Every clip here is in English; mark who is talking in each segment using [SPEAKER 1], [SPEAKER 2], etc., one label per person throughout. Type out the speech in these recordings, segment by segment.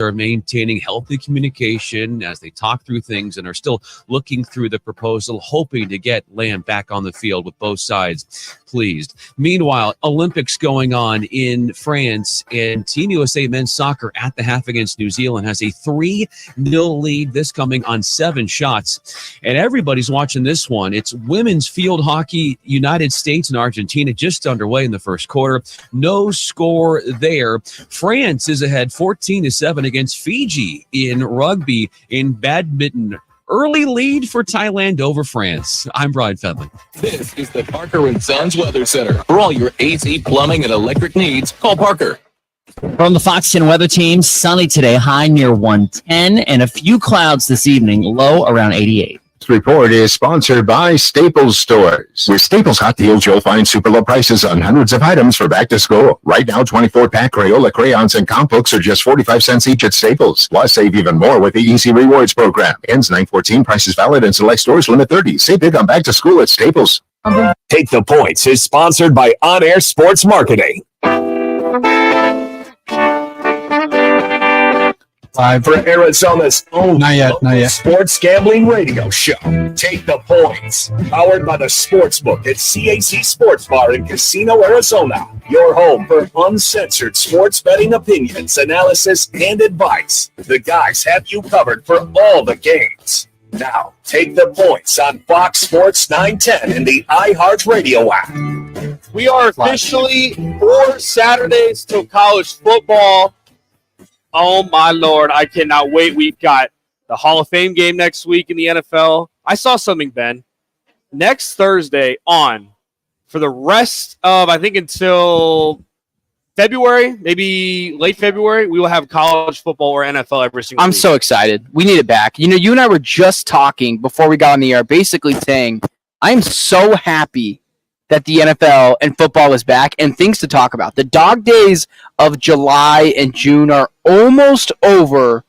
[SPEAKER 1] are maintaining healthy communication as they talk through things and are still looking through the proposal, hoping to get Lamb back on the field with both sides pleased. Meanwhile, Olympics going on in France, and Team USA men's soccer at the half against New Zealand has a 3-0 lead, this coming on 7 shots. And everybody's watching this one. It's women's field hockey, United States and Argentina just underway in the first quarter. No score there. France is ahead 14-7 against Fiji in rugby. In badminton, early lead for Thailand over France. I'm Brian Fedley.
[SPEAKER 2] This is the Parker & Sons Weather Center. For all your AC, plumbing, and electric needs, call Parker.
[SPEAKER 3] From the Fox 10 weather team, sunny today, high near 110, and a few clouds this evening, low around 88.
[SPEAKER 4] This report is sponsored by Staples Stores. With Staples Hot Deals, you'll find super low prices on hundreds of items for back to school. Right now, 24-pack Crayola crayons and comp books are just 45 cents each at Staples. Plus, save even more with the Easy Rewards program. Ends 9/14. Prices valid in select stores. Limit 30. Save big on back to school at Staples.
[SPEAKER 5] Take the Points is sponsored by On Air Sports Marketing. Time for Arizona's own local sports gambling radio show. Take the Points. Powered by the Sportsbook at CAC Sports Bar in Casino, Arizona. Your home for uncensored sports betting opinions, analysis, and advice. The guys have you covered for all the games. Now, take the Points on Fox Sports 910 and the iHeartRadio app.
[SPEAKER 6] We are officially 4 Saturdays till college football. Oh, my Lord. I cannot wait. We've got the Hall of Fame game next week in the NFL. I saw something, Ben. Next Thursday on, for the rest of, I think, until February, maybe late February, we will have college football or NFL every single week.
[SPEAKER 3] I'm so excited. We need it back. You know, you and I were just talking before we got on the air, basically saying, I'm so happy that the NFL and football is back and things to talk about. The dog days of July and June are almost over,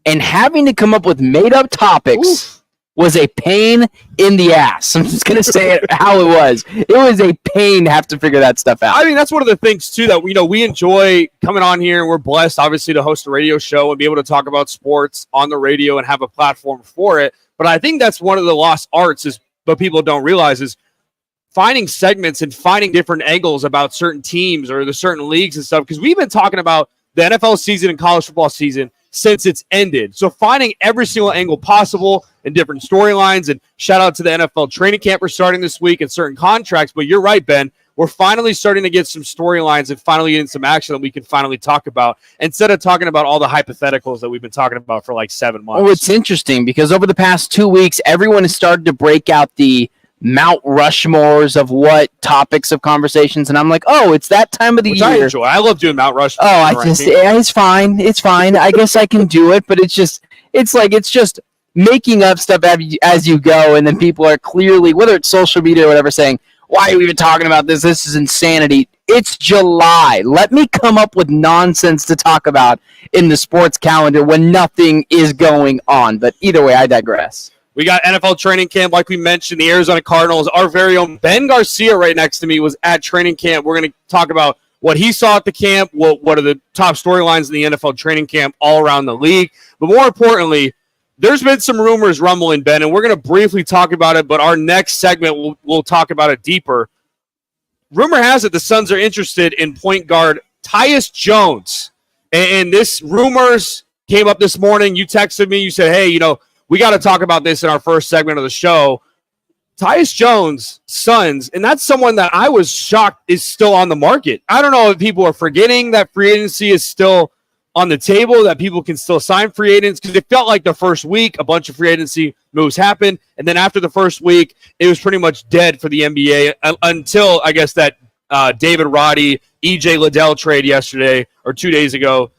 [SPEAKER 3] and having to come up with made-up topics was a pain in the ass. I'm just going to say it how it was. It was a pain to have to figure that stuff out.
[SPEAKER 6] I mean, that's one of the things, too, that we enjoy coming on here, and we're blessed, obviously, to host a radio show and be able to talk about sports on the radio and have a platform for it. But I think that's one of the lost arts, is what people don't realize is finding segments and finding different angles about certain teams or the certain leagues and stuff, because we've been talking about the NFL season and college football season since it's ended. So finding every single angle possible and different storylines, and shout out to the NFL training camp we're starting this week and certain contracts. But you're right, Ben. We're finally starting to get some storylines and finally getting some action that we can finally talk about instead of talking about all the hypotheticals that we've been talking about for like 7 months.
[SPEAKER 3] Oh, it's interesting because over the past 2 weeks, everyone has started to break out the Mount Rushmores of what topics of conversations, and I'm like, oh, it's that time of the year.
[SPEAKER 6] I enjoy. I love doing Mount Rushmore.
[SPEAKER 3] Oh, it's fine. It's fine. I guess I can do it, but it's just making up stuff as you go, and then people are clearly, whether it's social media or whatever, saying, why are you even talking about this? This is insanity. It's July. Let me come up with nonsense to talk about in the sports calendar when nothing is going on. But either way, I digress.
[SPEAKER 6] We got NFL training camp, like we mentioned, the Arizona Cardinals. Our very own Ben Garcia right next to me was at training camp. We're going to talk about what he saw at the camp, what are the top storylines in the NFL training camp all around the league. But more importantly, there's been some rumors rumbling, Ben, and we're going to briefly talk about it, but our next segment, we'll talk about it deeper. Rumor has it the Suns are interested in point guard Tyus Jones. And this rumors came up this morning. You texted me. You said, hey, we got to talk about this in our first segment of the show. Tyus Jones, Suns, and that's someone that I was shocked is still on the market. I don't know if people are forgetting that free agency is still on the table, that people can still sign free agents, because it felt like the first week a bunch of free agency moves happened, and then after the first week, it was pretty much dead for the NBA until, I guess, that David Roddy, EJ Liddell trade yesterday or 2 days ago.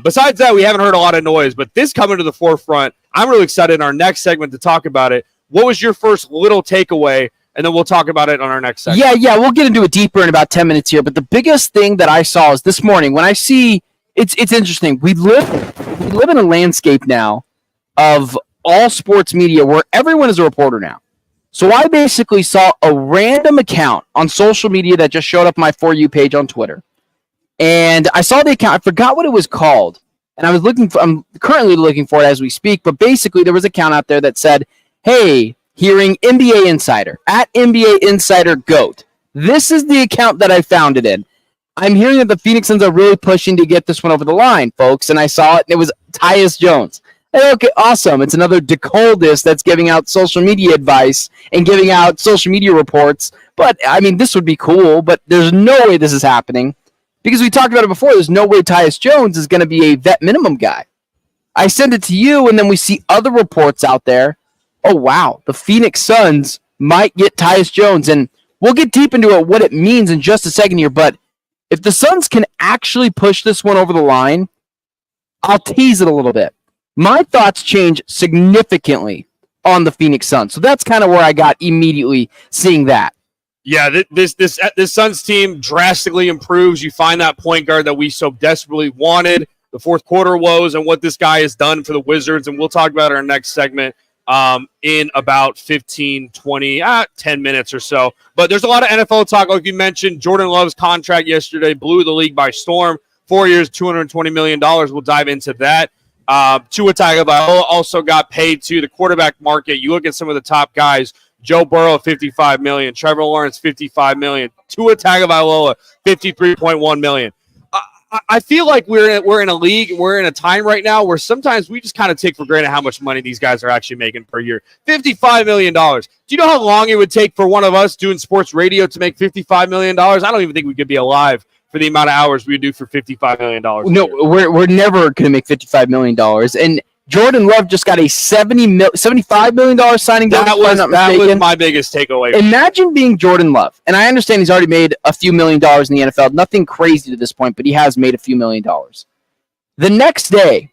[SPEAKER 6] Besides that, we haven't heard a lot of noise, but this coming to the forefront, I'm really excited in our next segment to talk about it. What was your first little takeaway? And then we'll talk about it on our next segment.
[SPEAKER 3] Yeah, we'll get into it deeper in about 10 minutes here. But the biggest thing that I saw is this morning when I see it's interesting. We live in a landscape now of all sports media where everyone is a reporter now. So I basically saw a random account on social media that just showed up my For You page on Twitter. And I saw the account. I forgot what it was called. And I'm currently looking for it as we speak, but basically there was an account out there that said, hey, hearing NBA Insider, at NBA Insider GOAT. This is the account that I found it in. I'm hearing that the Phoenix Suns are really pushing to get this one over the line, folks, and I saw it, and it was Tyus Jones. Hey, okay, awesome. It's another DeColdis that's giving out social media advice and giving out social media reports. But, I mean, this would be cool, but there's no way this is happening. Because we talked about it before, there's no way Tyus Jones is going to be a vet minimum guy. I send it to you, and then we see other reports out there. Oh, wow, the Phoenix Suns might get Tyus Jones. And we'll get deep into it, what it means in just a second here. But if the Suns can actually push this one over the line, I'll tease it a little bit. My thoughts change significantly on the Phoenix Suns. So that's kind of where I got immediately seeing that.
[SPEAKER 6] Yeah, this Suns team drastically improves. You find that point guard that we so desperately wanted. The fourth quarter woes and what this guy has done for the Wizards, and we'll talk about it in our next segment in about 15, 20, 10 minutes or so. But there's a lot of NFL talk, like you mentioned. Jordan Love's contract yesterday blew the league by storm. 4 years, $220 million. We'll dive into that. Tua Tagovailoa also got paid to the quarterback market. You look at some of the top guys. Joe Burrow, $55 million. Trevor Lawrence, $55 million. Tua Tagovailoa, $53.1 million. I feel like we're in a league, we're in a time right now where sometimes we just kind of take for granted how much money these guys are actually making per year. $55 million. Do you know how long it would take for one of us doing sports radio to make $55 million? I don't even think we could be alive for the amount of hours we would do for $55 million.
[SPEAKER 3] No, we're never going to make $55 million. And Jordan Love just got a $75 million signing.
[SPEAKER 6] That was my biggest takeaway.
[SPEAKER 3] Imagine being Jordan Love. And I understand he's already made a few $1 million in the NFL. Nothing crazy to this point, but he has made a few $1 million. The next day,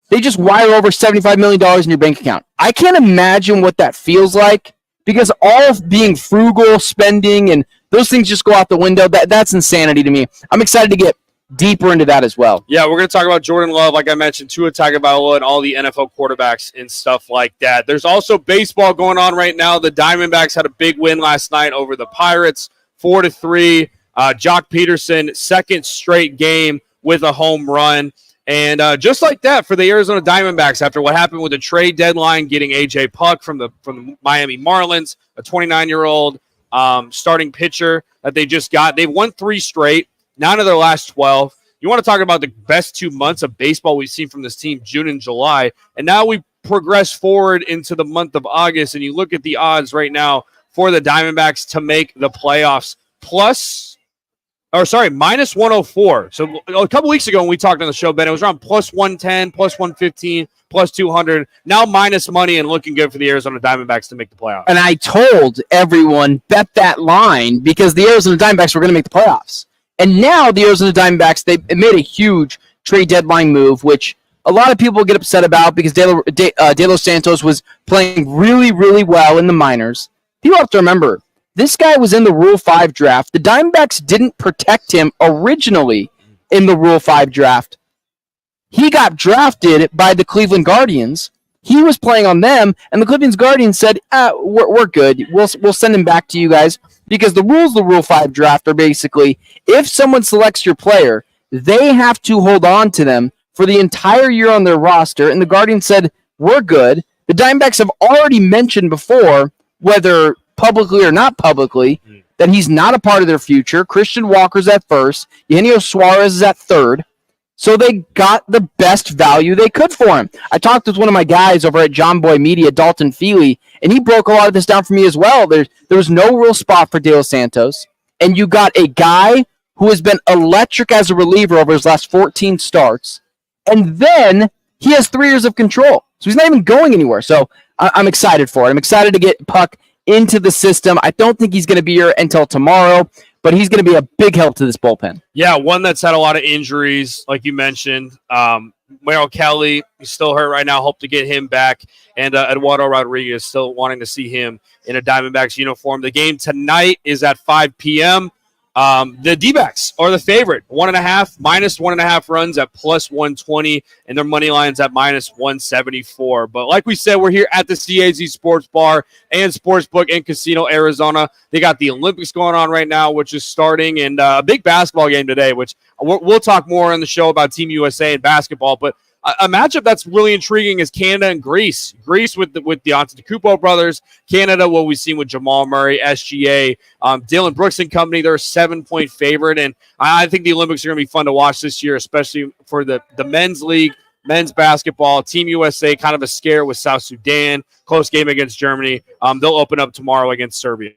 [SPEAKER 3] they just wire over $75 million in your bank account. I can't imagine what that feels like, because all of being frugal, spending, and those things just go out the window. That's insanity to me. I'm excited to get deeper into that as well.
[SPEAKER 6] Yeah, we're going to talk about Jordan Love, like I mentioned, Tua Tagovailoa, and all the NFL quarterbacks and stuff like that. There's also baseball going on right now. The Diamondbacks had a big win last night over the Pirates, 4-3. Jock Peterson, second straight game with a home run. And just like that for the Arizona Diamondbacks, after what happened with the trade deadline, getting A.J. Puck from the Miami Marlins, a 29-year-old starting pitcher that they just got. They've won 3 straight. 9 of their last 12. You want to talk about the best 2 months of baseball we've seen from this team, June and July. And now we progress forward into the month of August, and you look at the odds right now for the Diamondbacks to make the playoffs. Minus 104. So a couple weeks ago when we talked on the show, Ben, it was around plus 110, plus 115, plus 200. Now minus money and looking good for the Arizona Diamondbacks to make the playoffs.
[SPEAKER 3] And I told everyone, bet that line, because the Arizona Diamondbacks were going to make the playoffs. And now the Arizona Diamondbacks, they made a huge trade deadline move, which a lot of people get upset about because De Los Santos was playing really, really well in the minors. People have to remember, this guy was in the Rule 5 draft. The Diamondbacks didn't protect him originally in the Rule 5 draft. He got drafted by the Cleveland Guardians. He was playing on them, and the Cleveland Guardians said, we're good. We'll send him back to you guys. Because the rules of the Rule 5 draft are basically, if someone selects your player, they have to hold on to them for the entire year on their roster. And the Guardians said, we're good. The Diamondbacks have already mentioned before, whether publicly or not publicly, that he's not a part of their future. Christian Walker's at first. Eugenio Suarez is at third. So they got the best value they could for him. I talked with one of my guys over at John Boy Media, Dalton Feely, and he broke a lot of this down for me as well. There was no real spot for De Los Santos, and you got a guy who has been electric as a reliever over his last 14 starts, and then he has 3 years of control. So he's not even going anywhere. So I'm excited for it. I'm excited to get Puck into the system. I don't think he's going to be here until tomorrow, but he's going to be a big help to this bullpen.
[SPEAKER 6] Yeah, one that's had a lot of injuries, like you mentioned. Merrill Kelly, he's still hurt right now. Hope to get him back. And Eduardo Rodriguez, still wanting to see him in a Diamondbacks uniform. The game tonight is at 5 p.m. The D-backs are the favorite, 1.5, minus 1.5 runs at plus 120, and their money line's at minus 174. But like we said, we're here at the CAZ Sports Bar and Sportsbook in Casino, Arizona. They got the Olympics going on right now, which is starting, and a big basketball game today, which we'll talk more on the show about Team USA and basketball. But a matchup that's really intriguing is Canada and Greece. Greece with the Antetokounmpo brothers. Canada, what we've seen with Jamal Murray, SGA, Dylan Brooks and company. They're a 7-point favorite, and I think the Olympics are going to be fun to watch this year, especially for the men's league, men's basketball. Team USA, kind of a scare with South Sudan. Close game against Germany. They'll open up tomorrow against Serbia.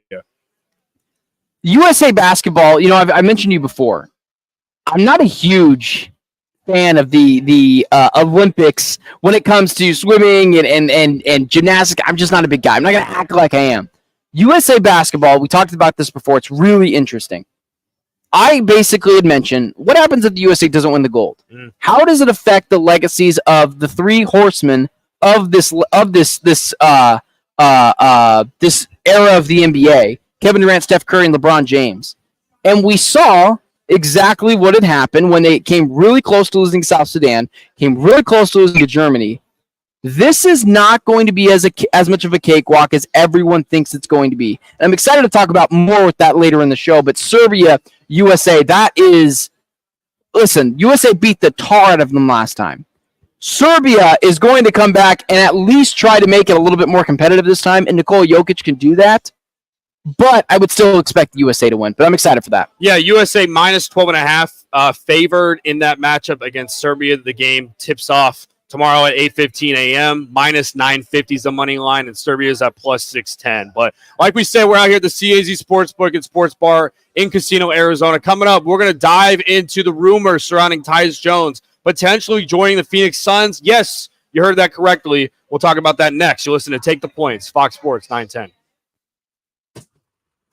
[SPEAKER 3] USA basketball, I mentioned you before. I'm not a huge fan of the Olympics when it comes to swimming and gymnastics. I'm just not a big guy. I'm not going to act like I am. USA basketball, we talked about this before. It's really interesting. I basically had mentioned, what happens if the USA doesn't win the gold? How does it affect the legacies of the three horsemen of this era of the NBA? Kevin Durant, Steph Curry, and LeBron James. And we saw exactly what had happened when they came really close to losing South Sudan, came really close to losing to Germany. This is not going to be as much of a cakewalk as everyone thinks it's going to be. And I'm excited to talk about more with that later in the show, but Serbia, USA, USA beat the tar out of them last time. Serbia is going to come back and at least try to make it a little bit more competitive this time, and Nikola Jokic can do that. But I would still expect USA to win. But I'm excited for that.
[SPEAKER 6] Yeah, USA minus 12.5 favored in that matchup against Serbia. The game tips off tomorrow at 8:15 a.m. Minus 950 is the money line, and Serbia is at plus 610. But like we said, we're out here at the CAZ Sportsbook and Sports Bar in Casino, Arizona. Coming up, we're going to dive into the rumors surrounding Tyus Jones potentially joining the Phoenix Suns. Yes, you heard that correctly. We'll talk about that next. You listen to Take the Points, Fox Sports 910.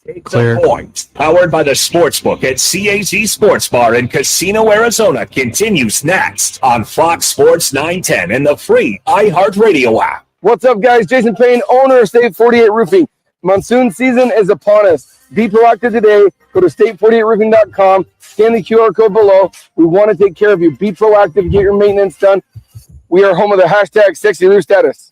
[SPEAKER 5] Take the Point, powered by the Sportsbook at CAZ Sports Bar in Casino, Arizona, continues next on Fox Sports 910 and the free iHeartRadio app.
[SPEAKER 7] What's up, guys? Jason Payne, owner of State 48 Roofing. Monsoon season is upon us. Be proactive today. Go to state48roofing.com. Scan the QR code below. We want to take care of you. Be proactive. Get your maintenance done. We are home of the hashtag sexy roof status.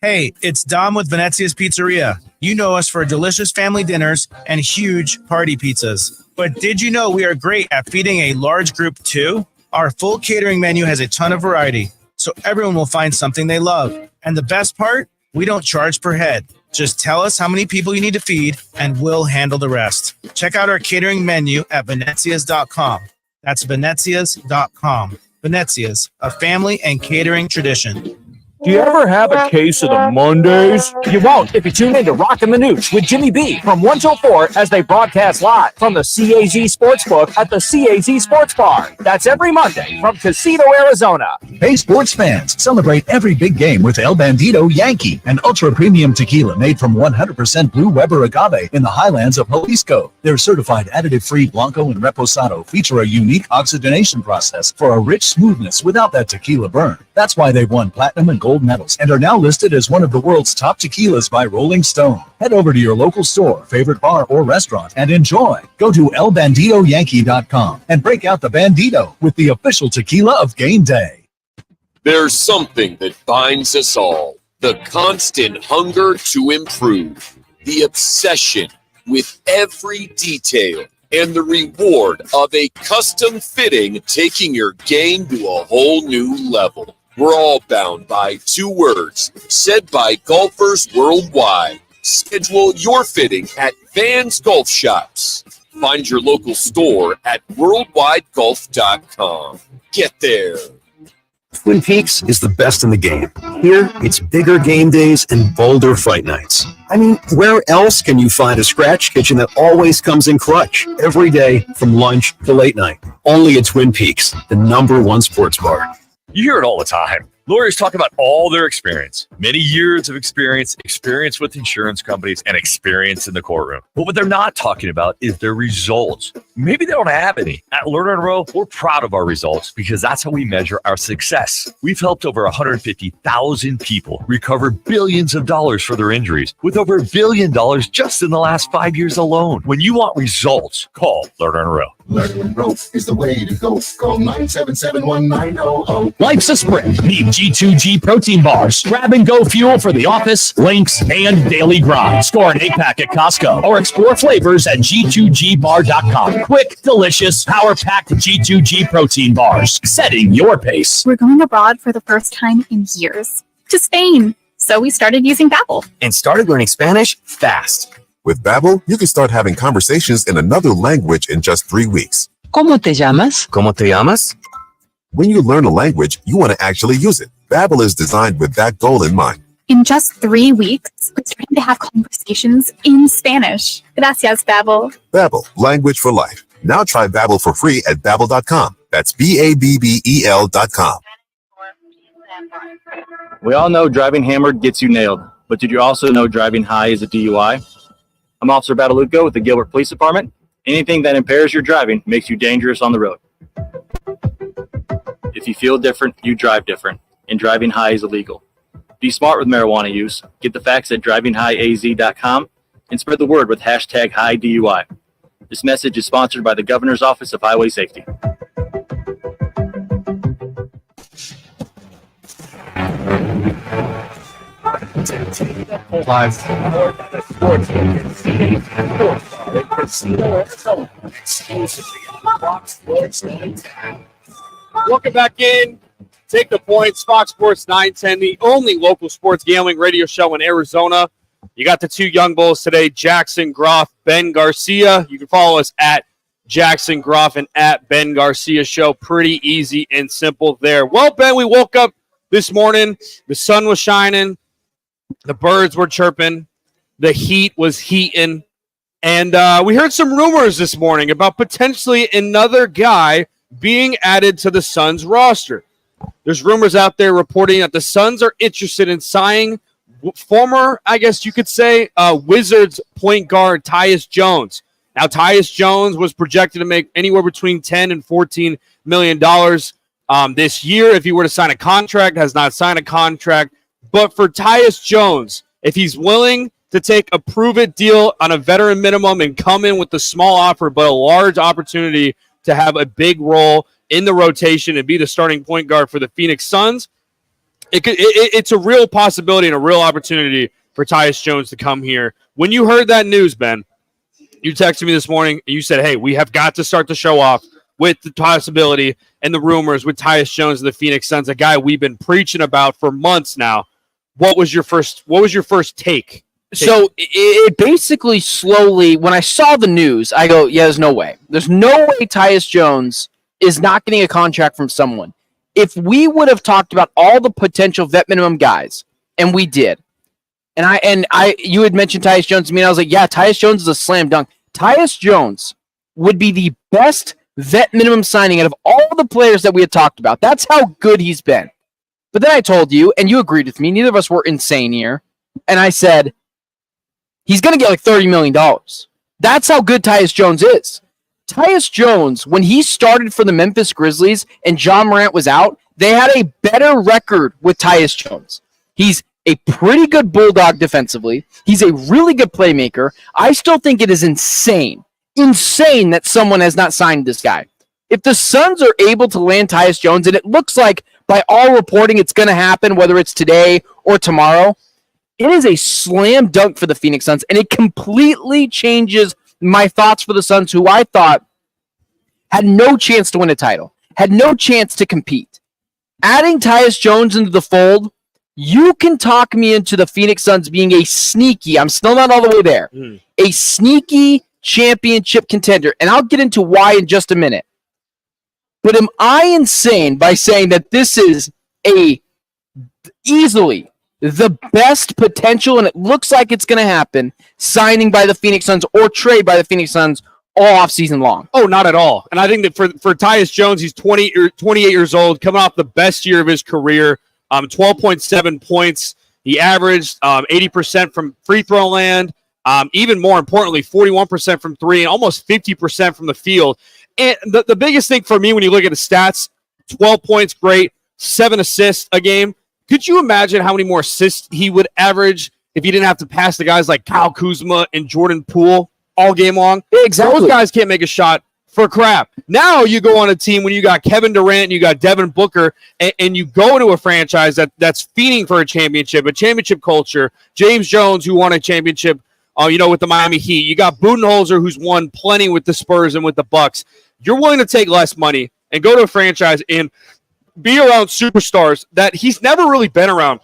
[SPEAKER 8] Hey, it's Dom with Venezia's Pizzeria. You know us for delicious family dinners and huge party pizzas. But did you know we are great at feeding a large group too? Our full catering menu has a ton of variety, so everyone will find something they love. And the best part? We don't charge per head. Just tell us how many people you need to feed, and we'll handle the rest. Check out our catering menu at venezias.com. That's venezias.com. Venezias, a family and catering tradition.
[SPEAKER 9] Do you ever have a case of the Mondays? You won't if you tune in to Rockin' the Nooch with Jimmy B from 1 till 4 as they broadcast live from the CAZ Sportsbook at the CAZ Sports Bar. That's every Monday from Casino, Arizona.
[SPEAKER 10] Hey, sports fans, celebrate every big game with El Bandito Yankee, an ultra-premium tequila made from 100% Blue Weber agave in the highlands of Jalisco. Their certified additive-free Blanco and Reposado feature a unique oxygenation process for a rich smoothness without that tequila burn. That's why they've won platinum and gold medals and are now listed as one of the world's top tequilas by Rolling Stone. Head over to your local store, favorite bar, or restaurant and enjoy. Go to elbanditoyankee.com and break out the Bandito with the official tequila of game day.
[SPEAKER 11] There's something that binds us all. The constant hunger to improve. The obsession with every detail. And the reward of a custom fitting taking your game to a whole new level. We're all bound by two words said by golfers worldwide. Schedule your fitting at Vans Golf Shops. Find your local store at worldwidegolf.com. Get there.
[SPEAKER 12] Twin Peaks is the best in the game. Here, it's bigger game days and bolder fight nights. I mean, where else can you find a scratch kitchen that always comes in clutch every day from lunch to late night? Only at Twin Peaks, the #1 sports bar.
[SPEAKER 13] You hear it all the time. Lawyers talk about all their experience, many years of experience with insurance companies, and experience in the courtroom. But what they're not talking about is their results, maybe they don't have any. At Learn and Row, we're proud of our results because that's how we measure our success. We've helped over 150,000 people recover billions of dollars for their injuries, with over $1 billion just in the last 5 years alone. When you want results, call Learn and Row.
[SPEAKER 4] Learn and Row is the way to go. Call 977-1900.
[SPEAKER 9] Life's a sprint. Need G2G protein bars. Grab and go fuel for the office, links, and daily grind. Score an 8-pack at Costco or explore flavors at G2GBar.com. Quick, delicious, power-packed G2G protein bars. Setting your pace.
[SPEAKER 14] We're going abroad for the first time in years. To Spain. So we started using Babbel.
[SPEAKER 12] And started learning Spanish fast.
[SPEAKER 15] With Babbel, you can start having conversations in another language in just 3 weeks.
[SPEAKER 16] ¿Cómo te llamas?
[SPEAKER 12] ¿Cómo te llamas?
[SPEAKER 15] When you learn a language, you want to actually use it. Babbel is designed with that goal in mind.
[SPEAKER 14] In just 3 weeks, we're starting to have conversations in Spanish. Gracias, Babbel.
[SPEAKER 15] Babbel, language for life. Now try Babbel for free at Babbel.com. That's Babbel.com.
[SPEAKER 17] We all know driving hammered gets you nailed, but did you also know driving high is a DUI? I'm Officer Badalucco with the Gilbert Police Department. Anything that impairs your driving makes you dangerous on the road. If you feel different, you drive different, and driving high is illegal. Be smart with marijuana use. Get the facts at drivinghighaz.com and spread the word with hashtag HighDUI. This message is sponsored by the Governor's Office of Highway Safety.
[SPEAKER 6] Welcome back in. Take the points. Fox Sports 910, the only local sports gambling radio show in Arizona. You got the two young bulls today, Jackson Groff, Ben Garcia. You can follow us at Jackson Groff and at Ben Garcia Show. Pretty easy and simple there. Well, Ben, we woke up this morning. The sun was shining. The birds were chirping. The heat was heating. And we heard some rumors this morning about potentially another guy being added to the Suns roster. There's rumors out there reporting that the Suns are interested in signing former, I guess you could say, Wizards point guard Tyus Jones. Now, Tyus Jones was projected to make anywhere between $10 and $14 million this year if he were to sign a contract, has not signed a contract. But for Tyus Jones, if he's willing to take a prove-it deal on a veteran minimum and come in with a small offer but a large opportunity to have a big role in the rotation and be the starting point guard for the Phoenix Suns, it's a real possibility and a real opportunity for Tyus Jones to come here. When you heard that news, Ben, you texted me this morning and you said, hey, we have got to start the show off with the possibility and the rumors with Tyus Jones and the Phoenix Suns, a guy we've been preaching about for months now. What was your first take?
[SPEAKER 3] So it basically slowly, when I saw the news, I go, yeah, there's no way. There's no way Tyus Jones is not getting a contract from someone. If we would have talked about all the potential vet minimum guys, and we did, and you had mentioned Tyus Jones to me, and I was like, yeah, Tyus Jones is a slam dunk. Tyus Jones would be the best vet minimum signing out of all the players that we had talked about. That's how good he's been. But then I told you, and you agreed with me, neither of us were insane here, and I said, he's going to get like $30 million. That's how good Tyus Jones is. Tyus Jones, when he started for the Memphis Grizzlies and John Morant was out, they had a better record with Tyus Jones. He's a pretty good bulldog defensively. He's a really good playmaker. I still think it is insane that someone has not signed this guy. If the Suns are able to land Tyus Jones, and it looks like by all reporting it's going to happen, whether it's today or tomorrow, it is a slam dunk for the Phoenix Suns, and it completely changes my thoughts for the Suns, who I thought had no chance to win a title, had no chance to compete. Adding Tyus Jones into the fold, you can talk me into the Phoenix Suns being a sneaky, I'm still not all the way there, a sneaky championship contender, and I'll get into why in just a minute. But am I insane by saying that this is easily the best potential, and it looks like it's going to happen, signing by the Phoenix Suns or trade by the Phoenix Suns all offseason long?
[SPEAKER 6] Oh, not at all. And I think that for Tyus Jones, he's 28 years old, coming off the best year of his career, 12.7 points. He averaged 80% from free throw land, Even more importantly, 41% from three and almost 50% from the field. And the biggest thing for me when you look at the stats, 12 points, great, 7 assists a game. Could you imagine how many more assists he would average if he didn't have to pass the guys like Kyle Kuzma and Jordan Poole all game long?
[SPEAKER 3] Exactly.
[SPEAKER 6] Those guys can't make a shot for crap. Now you go on a team when you got Kevin Durant and you got Devin Booker, and you go to a franchise that's feeding for a championship culture. James Jones, who won a championship, with the Miami Heat. You got Budenholzer, who's won plenty with the Spurs and with the Bucks. You're willing to take less money and go to a franchise and be around superstars that he's never really been around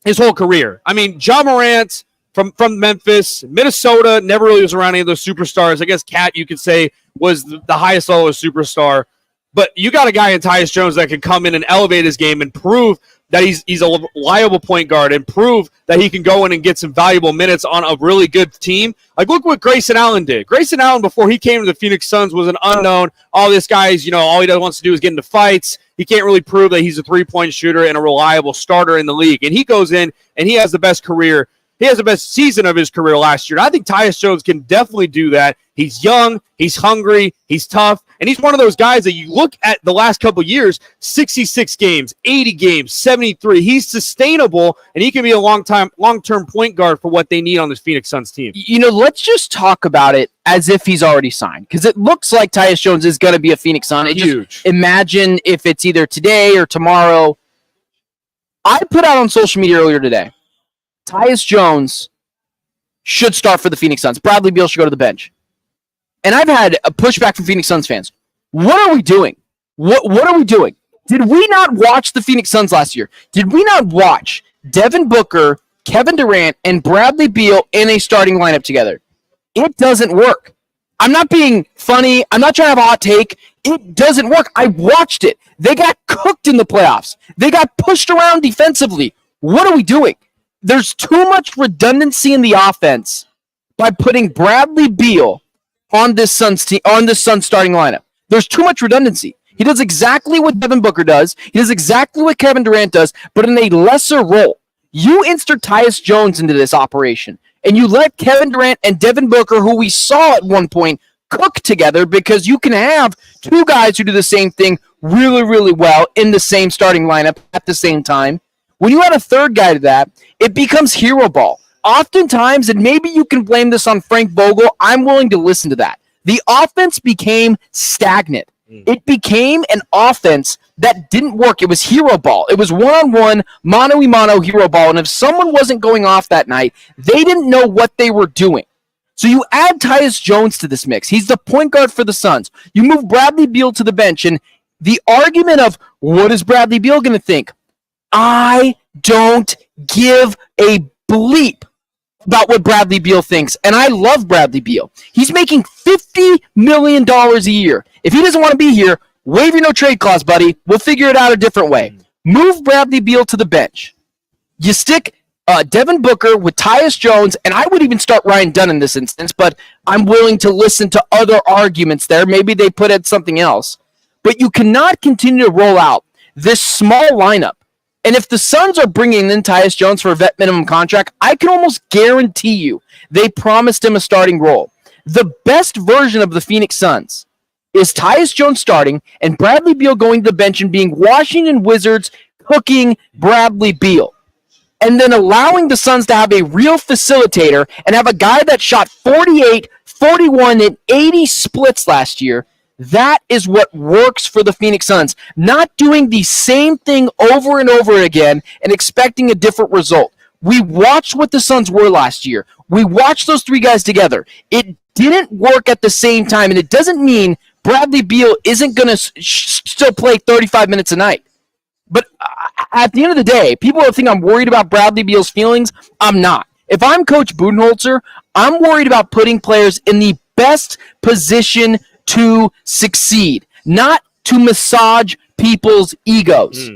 [SPEAKER 6] his whole career. I mean, Ja Morant from Memphis, Minnesota, never really was around any of those superstars. I guess Cat, you could say, was the highest level of superstar. But you got a guy in Tyus Jones that can come in and elevate his game and prove that he's a reliable point guard and prove that he can go in and get some valuable minutes on a really good team. Like, look what Grayson Allen did. Grayson Allen, before he came to the Phoenix Suns, was an unknown. All this guy's, all he wants to do is get into fights. He can't really prove that he's a three-point shooter and a reliable starter in the league. And he goes in, and he has the best career. He has the best season of his career last year. And I think Tyus Jones can definitely do that. He's young, he's hungry, he's tough, and he's one of those guys that you look at the last couple of years, 66 games, 80 games, 73. He's sustainable, and he can be a long-term point guard for what they need on this Phoenix Suns team.
[SPEAKER 3] Let's just talk about it as if he's already signed, because it looks like Tyus Jones is going to be a Phoenix Sun.
[SPEAKER 6] Huge.
[SPEAKER 3] Imagine if it's either today or tomorrow. I put out on social media earlier today, Tyus Jones should start for the Phoenix Suns. Bradley Beal should go to the bench. And I've had a pushback from Phoenix Suns fans. What are we doing? What are we doing? Did we not watch the Phoenix Suns last year? Did we not watch Devin Booker, Kevin Durant, and Bradley Beal in a starting lineup together? It doesn't work. I'm not being funny. I'm not trying to have a hot take. It doesn't work. I watched it. They got cooked in the playoffs. They got pushed around defensively. What are we doing? There's too much redundancy in the offense by putting Bradley Beal on this Suns team, on this Suns starting lineup. There's too much redundancy. He does exactly what Devin Booker does. He does exactly what Kevin Durant does, but in a lesser role. You insert Tyus Jones into this operation, and you let Kevin Durant and Devin Booker, who we saw at one point, cook together, because you can have two guys who do the same thing really, really well in the same starting lineup at the same time. When you add a third guy to that, it becomes hero ball. Oftentimes, and maybe you can blame this on Frank Vogel, I'm willing to listen to that. The offense became stagnant. It became an offense that didn't work. It was hero ball. It was one-on-one, mano-a-mano hero ball. And if someone wasn't going off that night, they didn't know what they were doing. So you add Tyus Jones to this mix. He's the point guard for the Suns. You move Bradley Beal to the bench, and the argument of what is Bradley Beal going to think? I don't give a bleep about what Bradley Beal thinks, and I love Bradley Beal. He's making $50 million a year. If he doesn't want to be here, waive your no-trade clause, buddy. We'll figure it out a different way. Move Bradley Beal to the bench. You stick Devin Booker with Tyus Jones, and I would even start Ryan Dunn in this instance, but I'm willing to listen to other arguments there. Maybe they put in something else. But you cannot continue to roll out this small lineup. And if the Suns are bringing in Tyus Jones for a vet minimum contract, I can almost guarantee you they promised him a starting role. The best version of the Phoenix Suns is Tyus Jones starting and Bradley Beal going to the bench and being Washington Wizards cooking Bradley Beal. And then allowing the Suns to have a real facilitator and have a guy that shot 48, 41, and 80 splits last year. That is what works for the Phoenix Suns. Not doing the same thing over and over again and expecting a different result. We watched what the Suns were last year. We watched those three guys together. It didn't work at the same time, and it doesn't mean Bradley Beal isn't going to still play 35 minutes a night. But at the end of the day, people think I'm worried about Bradley Beal's feelings. I'm not. If I'm Coach Budenholzer, I'm worried about putting players in the best position to succeed, not to massage people's egos.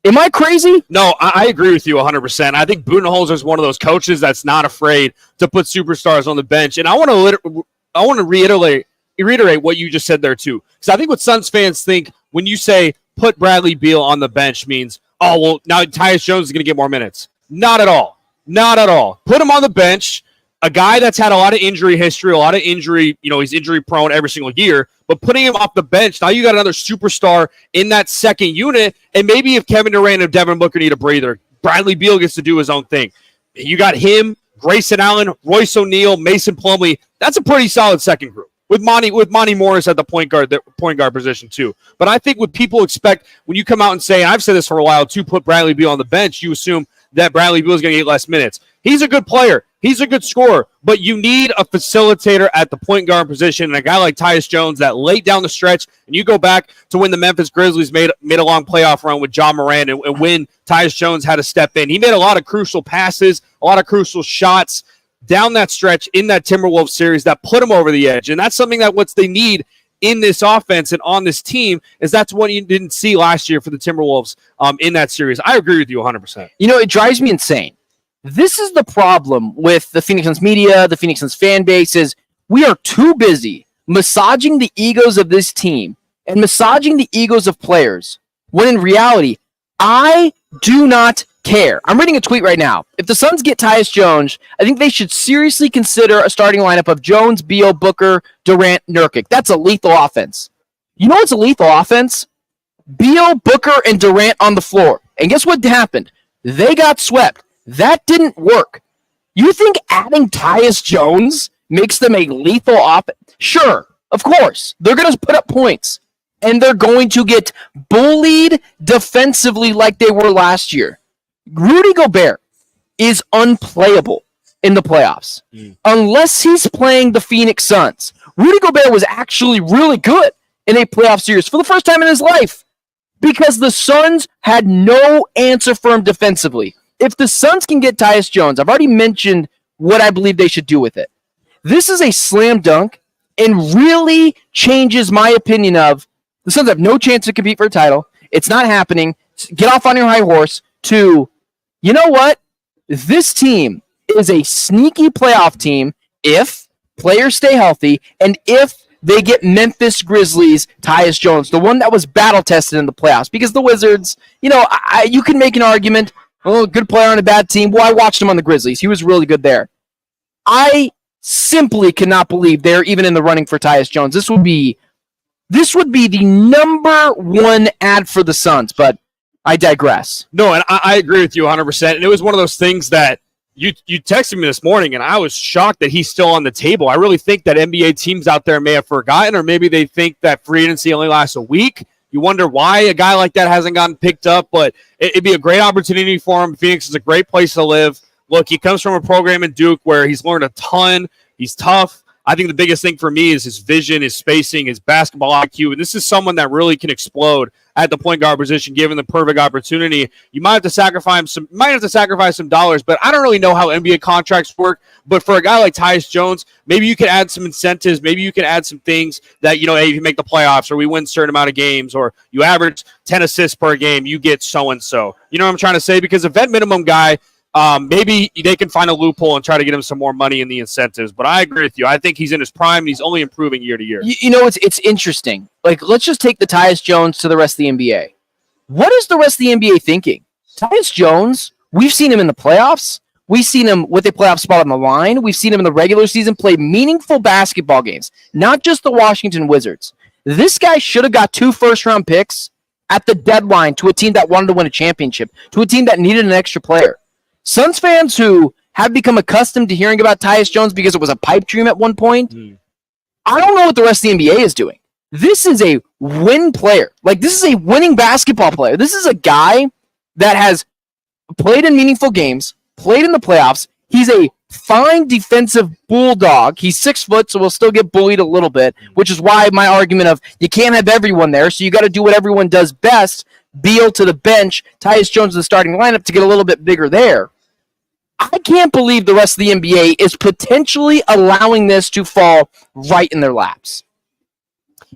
[SPEAKER 3] Am I crazy?
[SPEAKER 6] No, I agree with you 100%. I think Budenholzer is one of those coaches that's not afraid to put superstars on the bench. And I want to reiterate what you just said there too, because I think what Suns fans think when you say put Bradley Beal on the bench means, oh, well, now Tyus Jones is going to get more minutes. Not at all. Not at all. Put him on the bench. a guy that's had a lot of injury history, a lot of injury, he's injury prone every single year, but putting him off the bench, now you got another superstar in that second unit, and maybe if Kevin Durant and Devin Booker need a breather, Bradley Beal gets to do his own thing. You got him, Grayson Allen, Royce O'Neal, Mason Plumlee. That's a pretty solid second group. With Monty Morris at the point guard position too. But I think what people expect when you come out and say, and I've said this for a while too, put Bradley Beal on the bench, you assume that Bradley Beal is going to get less minutes. He's a good player. He's a good scorer, but you need a facilitator at the point guard position, and a guy like Tyus Jones that late down the stretch, and you go back to when the Memphis Grizzlies made a long playoff run with John Moran, and when Tyus Jones had to step in. He made a lot of crucial passes, a lot of crucial shots down that stretch in that Timberwolves series that put him over the edge, and that's something that what they need in this offense and on this team is that's what you didn't see last year for the Timberwolves in that series. I agree with you 100%.
[SPEAKER 3] It drives me insane. This is the problem with the Phoenix Suns media, the Phoenix Suns fan base, is we are too busy massaging the egos of this team and massaging the egos of players, when in reality, I do not care. I'm reading a tweet right now. If the Suns get Tyus Jones, I think they should seriously consider a starting lineup of Jones, Beal, Booker, Durant, Nurkic. That's a lethal offense. You know what's a lethal offense? Beal, Booker, and Durant on the floor. And guess what happened? They got swept. That didn't work. You think adding Tyus Jones makes them a lethal offense? Sure, of course. They're going to put up points. And they're going to get bullied defensively like they were last year. Rudy Gobert is unplayable in the playoffs unless he's playing the Phoenix Suns. Rudy Gobert was actually really good in a playoff series for the first time in his life because the Suns had no answer for him defensively. If the Suns can get Tyus Jones, I've already mentioned what I believe they should do with it. This is a slam dunk and really changes my opinion of the Suns have no chance to compete for a title. It's not happening. Get off on your high horse to, you know what? This team is a sneaky playoff team if players stay healthy and if they get Memphis Grizzlies Tyus Jones, the one that was battle tested in the playoffs. Because the Wizards, you can make an argument, good player on a bad team. Well, I watched him on the Grizzlies. He was really good there. I simply cannot believe they're even in the running for Tyus Jones. This would be the number one ad for the Suns, but I digress.
[SPEAKER 6] No, and I agree with you 100%. And it was one of those things that you texted me this morning, and I was shocked that he's still on the table. I really think that NBA teams out there may have forgotten, or maybe they think that free agency only lasts a week. You wonder why a guy like that hasn't gotten picked up, but it'd be a great opportunity for him. Phoenix is a great place to live. Look, he comes from a program in Duke where he's learned a ton. He's tough. I think the biggest thing for me is his vision, his spacing, his basketball IQ. And this is someone that really can explode at the point guard position, given the perfect opportunity. You might have to sacrifice some dollars, but I don't really know how NBA contracts work. But for a guy like Tyus Jones, maybe you could add some incentives. Maybe you can add some things that, hey, if you make the playoffs or we win a certain amount of games or you average 10 assists per game, you get so-and-so. You know what I'm trying to say? Because a vet minimum guy, maybe they can find a loophole and try to get him some more money in the incentives. But I agree with you. I think he's in his prime, and he's only improving year to year.
[SPEAKER 3] It's interesting. Let's just take the Tyus Jones to the rest of the NBA. What is the rest of the NBA thinking? Tyus Jones, we've seen him in the playoffs. We've seen him with a playoff spot on the line. We've seen him in the regular season play meaningful basketball games, not just the Washington Wizards. This guy should have got 2 first-round picks at the deadline to a team that wanted to win a championship, to a team that needed an extra player. Suns fans who have become accustomed to hearing about Tyus Jones because it was a pipe dream at one point, I don't know what the rest of the NBA is doing. This is a win player. This is a winning basketball player. This is a guy that has played in meaningful games, played in the playoffs. He's a fine defensive bulldog. He's 6 foot, so we'll still get bullied a little bit, which is why my argument of you can't have everyone there, so you got to do what everyone does best. Beal to the bench, Tyus Jones to the starting lineup to get a little bit bigger there. I can't believe the rest of the NBA is potentially allowing this to fall right in their laps.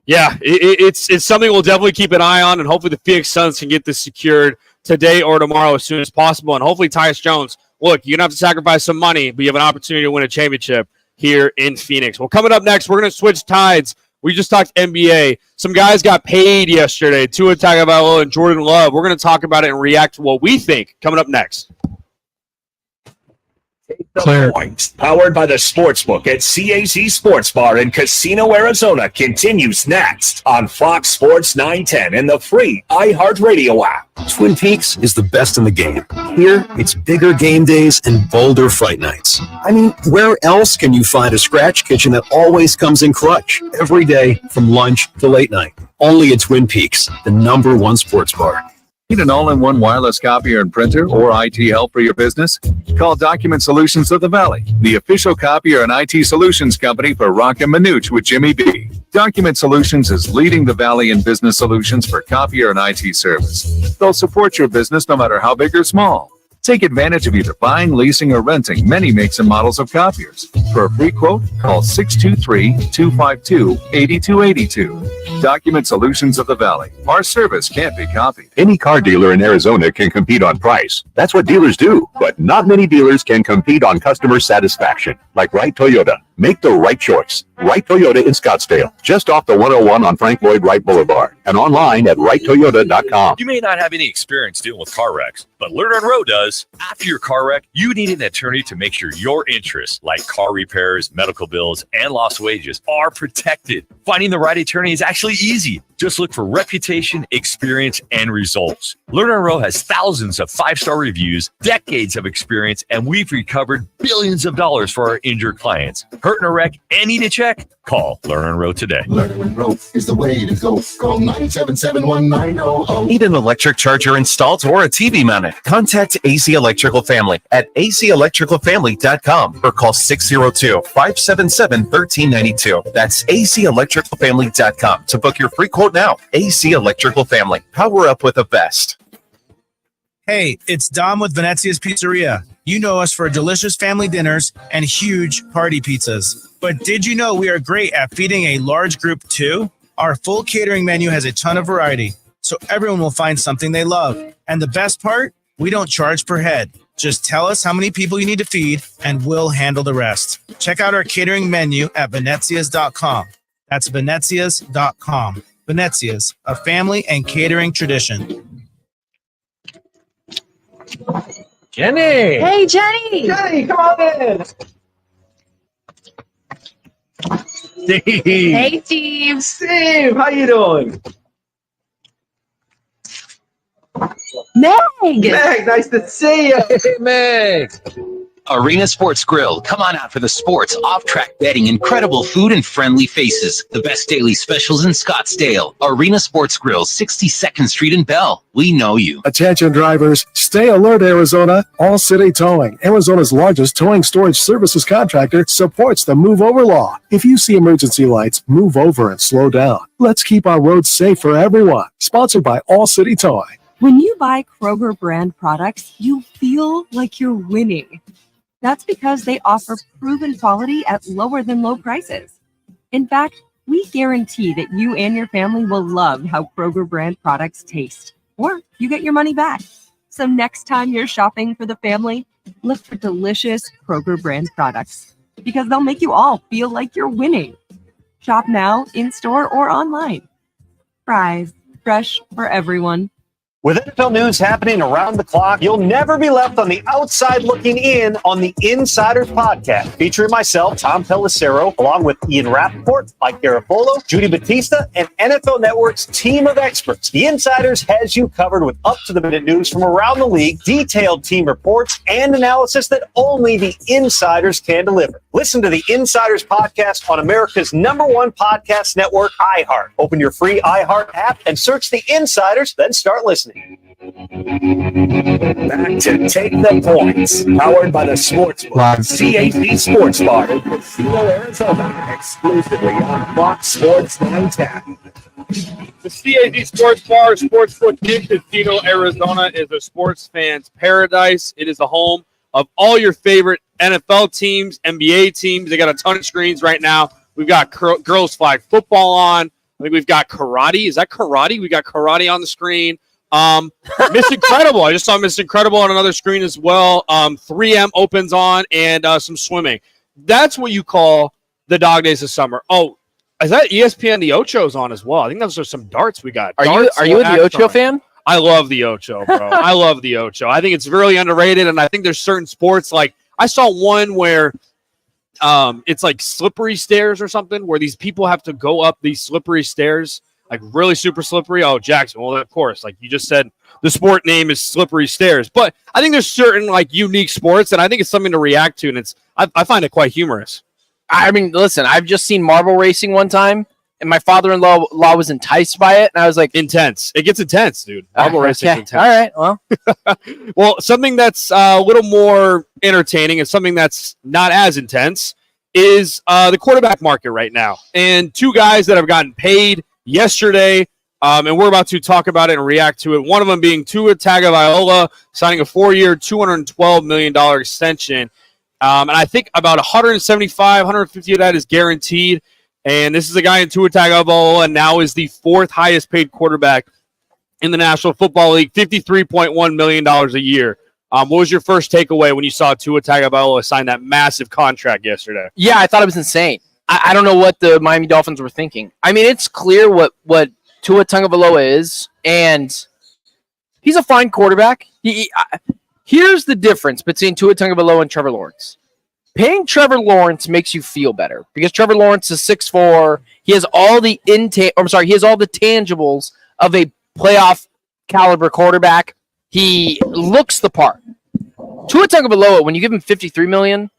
[SPEAKER 6] Yeah, it's something we'll definitely keep an eye on, and hopefully the Phoenix Suns can get this secured today or tomorrow as soon as possible. And hopefully Tyus Jones, look, you're going to have to sacrifice some money, but you have an opportunity to win a championship here in Phoenix. Well, coming up next, we're going to switch tides. We just talked NBA. Some guys got paid yesterday, Tua Tagovailoa and Jordan Love. We're going to talk about it and react to what we think coming up next.
[SPEAKER 5] The Points, powered by the Sportsbook at CAC Sports Bar in Casino, Arizona, continues next on Fox Sports 910 and the free iHeartRadio app.
[SPEAKER 12] Twin Peaks is the best in the game. Here, it's bigger game days and bolder fight nights. I mean, where else can you find a scratch kitchen that always comes in clutch every day from lunch to late night? Only at Twin Peaks, the #1 sports bar.
[SPEAKER 16] Need an all-in-one wireless copier and printer or IT help for your business? Call Document Solutions of the Valley, the official copier and IT solutions company for Rock and Manooch with Jimmy B. Document Solutions is leading the Valley in business solutions for copier and IT service. They'll support your business no matter how big or small. Take advantage of either buying, leasing, or renting many makes and models of copiers. For a free quote, call 623-252-8282. Document Solutions of the Valley. Our service can't be copied.
[SPEAKER 4] Any car dealer in Arizona can compete on price. That's what dealers do. But not many dealers can compete on customer satisfaction. Like Wright Toyota. Make the right choice. Wright Toyota in Scottsdale, just off the 101 on Frank Lloyd Wright Boulevard, and online at wrighttoyota.com.
[SPEAKER 13] You may not have any experience dealing with car wrecks, but Lerner & Rowe does. After your car wreck, you need an attorney to make sure your interests, like car repairs, medical bills, and lost wages, are protected. Finding the right attorney is actually easy. Just look for reputation, experience, and results. Lerner & Rowe has thousands of 5-star reviews, decades of experience, and we've recovered billions of dollars for our injured clients. Hurt in a wreck and need a check? Call Lerner & Rowe today.
[SPEAKER 15] Lerner & Rowe is the way to go. Call 977-1900.
[SPEAKER 18] Need an electric charger installed or a TV mounted? Contact AC Electrical Family at aceelectricalfamily.com or call 602-577-1392. That's aceelectricalfamily.com to book your free quote now. AC Electrical Family. Power up with the best.
[SPEAKER 8] Hey, it's Dom with Venezia's Pizzeria. You know us for delicious family dinners and huge party pizzas. But did you know we are great at feeding a large group too? Our full catering menu has a ton of variety, so everyone will find something they love. And the best part? We don't charge per head. Just tell us how many people you need to feed, and we'll handle the rest. Check out our catering menu at venezias.com. That's venezias.com. Venezias, a family and catering tradition.
[SPEAKER 9] Jenny!
[SPEAKER 19] Hey, Jenny!
[SPEAKER 9] Jenny, come on in! Steve!
[SPEAKER 19] Hey, Steve!
[SPEAKER 9] Steve, how you doing?
[SPEAKER 19] Meg!
[SPEAKER 9] Meg, nice to see you! Hey, Meg!
[SPEAKER 20] Arena Sports Grill. Come on out for the sports, off-track betting, incredible food, and friendly faces. The best daily specials in Scottsdale. Arena Sports Grill, 62nd Street in Bell. We know you.
[SPEAKER 21] Attention drivers, stay alert, Arizona. All City Towing, Arizona's largest towing storage services contractor, supports the move over law. If you see emergency lights, move over and slow down. Let's keep our roads safe for everyone. Sponsored by All City Towing.
[SPEAKER 22] When you buy Kroger brand products, you feel like you're winning. That's because they offer proven quality at lower than low prices. In fact, we guarantee that you and your family will love how Kroger brand products taste, or you get your money back. So next time you're shopping for the family, look for delicious Kroger brand products, because they'll make you all feel like you're winning. Shop now, in-store, or online. Fries, fresh for everyone.
[SPEAKER 23] With NFL news happening around the clock, you'll never be left on the outside looking in on the Insiders Podcast, featuring myself, Tom Pelissero, along with Ian Rappaport, Mike Garafolo, Judy Batista, and NFL Network's team of experts. The Insiders has you covered with up-to-the-minute news from around the league, detailed team reports, and analysis that only the Insiders can deliver. Listen to the Insiders Podcast on America's #1 podcast network, iHeart. Open your free iHeart app and search the Insiders, then start listening.
[SPEAKER 5] Back to Take the Points, powered by the Sportsbook, CAC Sports Bar in Casino, Arizona, exclusively on Fox Sports 910.
[SPEAKER 6] The CAC Sports Bar, Sportsbook in Casino, Arizona is a sports fan's paradise. It is the home of all your favorite NFL teams, NBA teams. They got a ton of screens right now. We've got girls flag football on. I think we've got karate. Is that karate? We got karate on the screen. Miss Incredible. I just saw Miss Incredible on another screen as well. 3M opens on, and some swimming. That's what you call the dog days of summer. Oh, is that ESPN? The Ocho's on as well. I think those are some darts we got.
[SPEAKER 3] Are you the Ocho fan?
[SPEAKER 6] I love the Ocho, bro. I love the Ocho. I think it's really underrated, and I think there's certain sports like I saw one where it's like slippery stairs or something, where these people have to go up these slippery stairs, like really super slippery. Oh, Jackson. Well, of course, like you just said, the sport name is slippery stairs. But I think there's certain like unique sports, and I think it's something to react to, and I find it quite humorous.
[SPEAKER 3] I mean, listen, I've just seen marble racing one time, and my father-in-law was enticed by it, and I was like,
[SPEAKER 6] intense. It gets intense, dude. Marble racing is intense.
[SPEAKER 3] All right, well.
[SPEAKER 6] Well, something that's a little more entertaining and something that's not as intense is the quarterback market right now. And two guys that have gotten paid yesterday, and we're about to talk about it and react to it. One of them being Tua Tagovailoa, signing a 4-year, $212 million extension. And I think about 175, 150 of that is guaranteed. And this is a guy in Tua Tagovailoa, and now is the fourth highest paid quarterback in the National Football League, $53.1 million a year. What was your first takeaway when you saw Tua Tagovailoa sign that massive contract yesterday?
[SPEAKER 3] Yeah, I thought it was insane. I don't know what the Miami Dolphins were thinking. I mean, it's clear what Tua Tagovailoa is, and he's a fine quarterback. Here's the difference between Tua Tagovailoa and Trevor Lawrence. Paying Trevor Lawrence makes you feel better because Trevor Lawrence is 6'4". He has all the he has all the tangibles of a playoff caliber quarterback. He looks the part. Tua Tagovailoa, when you give him $53 million,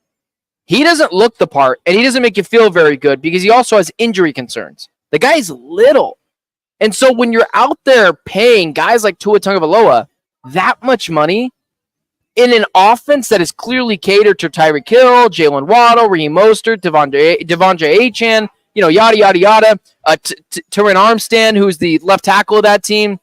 [SPEAKER 3] he doesn't look the part, and he doesn't make you feel very good because he also has injury concerns. The guy's little. And so when you're out there paying guys like Tua Tagovailoa that much money in an offense that is clearly catered to Tyreek Hill, Jalen Waddle, Raheem Mostert, Devondre Achane, yada, yada, yada, Terran Armstead, who's the left tackle of that team,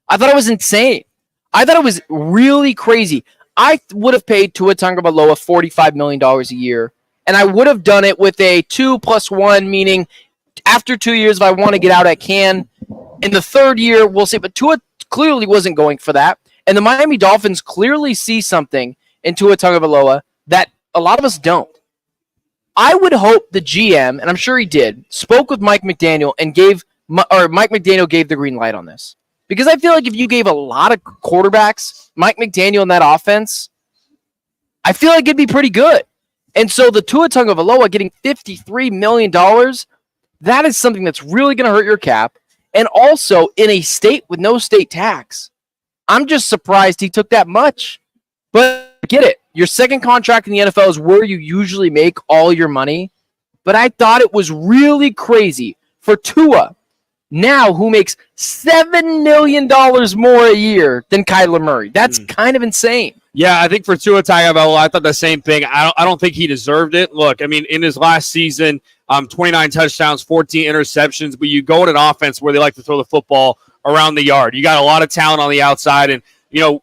[SPEAKER 3] I thought it was insane. I thought it was really crazy. I would have paid Tua Tagovailoa $45 million a year, and I would have done it with a 2+1, meaning after 2 years, if I want to get out, I can. In the third year, we'll see. But Tua clearly wasn't going for that. And the Miami Dolphins clearly see something in Tua Tagovailoa that a lot of us don't. I would hope the GM, and I'm sure he did, spoke with Mike McDaniel and Mike McDaniel gave the green light on this. Because I feel like if you gave a lot of quarterbacks Mike McDaniel in that offense, I feel like it'd be pretty good. And so the Tua Tagovailoa getting $53 million, that is something that's really going to hurt your cap. And also in a state with no state tax. I'm just surprised he took that much. But I get it. Your second contract in the NFL is where you usually make all your money. But I thought it was really crazy for Tua, now who makes $7 million more a year than Kyler Murray. That's kind of insane.
[SPEAKER 6] Yeah, I think for Tua Tagovailoa, I thought the same thing. I don't think he deserved it. Look, I mean, in his last season, 29 touchdowns, 14 interceptions, but you go in an offense where they like to throw the football around the yard. You got a lot of talent on the outside, and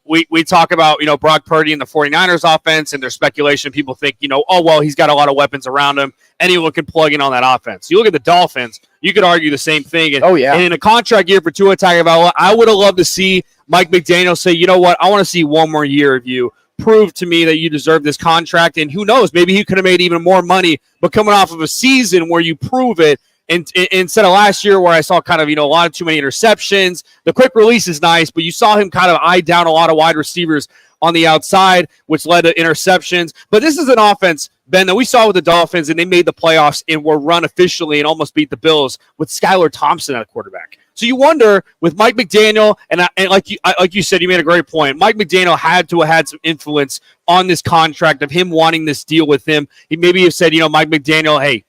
[SPEAKER 6] we talk about, Brock Purdy and the 49ers offense and their speculation. People think, oh, well, he's got a lot of weapons around him. Anyone can plug in on that offense. You look at the Dolphins, you could argue the same thing. And, and in a contract year for Tua Tagovailoa, I would have loved to see Mike McDaniel say, you know what, I want to see one more year of you. Prove to me that you deserve this contract. And who knows, maybe he could have made even more money, but coming off of a season where you prove it, and instead of last year where I saw kind of, a lot of too many interceptions. The quick release is nice, but you saw him kind of eye down a lot of wide receivers on the outside, which led to interceptions. But this is an offense, Ben, that we saw with the Dolphins, and they made the playoffs and were run officially and almost beat the Bills with Skylar Thompson at quarterback. So you wonder with Mike McDaniel, and like you said, you made a great point. Mike McDaniel had to have had some influence on this contract of him wanting this deal with him. He maybe have said, Mike McDaniel, hey,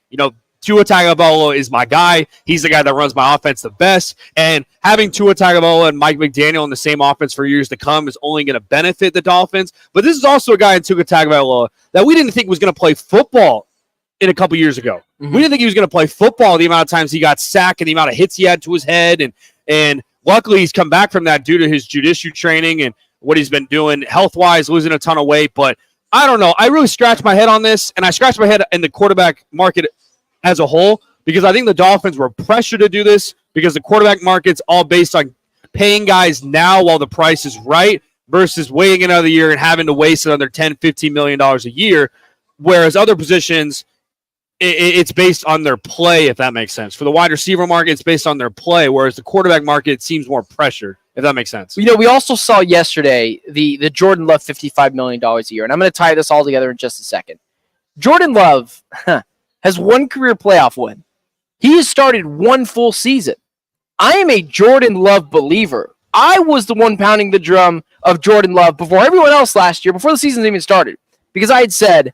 [SPEAKER 6] Tua Tagovailoa is my guy. He's the guy that runs my offense the best. And having Tua Tagovailoa and Mike McDaniel in the same offense for years to come is only going to benefit the Dolphins. But this is also a guy in Tua Tagovailoa that we didn't think was going to play football in a couple years ago. We didn't think he was going to play football the amount of times he got sacked and the amount of hits he had to his head. And luckily he's come back from that due to his jiu-jitsu training and what he's been doing health-wise, losing a ton of weight. But I don't know. I really scratched my head on this, and I scratched my head in the quarterback market as a whole, because I think the Dolphins were pressured to do this because the quarterback market's all based on paying guys now while the price is right versus waiting another year and having to waste another $10, $15 million a year, whereas other positions, it's based on their play, if that makes sense. For the wide receiver market, it's based on their play, whereas the quarterback market seems more pressured. if that makes sense.
[SPEAKER 3] You know, we also saw yesterday the Jordan Love $55 million a year, and I'm going to tie this all together in just a second. Jordan Love has one career playoff win. He has started one full season. I am a Jordan Love believer. I was the one pounding the drum of Jordan Love before everyone else last year, before the season even started, because I had said,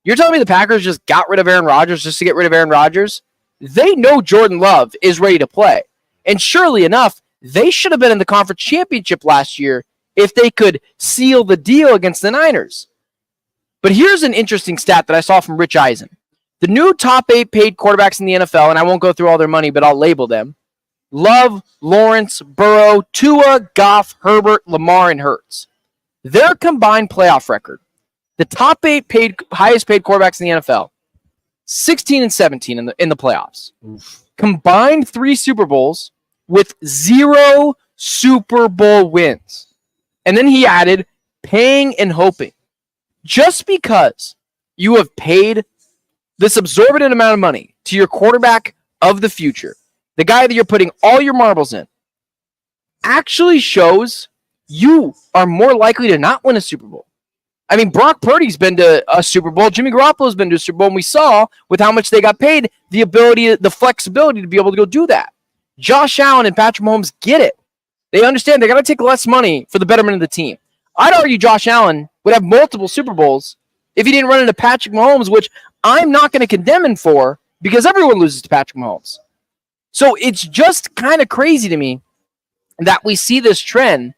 [SPEAKER 3] you're telling me the Packers just got rid of Aaron Rodgers just to get rid of Aaron Rodgers? They know Jordan Love is ready to play. And surely enough, they should have been in the conference championship last year if they could seal the deal against the Niners. But here's an interesting stat that I saw from Rich Eisen. The new top 8 paid quarterbacks in the NFL, and I won't go through all their money, but I'll label them: Love, Lawrence, Burrow, Tua, Goff, Herbert, Lamar, and Hurts. Their combined playoff record, the top 8 highest paid quarterbacks in the NFL, 16-17 in the playoffs. Oof. Combined 3 Super Bowls with 0 Super Bowl wins. And then he added, paying and hoping. Just because you have paid this absorbent amount of money to your quarterback of the future, the guy that you're putting all your marbles in, actually shows you are more likely to not win a Super Bowl. I mean, Brock Purdy's been to a Super Bowl. Jimmy Garoppolo's been to a Super Bowl, and we saw with how much they got paid, the flexibility to be able to go do that. Josh Allen and Patrick Mahomes get it. They understand they got to take less money for the betterment of the team. I'd argue Josh Allen would have multiple Super Bowls if he didn't run into Patrick Mahomes, which I'm not going to condemn him for, because everyone loses to Patrick Mahomes. So it's just kind of crazy to me that we see this trend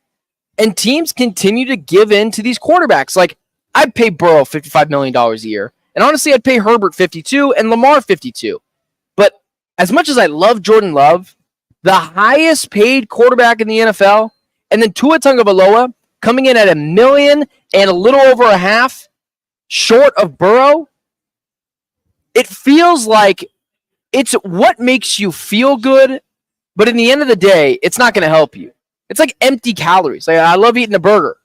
[SPEAKER 3] and teams continue to give in to these quarterbacks. Like, I'd pay Burrow $55 million a year. And honestly, I'd pay Herbert $52 and Lamar $52. But as much as I love Jordan Love, the highest paid quarterback in the NFL, and then Tua Tagovailoa coming in at $1 million and a little over a half short of Burrow, it feels like it's what makes you feel good, but in the end of the day, it's not going to help you. It's like empty calories. Like, I love eating a burger,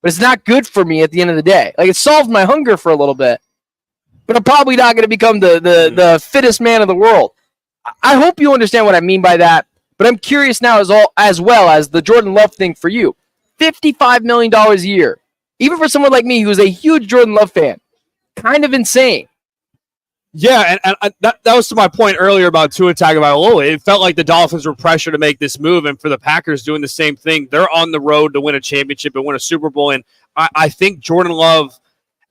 [SPEAKER 3] but it's not good for me at the end of the day. Like, it solved my hunger for a little bit, but I'm probably not going to become the fittest man in the world. I hope you understand what I mean by that, but I'm curious now as well as the Jordan Love thing for you. $55 million a year. Even for someone like me who's a huge Jordan Love fan. Kind of insane.
[SPEAKER 6] Yeah, and that was to my point earlier about Tua Tagovailoa. It felt like the Dolphins were pressured to make this move, and for the Packers doing the same thing, they're on the road to win a championship and win a Super Bowl. And I think Jordan Love,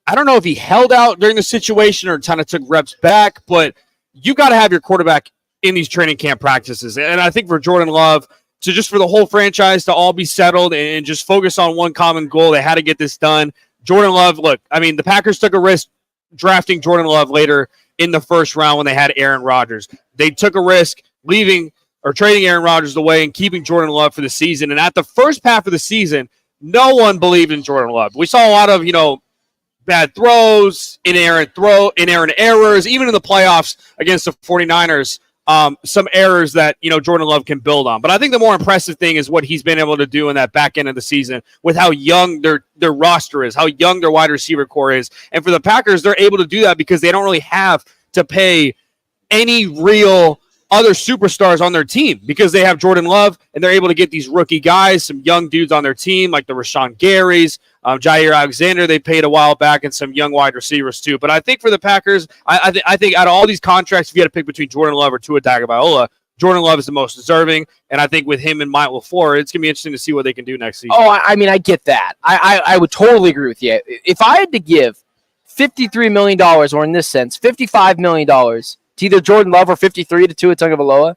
[SPEAKER 6] I don't know if he held out during the situation or kind of took reps back, but you got to have your quarterback in these training camp practices. And I think for Jordan Love, just for the whole franchise to all be settled and just focus on one common goal, they had to get this done. Jordan Love, look, I mean, the Packers took a risk drafting Jordan Love later in the first round when they had Aaron Rodgers. They took a risk leaving or trading Aaron Rodgers away and keeping Jordan Love for the season. And at the first half of the season, no one believed in Jordan Love. We saw a lot of, bad throws, inerrant errors, even in the playoffs against the 49ers. Some errors that, Jordan Love can build on. But I think the more impressive thing is what he's been able to do in that back end of the season with how young their roster is, how young their wide receiver core is. And for the Packers, they're able to do that because they don't really have to pay any real other superstars on their team because they have Jordan Love and they're able to get these rookie guys, some young dudes on their team like the Rashawn Garys, Jair Alexander they paid a while back, and some young wide receivers too. But I think for the Packers, I think out of all these contracts, if you had to pick between Jordan Love or Tua Tagovailoa, Jordan Love is the most deserving. And I think with him and Mike LaFleur, it's going to be interesting to see what they can do next season.
[SPEAKER 3] Oh, I mean, I get that. I would totally agree with you. If I had to give $53 million, or in this sense, $55 million to either Jordan Love or 53 to Tua Tagovailoa,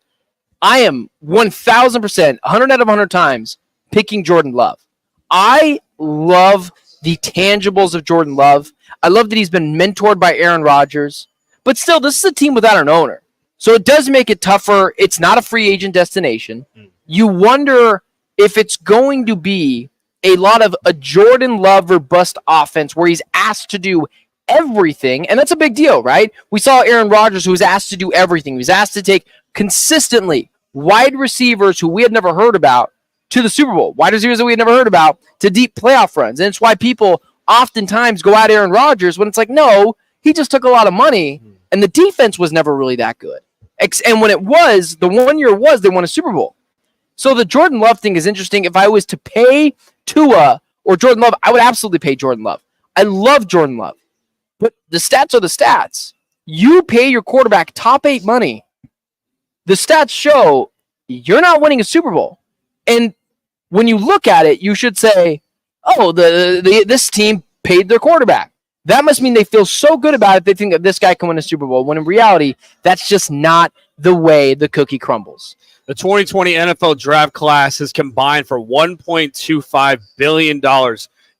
[SPEAKER 3] I am 1,000%, 100 out of 100 times picking Jordan Love. I love the tangibles of Jordan Love. I love that he's been mentored by Aaron Rodgers. But still, this is a team without an owner. So it does make it tougher. It's not a free agent destination. You wonder if it's going to be a lot of a Jordan Love or bust offense where he's asked to do everything, and that's a big deal, right? We saw Aaron Rodgers, who was asked to do everything. He was asked to take consistently wide receivers who we had never heard about to the Super Bowl, wide receivers that we had never heard about to deep playoff runs. And it's why people oftentimes go at Aaron Rodgers when it's like, no, he just took a lot of money, and the defense was never really that good. And when it was, the 1 year was, they won a Super Bowl. So the Jordan Love thing is interesting. If I was to pay Tua or Jordan Love, I would absolutely pay Jordan Love. I love Jordan Love. But the stats are the stats. You pay your quarterback top 8 money. The stats show you're not winning a Super Bowl. And when you look at it, you should say, oh, this team paid their quarterback. That must mean they feel so good about it, they think that this guy can win a Super Bowl, when in reality, that's just not the way the cookie crumbles.
[SPEAKER 6] The 2020 NFL draft class has combined for $1.25 billion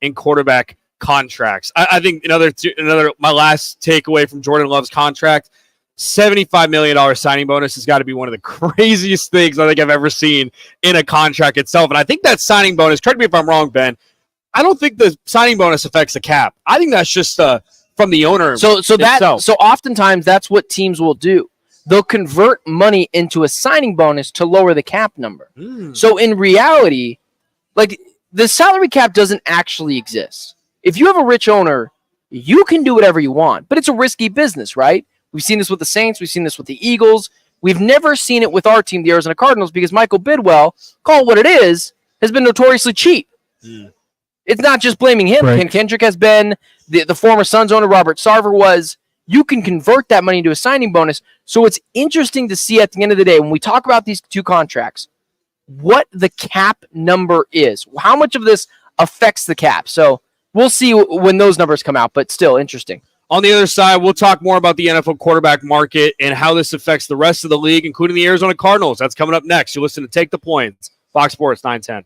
[SPEAKER 6] in quarterback contracts. I think my last takeaway from Jordan Love's contract, $75 million signing bonus has got to be one of the craziest things I think I've ever seen in a contract itself. And I think that signing bonus, correct me if I'm wrong, Ben, I don't think the signing bonus affects the cap. I think that's just from the owner.
[SPEAKER 3] So oftentimes that's what teams will do. They'll convert money into a signing bonus to lower the cap number. So in reality, like, the salary cap doesn't actually exist. If you have a rich owner, you can do whatever you want, but it's a risky business, right? We've seen this with the Saints. We've seen this with the Eagles. We've never seen it with our team, the Arizona Cardinals, because Michael Bidwell, call it what it is, has been notoriously cheap. It's not just blaming him.
[SPEAKER 21] Right.
[SPEAKER 3] Ken Kendrick has been, the former Suns owner Robert Sarver was. You can convert that money into a signing bonus. So it's interesting to see at the end of the day, when we talk about these two contracts, what the cap number is. How much of this affects the cap? So we'll see when those numbers come out, but still interesting.
[SPEAKER 6] On the other side, we'll talk more about the NFL quarterback market and how this affects the rest of the league, including the Arizona Cardinals. That's coming up next. You listen to Take the Points, Fox Sports 910.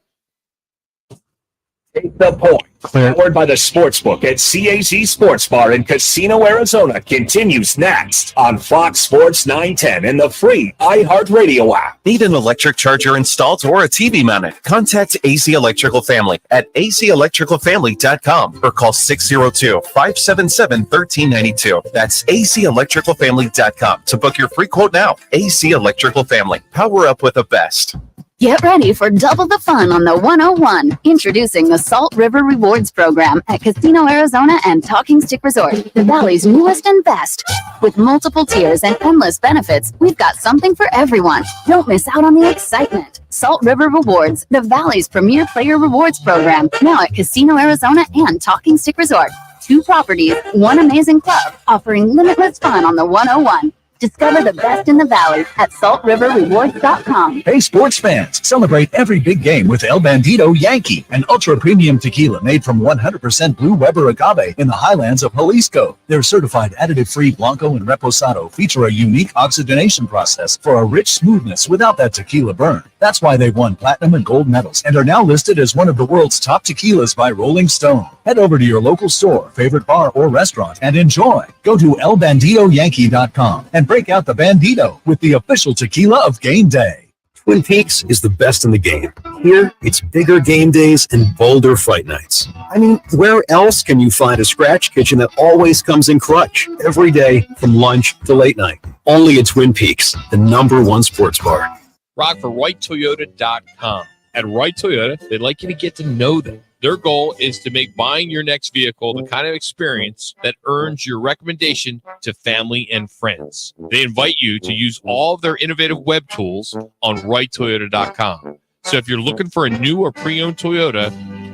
[SPEAKER 5] Take the point. Powered by the Sportsbook at CAZ Sports Bar in Casino, Arizona, continues next on Fox Sports 910 and the free iHeartRadio app.
[SPEAKER 18] Need an electric charger installed or a TV mounted? Contact AZ Electrical Family at azelectricalfamily.com or call 602-577-1392. That's azelectricalfamily.com to book your free quote now. AZ Electrical Family. Power up with the best.
[SPEAKER 1] Get ready for double the fun on the 101. Introducing the Salt River Rewards Program at Casino, Arizona and Talking Stick Resort, the Valley's newest and best. With multiple tiers and endless benefits, we've got something for everyone. Don't miss out on the excitement. Salt River Rewards, the Valley's premier player rewards program, now at Casino, Arizona and Talking Stick Resort. 2 properties, 1 amazing club, offering limitless fun on the 101. Discover the best in the Valley at saltriverrewards.com.
[SPEAKER 10] Hey, sports fans, celebrate every big game with El Bandito Yankee, an ultra-premium tequila made from 100% Blue Weber agave in the highlands of Jalisco. Their certified additive-free Blanco and Reposado feature a unique oxygenation process for a rich smoothness without that tequila burn. That's why they've won platinum and gold medals and are now listed as one of the world's top tequilas by Rolling Stone. Head over to your local store, favorite bar, or restaurant and enjoy. Go to elbanditoyankee.com and break out the Bandito with the official tequila of game day.
[SPEAKER 12] Twin Peaks is the best in the game. Here, it's bigger game days and bolder fight nights. I mean, where else can you find a scratch kitchen that always comes in clutch every day from lunch to late night? Only at Twin Peaks, the #1 sports bar.
[SPEAKER 2] Rock for WrightToyota.com. At Wright Toyota, they'd like you to get to know them. Their goal is to make buying your next vehicle the kind of experience that earns your recommendation to family and friends. They invite you to use all of their innovative web tools on WrightToyota.com. So if you're looking for a new or pre-owned Toyota,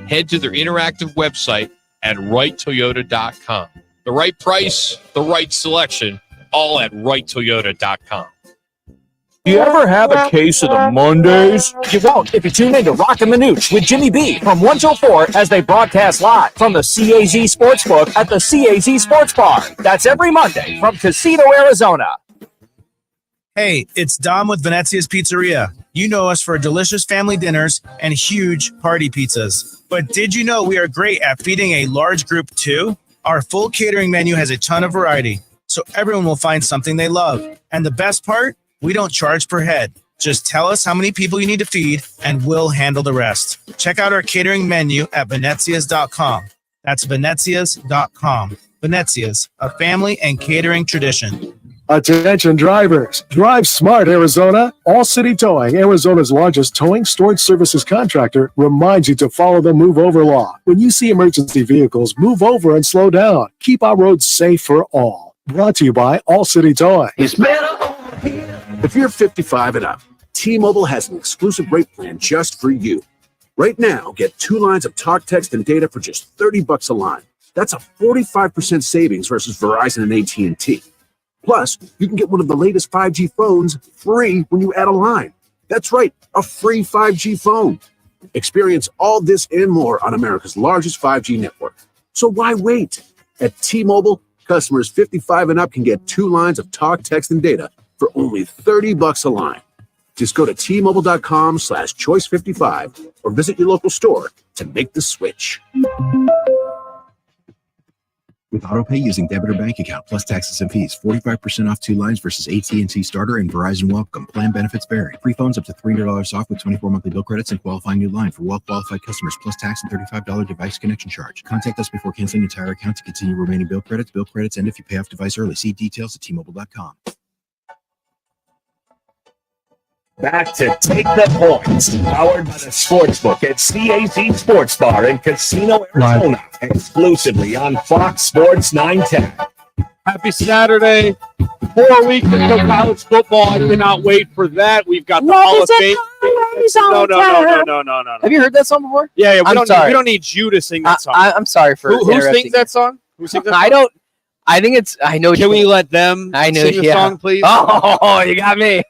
[SPEAKER 2] head to their interactive website at WrightToyota.com. The right price, the right selection, all at WrightToyota.com.
[SPEAKER 9] Do you ever have a case of the Mondays? You won't if you tune in to Rockin' the Nooch with Jimmy B from 1 till 4 as they broadcast live from the CAZ Sportsbook at the CAZ Sports Bar. That's every Monday from Casino, Arizona.
[SPEAKER 8] Hey, it's Dom with Venezia's Pizzeria. You know us for delicious family dinners and huge party pizzas. But did you know we are great at feeding a large group too? Our full catering menu has a ton of variety, so everyone will find something they love. And the best part? We don't charge per head. Just tell us how many people you need to feed, and we'll handle the rest. Check out our catering menu at Venezias.com. That's Venezias.com. Venezias, a family and catering tradition.
[SPEAKER 21] Attention drivers. Drive smart, Arizona. All City Towing, Arizona's largest towing storage services contractor, reminds you to follow the move over law. When you see emergency vehicles, move over and slow down. Keep our roads safe for all. Brought to you by All City Towing.
[SPEAKER 4] It's better over here. If you're 55 and up,
[SPEAKER 7] T-Mobile has an exclusive rate plan just for you. Right now, get 2 lines of talk, text, and data for just $30 a line. That's a 45% savings versus Verizon and AT&T. Plus, you can get one of the latest 5G phones free when you add a line. That's right, a free 5G phone. Experience all this and more on America's largest 5G network. So why wait? At T-Mobile, customers 55 and up can get 2 lines of talk, text, and data for only $30 a line. Just go to T-Mobile.com/choice55 or visit your local store to make the switch.
[SPEAKER 11] With AutoPay using debit or bank account plus taxes and fees, 45% off 2 lines versus AT&T Starter and Verizon Welcome. Plan benefits vary. Free phones up to $300 off with 24 monthly bill credits and qualifying new line for well-qualified customers plus tax and $35 device connection charge. Contact us before canceling entire account to continue remaining bill credits. Bill credits end if you pay off device early. See details at T-Mobile.com.
[SPEAKER 5] Back to Take the Points, powered by the Sportsbook at CAZ Sports Bar in Casino, Arizona, exclusively on Fox Sports 910.
[SPEAKER 6] Happy Saturday. 4 weeks until college football. I cannot wait for that. We've got the Hall of Fame. No.
[SPEAKER 3] Have you heard that song before?
[SPEAKER 6] Yeah, we
[SPEAKER 3] I'm sorry.
[SPEAKER 6] don't need you to sing that song.
[SPEAKER 3] I'm sorry for
[SPEAKER 6] Who
[SPEAKER 3] interrupting
[SPEAKER 6] sings that song? Who sings that song?
[SPEAKER 3] I don't. I think it's. I know.
[SPEAKER 6] Can we let them sing the song, please?
[SPEAKER 3] Oh, you got me.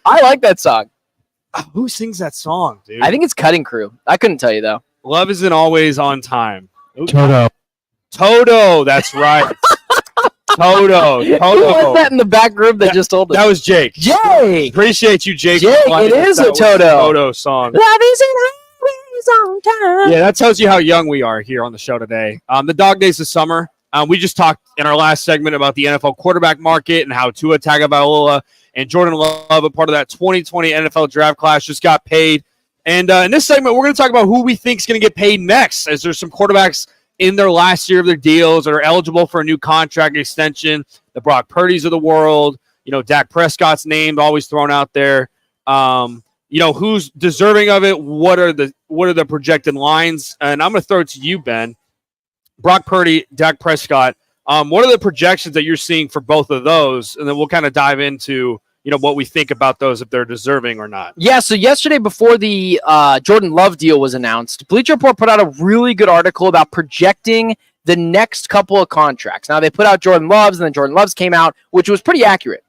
[SPEAKER 3] I like that song.
[SPEAKER 6] Who sings that song, dude?
[SPEAKER 3] I think it's Cutting Crew. I couldn't tell you though.
[SPEAKER 6] Love isn't always on time.
[SPEAKER 3] Toto.
[SPEAKER 6] That's right. Toto.
[SPEAKER 3] Who was that in the back group that just told us?
[SPEAKER 6] That was Jake.
[SPEAKER 3] Jake.
[SPEAKER 6] Appreciate you, Jake.
[SPEAKER 3] Jake, it is a Toto.
[SPEAKER 6] Toto song.
[SPEAKER 3] Love isn't always on time.
[SPEAKER 6] Yeah, that tells you how young we are here on the show today. The dog days of summer. We just talked in our last segment about the NFL quarterback market and how Tua Tagovailoa and Jordan Love, a part of that 2020 NFL draft class, just got paid. And in this segment, we're going to talk about who we think is going to get paid next, as there's some quarterbacks in their last year of their deals that are eligible for a new contract extension. The Brock Purdy's of the world, Dak Prescott's name always thrown out there. Who's deserving of it? What are the projected lines? And I'm going to throw it to you, Ben. Brock Purdy, Dak Prescott. What are the projections that you're seeing for both of those? And then we'll kind of dive into, what we think about those, if they're deserving or not.
[SPEAKER 3] Yeah, so yesterday before the Jordan Love deal was announced, Bleacher Report put out a really good article about projecting the next couple of contracts. Now, they put out Jordan Love's, and then Jordan Love's came out, which was pretty accurate.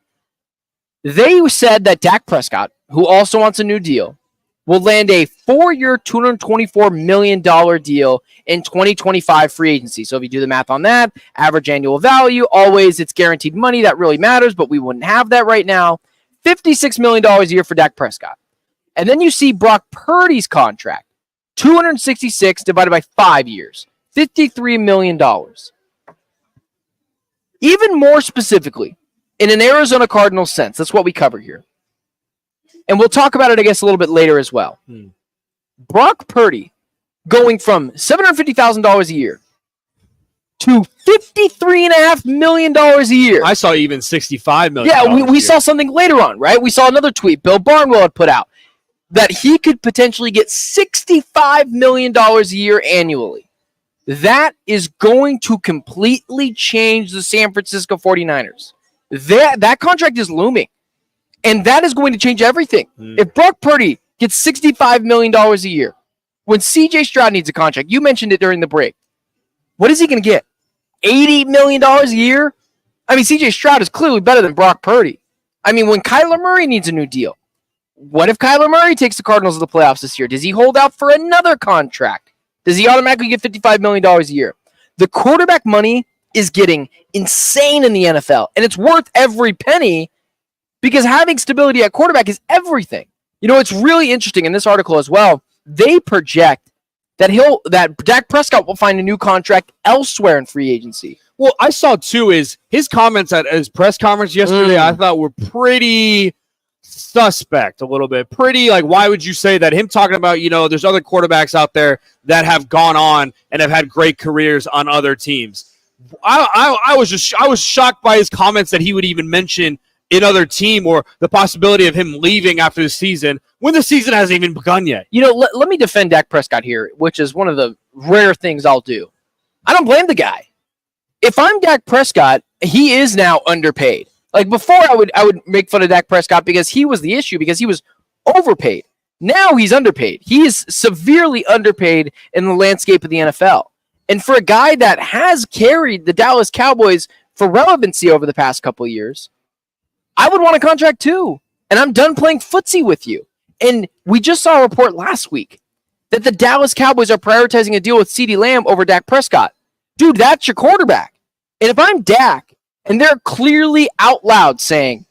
[SPEAKER 3] They said that Dak Prescott, who also wants a new deal, will land a 4-year, $224 million deal in 2025 free agency. So if you do the math on that, average annual value, always it's guaranteed money. That really matters, but we wouldn't have that right now. $56 million a year for Dak Prescott. And then you see Brock Purdy's contract, 266 divided by 5 years, $53 million. Even more specifically, in an Arizona Cardinals sense, that's what we cover here. And we'll talk about it, I guess, a little bit later as well. Brock Purdy going from $750,000 a year to $53.5 million a year.
[SPEAKER 6] I saw even $65 million.
[SPEAKER 3] Yeah, we saw something later on, right? We saw another tweet Bill Barnwell had put out that he could potentially get $65 million a year annually. That is going to completely change the San Francisco 49ers. That contract is looming. And that is going to change everything. If Brock Purdy gets $65 million a year, when C.J. Stroud needs a contract, you mentioned it during the break, what is he going to get? $80 million a year? I mean, C.J. Stroud is clearly better than Brock Purdy. I mean, when Kyler Murray needs a new deal, what if Kyler Murray takes the Cardinals to the playoffs this year? Does he hold out for another contract? Does he automatically get $55 million a year? The quarterback money is getting insane in the NFL, and it's worth every penny, because having stability at quarterback is everything. It's really interesting in this article as well. They project that Dak Prescott will find a new contract elsewhere in free agency.
[SPEAKER 6] Well, I saw too is his comments at his press conference yesterday. I thought were pretty suspect a little bit. Pretty why would you say that? Him talking about there's other quarterbacks out there that have gone on and have had great careers on other teams. I was shocked by his comments that he would even mention another team or the possibility of him leaving after the season when the season hasn't even begun yet.
[SPEAKER 3] Let me defend Dak Prescott here, which is one of the rare things I'll do. I don't blame the guy. If I'm Dak Prescott, he is now underpaid. Like before, I would make fun of Dak Prescott because he was the issue, because he was overpaid. Now he's underpaid. He is severely underpaid in the landscape of the NFL. And for a guy that has carried the Dallas Cowboys for relevancy over the past couple of years, I would want a contract too. And I'm done playing footsie with you. And we just saw a report last week that the Dallas Cowboys are prioritizing a deal with CeeDee Lamb over Dak Prescott. Dude, that's your quarterback. And if I'm Dak, and they're clearly out loud saying,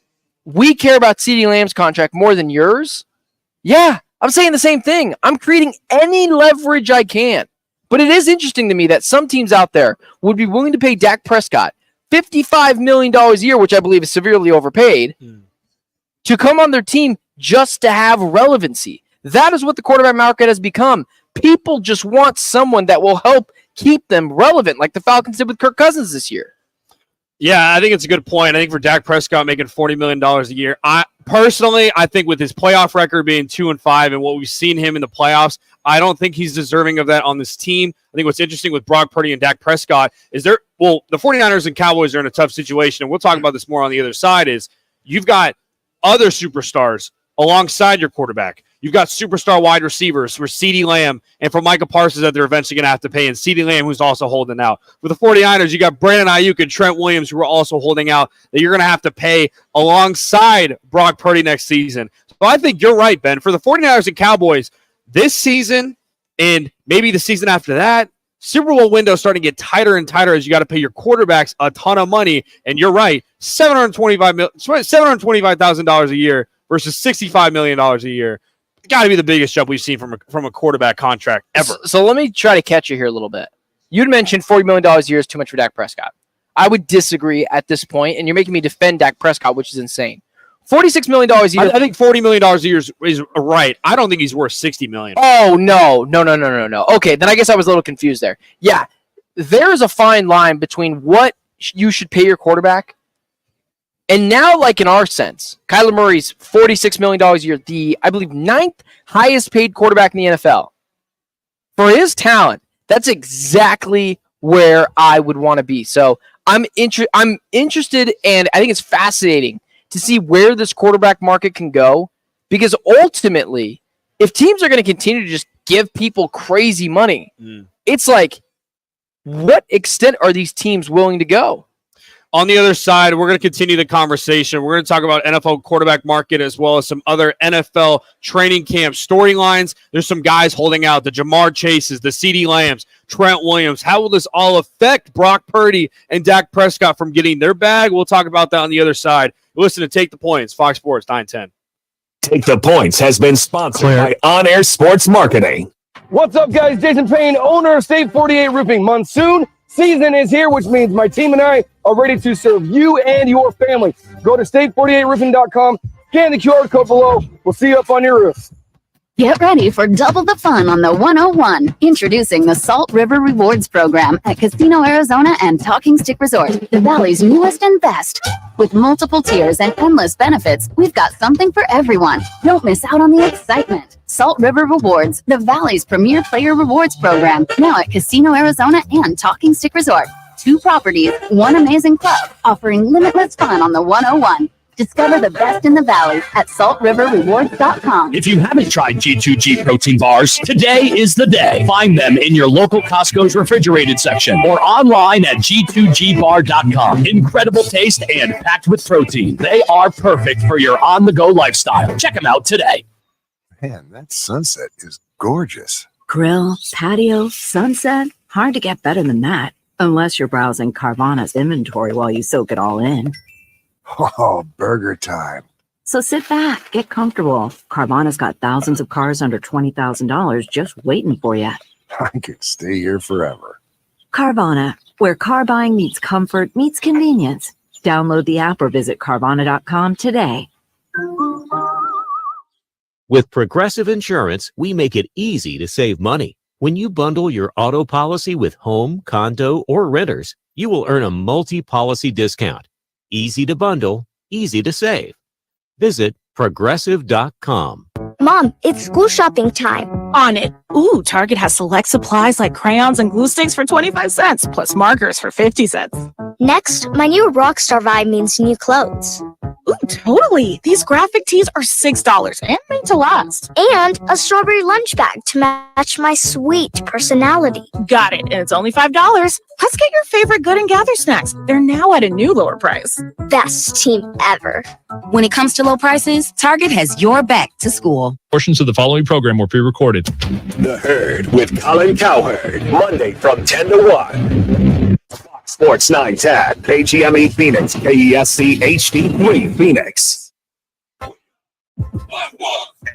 [SPEAKER 3] we care about CeeDee Lamb's contract more than yours, yeah, I'm saying the same thing. I'm creating any leverage I can. But it is interesting to me that some teams out there would be willing to pay Dak Prescott $55 million a year, which I believe is severely overpaid, to come on their team just to have relevancy. That is what the quarterback market has become. People just want someone that will help keep them relevant, like the Falcons did with Kirk Cousins this year.
[SPEAKER 6] Yeah, I think it's a good point. I think for Dak Prescott making $40 million a year, I think with his playoff record being 2-5 and what we've seen him in the playoffs, I don't think he's deserving of that on this team. I think what's interesting with Brock Purdy and Dak Prescott is the 49ers and Cowboys are in a tough situation, and we'll talk about this more on the other side, is you've got other superstars alongside your quarterback. You've got superstar wide receivers for CeeDee Lamb and for Micah Parsons that they're eventually going to have to pay, and CeeDee Lamb, who's also holding out. For the 49ers, you got Brandon Ayuk and Trent Williams, who are also holding out, that you're going to have to pay alongside Brock Purdy next season. So I think you're right, Ben. For the 49ers and Cowboys, this season and maybe the season after that, Super Bowl window is starting to get tighter and tighter as you got to pay your quarterbacks a ton of money. And you're right, $725,000 a year versus $65 million a year. Got to be the biggest jump we've seen from a quarterback contract ever.
[SPEAKER 3] So let me try to catch you here a little bit. You'd mentioned $40 million a year is too much for Dak Prescott. I would disagree at this point, and you're making me defend Dak Prescott, which is insane. $46 million a year.
[SPEAKER 6] I think $40 million a year is right. I don't think he's worth $60 million.
[SPEAKER 3] Oh, no. Okay, then I guess I was a little confused there. Yeah, there is a fine line between what you should pay your quarterback. And now, like in our sense, Kyler Murray's $46 million a year, the, I believe, 9th highest paid quarterback in the NFL. For his talent, that's exactly where I would want to be. So I'm interested, and I think it's fascinating to see where this quarterback market can go, because ultimately, if teams are going to continue to just give people crazy money, it's like, what extent are these teams willing to go?
[SPEAKER 6] On the other side, we're going to continue the conversation. We're going to talk about NFL quarterback market as well as some other NFL training camp storylines. There's some guys holding out, the Jamar Chases, the CeeDee Lambs, Trent Williams. How will this all affect Brock Purdy and Dak Prescott from getting their bag? We'll talk about that on the other side. Listen to Take the Points, Fox Sports 910.
[SPEAKER 5] Take the Points has been sponsored by On Air Sports Marketing.
[SPEAKER 14] What's up, guys? Jason Payne, owner of State 48 Roofing. Monsoon season is here, which means my team and I are ready to serve you and your family. Go to state48roofing.com, scan the QR code below. We'll see you up on your roof.
[SPEAKER 1] Get ready for double the fun on the 101. Introducing the Salt River Rewards Program at Casino Arizona and Talking Stick Resort, the Valley's newest and best. With multiple tiers and endless benefits, we've got something for everyone. Don't miss out on the excitement. Salt River Rewards, the Valley's premier player rewards program, now at Casino Arizona and Talking Stick Resort. 2 properties, 1 amazing club, offering limitless fun on the 101. Discover the best in the Valley at saltriverrewards.com.
[SPEAKER 9] If you haven't tried G2G protein bars, today is the day. Find them in your local Costco's refrigerated section or online at G2GBar.com. Incredible taste and packed with protein. They are perfect for your on-the-go lifestyle. Check them out today.
[SPEAKER 15] Man, that sunset is gorgeous.
[SPEAKER 16] Grill, patio, sunset. Hard to get better than that. Unless you're browsing Carvana's inventory while you soak it all in.
[SPEAKER 15] Oh, burger time.
[SPEAKER 16] So sit back, get comfortable. Carvana's got thousands of cars under $20,000 just waiting for you.
[SPEAKER 15] I could stay here forever.
[SPEAKER 16] Carvana, where car buying meets comfort, meets convenience. Download the app or visit Carvana.com today.
[SPEAKER 17] With Progressive Insurance, we make it easy to save money. When you bundle your auto policy with home, condo, or renters, you will earn a multi-policy discount. Easy to bundle, easy to save. Visit Progressive.com.
[SPEAKER 13] Mom, it's school shopping time.
[SPEAKER 19] On it. Ooh, Target has select supplies like crayons and glue sticks for 25 cents, plus markers for 50 cents.
[SPEAKER 13] Next, my new Rockstar vibe means new clothes.
[SPEAKER 19] Ooh, totally. These graphic tees are $6 and made to last.
[SPEAKER 13] And a strawberry lunch bag to match my sweet personality.
[SPEAKER 19] Got it. And it's only $5. Plus, get your favorite Good and Gather snacks. They're now at a new lower price.
[SPEAKER 13] Best team ever.
[SPEAKER 20] When it comes to low prices, Target has your back to school.
[SPEAKER 2] Portions of the following program were pre-recorded.
[SPEAKER 5] The Herd with Colin Cowherd, Monday from 10 to 1. Fox Sports 910, KGME Phoenix, KESC HD3 Phoenix. And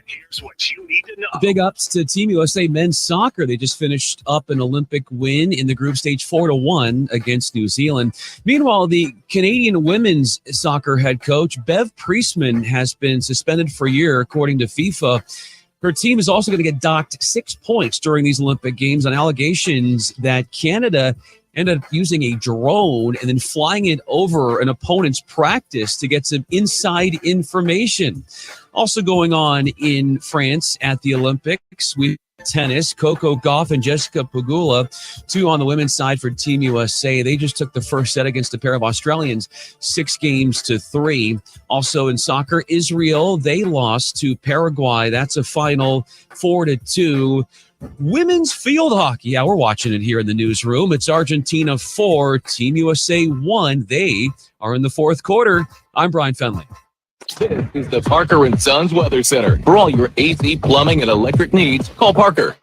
[SPEAKER 5] here's what you need to know.
[SPEAKER 24] Big ups to Team USA men's soccer. They just finished up an Olympic win in the group stage 4-1 against New Zealand. Meanwhile, the Canadian women's soccer head coach, Bev Priestman, has been suspended for a year, according to FIFA. Her team is also going to get docked 6 points during these Olympic Games on allegations that Canada ended up using a drone and then flying it over an opponent's practice to get some inside information. Also going on in France at the Olympics, we tennis, Coco Gauff and Jessica Pegula, two on the women's side for Team USA. They just took the first set against a pair of Australians, 6-3. Also in soccer, Israel, they lost to Paraguay. That's a final 4-2. Women's field hockey. Yeah, we're watching it here in the newsroom. It's Argentina 4, Team USA 1. They are in the fourth quarter. I'm Brian Fenley.
[SPEAKER 25] This is the Parker & Sons Weather Center. For all your AC, plumbing, and electric needs, call Parker.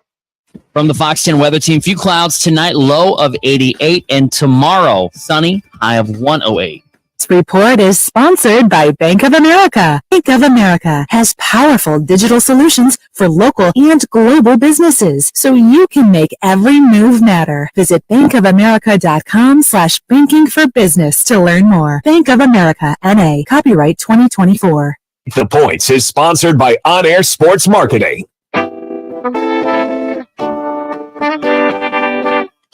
[SPEAKER 26] From the Fox 10 weather team, few clouds tonight, low of 88, and tomorrow, sunny, high of 108.
[SPEAKER 27] This report is sponsored by Bank of America. Bank of America has powerful digital solutions for local and global businesses, so you can make every move matter. Visit bankofamerica.com/banking for business to learn more. Bank of America, N.A., copyright 2024.
[SPEAKER 5] The Points is sponsored by On Air Sports Marketing.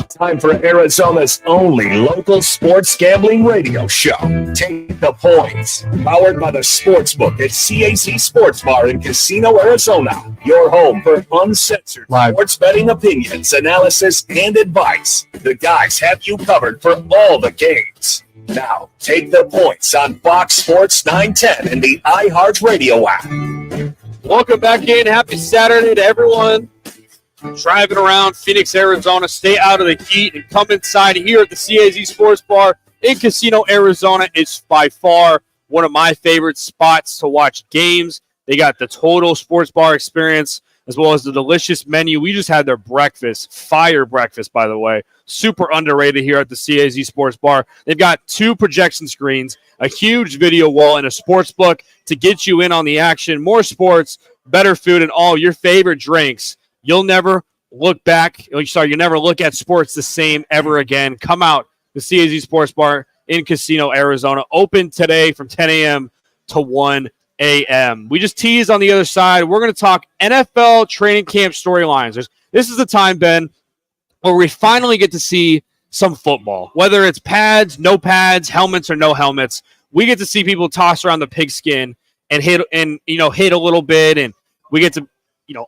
[SPEAKER 5] Time for Arizona's only local sports gambling radio show. Take the Points. Powered by the Sportsbook at CAC Sports Bar in Casino, Arizona. Your home for uncensored sports betting opinions, analysis, and advice. The guys have you covered for all the games. Now, take the Points on Fox Sports 910 and the iHeartRadio app.
[SPEAKER 6] Welcome back in. Happy Saturday to everyone. Driving around Phoenix, Arizona, stay out of the heat and come inside here at the CAZ Sports Bar in Casino, Arizona. It's by far one of my favorite spots to watch games. They got the total sports bar experience as well as the delicious menu. We just had their breakfast, fire breakfast, by the way. Super underrated here at the CAZ Sports Bar. They've got 2 projection screens, a huge video wall, and a sports book to get you in on the action. More sports, better food, and all your favorite drinks. You'll never look back. You'll never look at sports the same ever again. Come out, the CAZ Sports Bar in Casino, Arizona. Open today from 10 a.m. to 1 a.m. We just teased on the other side. We're going to talk NFL training camp storylines. This is the time, Ben, where we finally get to see some football. Whether it's pads, no pads, helmets, or no helmets, we get to see people toss around the pigskin and hit a little bit, and we get to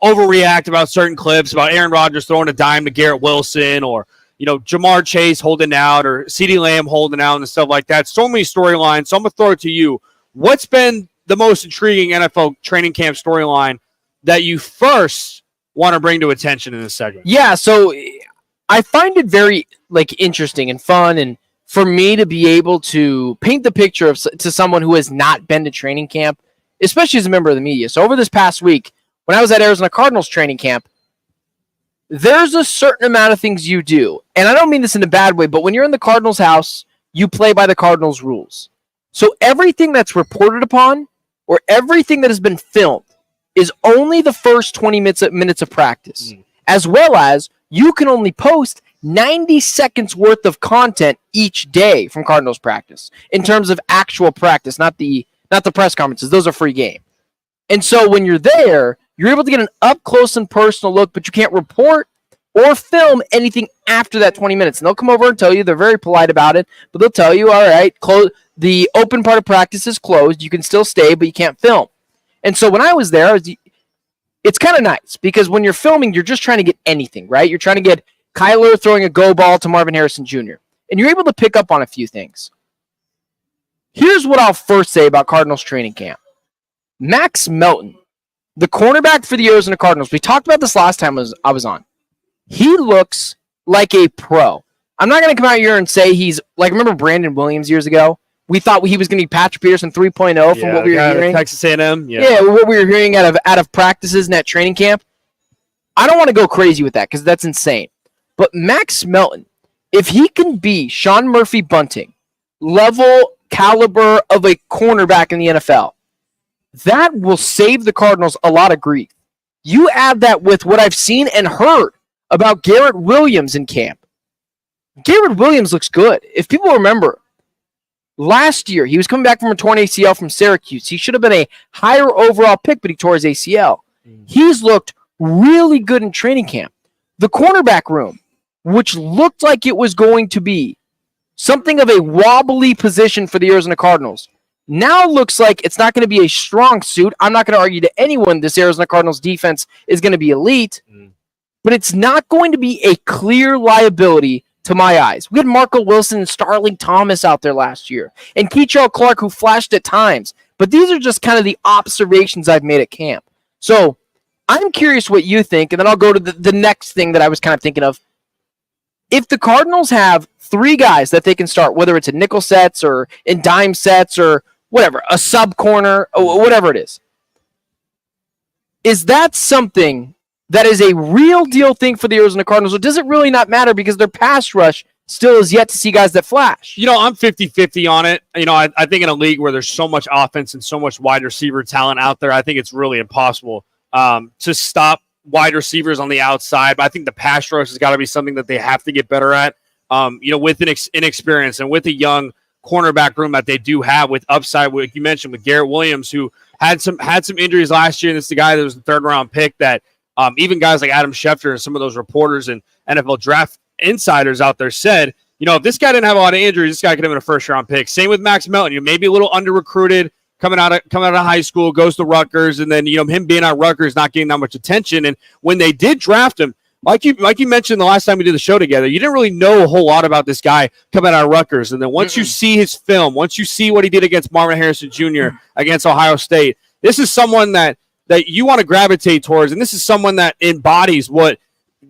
[SPEAKER 6] overreact about certain clips about Aaron Rodgers throwing a dime to Garrett Wilson, or, Jamar Chase holding out, or CeeDee Lamb holding out and stuff like that. So many storylines. So I'm going to throw it to you. What's been the most intriguing NFL training camp storyline that you first want to bring to attention in this segment?
[SPEAKER 3] Yeah, so I find it very interesting and fun, and for me to be able to paint the picture to someone who has not been to training camp, especially as a member of the media. So over this past week, when I was at Arizona Cardinals training camp, there's a certain amount of things you do. And I don't mean this in a bad way, but when you're in the Cardinals house, you play by the Cardinals rules. So everything that's reported upon or everything that has been filmed is only the first 20 minutes of practice, as well as you can only post 90 seconds worth of content each day from Cardinals practice in terms of actual practice, not the press conferences. Those are free game. And so when you're there, you're able to get an up-close and personal look, but you can't report or film anything after that 20 minutes. And they'll come over and tell you, they're very polite about it, but they'll tell you, all right, the open part of practice is closed. You can still stay, but you can't film. And so when I was there, it's kind of nice because when you're filming, you're just trying to get anything, right? You're trying to get Kyler throwing a go ball to Marvin Harrison Jr., and you're able to pick up on a few things. Here's what I'll first say about Cardinals training camp. Max Melton, the cornerback for the Arizona Cardinals, we talked about this last time I was on. He looks like a pro. I'm not going to come out here and say he's like, remember Brandon Williams years ago? We thought he was going to be Patrick Peterson 3.0 from what we were hearing.
[SPEAKER 6] Texas A&M.
[SPEAKER 3] Yeah, what we were hearing out of practices and at training camp. I don't want to go crazy with that because that's insane. But Max Melton, if he can be Sean Murphy Bunting, level caliber of a cornerback in the NFL, that will save the Cardinals a lot of grief. You add that with what I've seen and heard about Garrett Williams in camp. Garrett Williams looks good. If people remember, last year, he was coming back from a torn ACL from Syracuse. He should have been a higher overall pick, but he tore his ACL. He's looked really good in training camp. The cornerback room, which looked like it was going to be something of a wobbly position for the Arizona Cardinals, now looks like it's not going to be a strong suit. I'm not going to argue to anyone this Arizona Cardinals defense is going to be elite, but it's not going to be a clear liability to my eyes. We had Marco Wilson and Starling Thomas out there last year, and Keichel Clark, who flashed at times. But these are just kind of the observations I've made at camp. So I'm curious what you think, and then I'll go to the next thing that I was kind of thinking of. If the Cardinals have three guys that they can start, whether it's in nickel sets or in dime sets or whatever, a sub corner, or whatever it is that something that is a real deal thing for the Arizona Cardinals, or does it really not matter because their pass rush still is yet to see guys that flash?
[SPEAKER 6] I'm 50-50 on it. I think in a league where there's so much offense and so much wide receiver talent out there, I think it's really impossible to stop wide receivers on the outside. But I think the pass rush has got to be something that they have to get better at. With inexperience and with a young cornerback room that they do have with upside, like you mentioned, with Garrett Williams, who had some injuries last year, and it's the guy that was the third-round pick that even guys like Adam Schefter and some of those reporters and NFL draft insiders out there said, if this guy didn't have a lot of injuries, this guy could have been a first-round pick. Same with Max Melton. Maybe a little under-recruited, coming out of high school, goes to Rutgers, and then him being at Rutgers not getting that much attention. And when they did draft him, like you mentioned the last time we did the show together, you didn't really know a whole lot about this guy coming out of Rutgers. And then once you see his film, once you see what he did against Marvin Harrison Jr. against Ohio State, this is someone that you want to gravitate towards, and this is someone that embodies what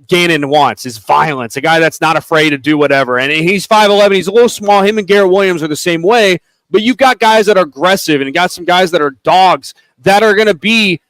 [SPEAKER 6] Gannon wants, is violence, a guy that's not afraid to do whatever. And he's 5'11", he's a little small. Him and Garrett Williams are the same way, but you've got guys that are aggressive and you got some guys that are dogs that are going to be,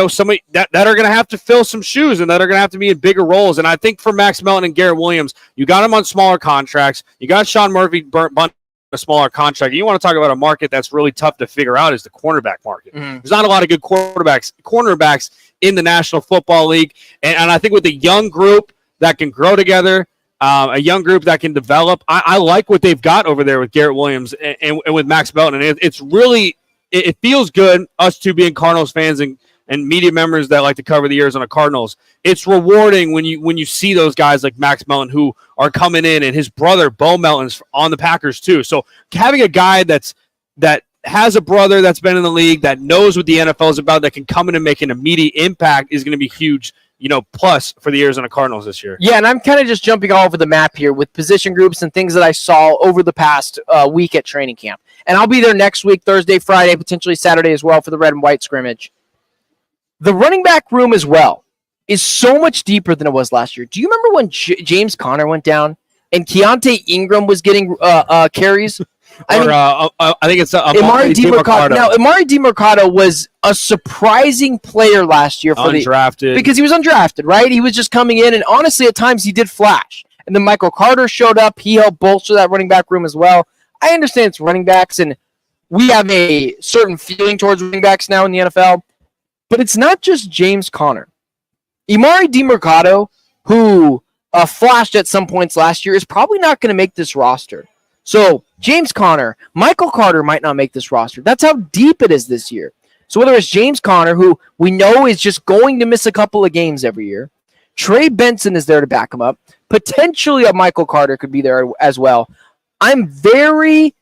[SPEAKER 6] somebody that are going to have to fill some shoes and that are going to have to be in bigger roles. And I think for Max Melton and Garrett Williams, you got them on smaller contracts. You got Sean Murphy Bunting a smaller contract. You want to talk about a market that's really tough to figure out is the cornerback market. There's not a lot of good cornerbacks in the National Football League. And I think with a young group that can grow together, a young group that can develop, I like what they've got over there with Garrett Williams and with Max Melton. And it's really, it feels good, us two being Cardinals fans and media members that like to cover the Arizona Cardinals. It's rewarding when you see those guys like Max Melton who are coming in, and his brother Bo Melton's on the Packers too. So having a guy that has a brother that's been in the league, that knows what the NFL is about, that can come in and make an immediate impact is going to be huge, plus for the Arizona Cardinals this year.
[SPEAKER 3] Yeah, and I'm kind of just jumping all over the map here with position groups and things that I saw over the past week at training camp. And I'll be there next week, Thursday, Friday, potentially Saturday as well for the red and white scrimmage. The running back room as well is so much deeper than it was last year. Do you remember when James Conner went down and Keontae Ingram was getting carries?
[SPEAKER 6] I think it's
[SPEAKER 3] Amari DiMercato. Now, Amari DiMercato was a surprising player last year for
[SPEAKER 6] undrafted.
[SPEAKER 3] Because he was undrafted, right? He was just coming in, and honestly, at times he did flash. And then Michael Carter showed up. He helped bolster that running back room as well. I understand it's running backs, and we have a certain feeling towards running backs now in the NFL. But it's not just James Conner. Amari DiMercato, who flashed at some points last year, is probably not going to make this roster. So James Conner, Michael Carter might not make this roster. That's how deep it is this year. So whether it's James Conner, who we know is just going to miss a couple of games every year, Trey Benson is there to back him up. Potentially a Michael Carter could be there as well. I'm very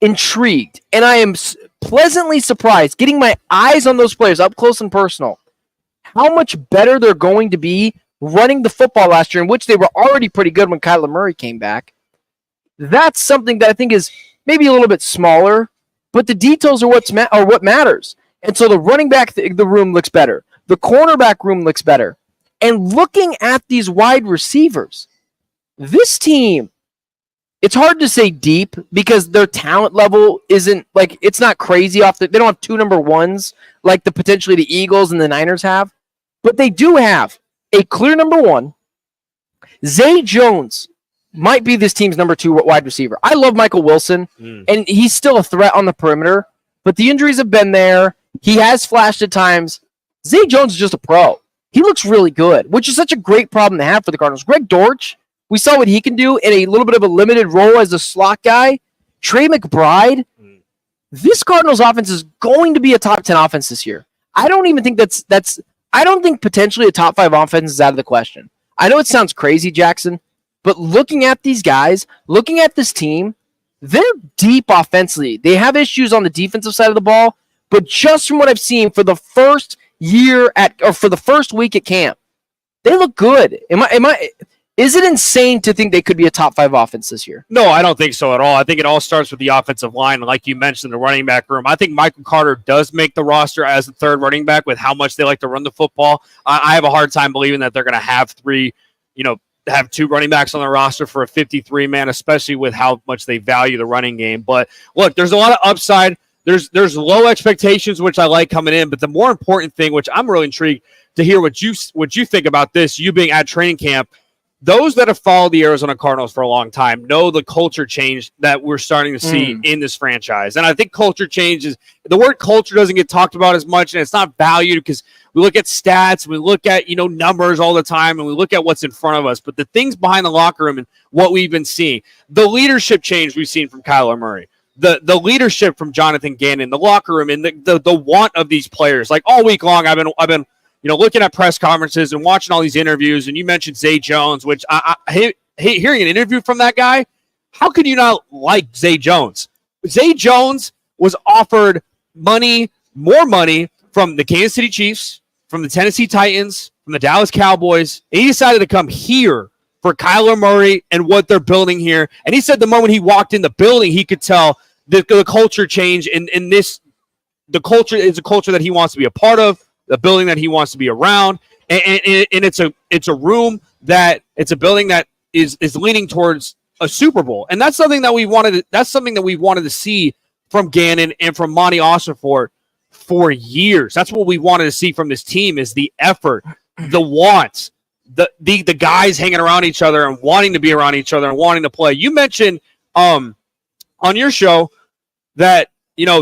[SPEAKER 3] intrigued, and I am pleasantly surprised, getting my eyes on those players up close and personal, how much better they're going to be running the football last year, in which they were already pretty good when Kyler Murray came back. That's something that I think is maybe a little bit smaller, but the details are what matters. And so the running back the room looks better. The cornerback room looks better. And looking at these wide receivers, this team, it's hard to say deep because their talent level isn't like, it's not crazy they don't have 2 number ones like potentially the Eagles and the Niners have, but they do have a clear number 1. Zay Jones might be this team's number 2 wide receiver. I love Michael Wilson, and he's still a threat on the perimeter, but the injuries have been there. He has flashed at times. Zay Jones is just a pro. He looks really good, which is such a great problem to have for the Cardinals. Greg Dortch, we saw what he can do in a little bit of a limited role as a slot guy. Trey McBride, this Cardinals offense is going to be a top 10 offense this year. I don't even think I don't think potentially a top 5 offense is out of the question. I know it sounds crazy, Jackson, but looking at these guys, looking at this team, they're deep offensively. They have issues on the defensive side of the ball, but just from what I've seen for the first for the first week at camp, they look good. Is it insane to think they could be a top 5 offense this year?
[SPEAKER 6] No, I don't think so at all. I think it all starts with the offensive line. Like you mentioned, the running back room. I think Michael Carter does make the roster as the 3rd running back with how much they like to run the football. I have a hard time believing that they're going to have 2 running backs on the roster for a 53-man, especially with how much they value the running game. But look, there's a lot of upside. There's low expectations, which I like coming in. But the more important thing, which I'm really intrigued to hear what you think about this, you being at training camp, those that have followed the Arizona Cardinals for a long time know the culture change that we're starting to see in this franchise. And I think culture change the word culture doesn't get talked about as much, and it's not valued because we look at stats, we look at, numbers all the time, and we look at what's in front of us. But the things behind the locker room and what we've been seeing, the leadership change we've seen from Kyler Murray, the leadership from Jonathan Gannon, the locker room, and the want of these players. Like all week long, I've been looking at press conferences and watching all these interviews, and you mentioned Zay Jones, which hearing an interview from that guy, how could you not like Zay Jones? Zay Jones was offered more money from the Kansas City Chiefs, from the Tennessee Titans, from the Dallas Cowboys, and he decided to come here for Kyler Murray and what they're building here. And he said the moment he walked in the building, he could tell the culture change in this. The culture is a culture that he wants to be a part of, the building that he wants to be around, and it's a room that it's a building that is leaning towards a Super Bowl, and that's something that we wanted. That's something that we wanted to see from Gannon and from Monty Ossenfort for years. That's what we wanted to see from this team: is the effort, the wants, the guys hanging around each other and wanting to be around each other and wanting to play. You mentioned on your show that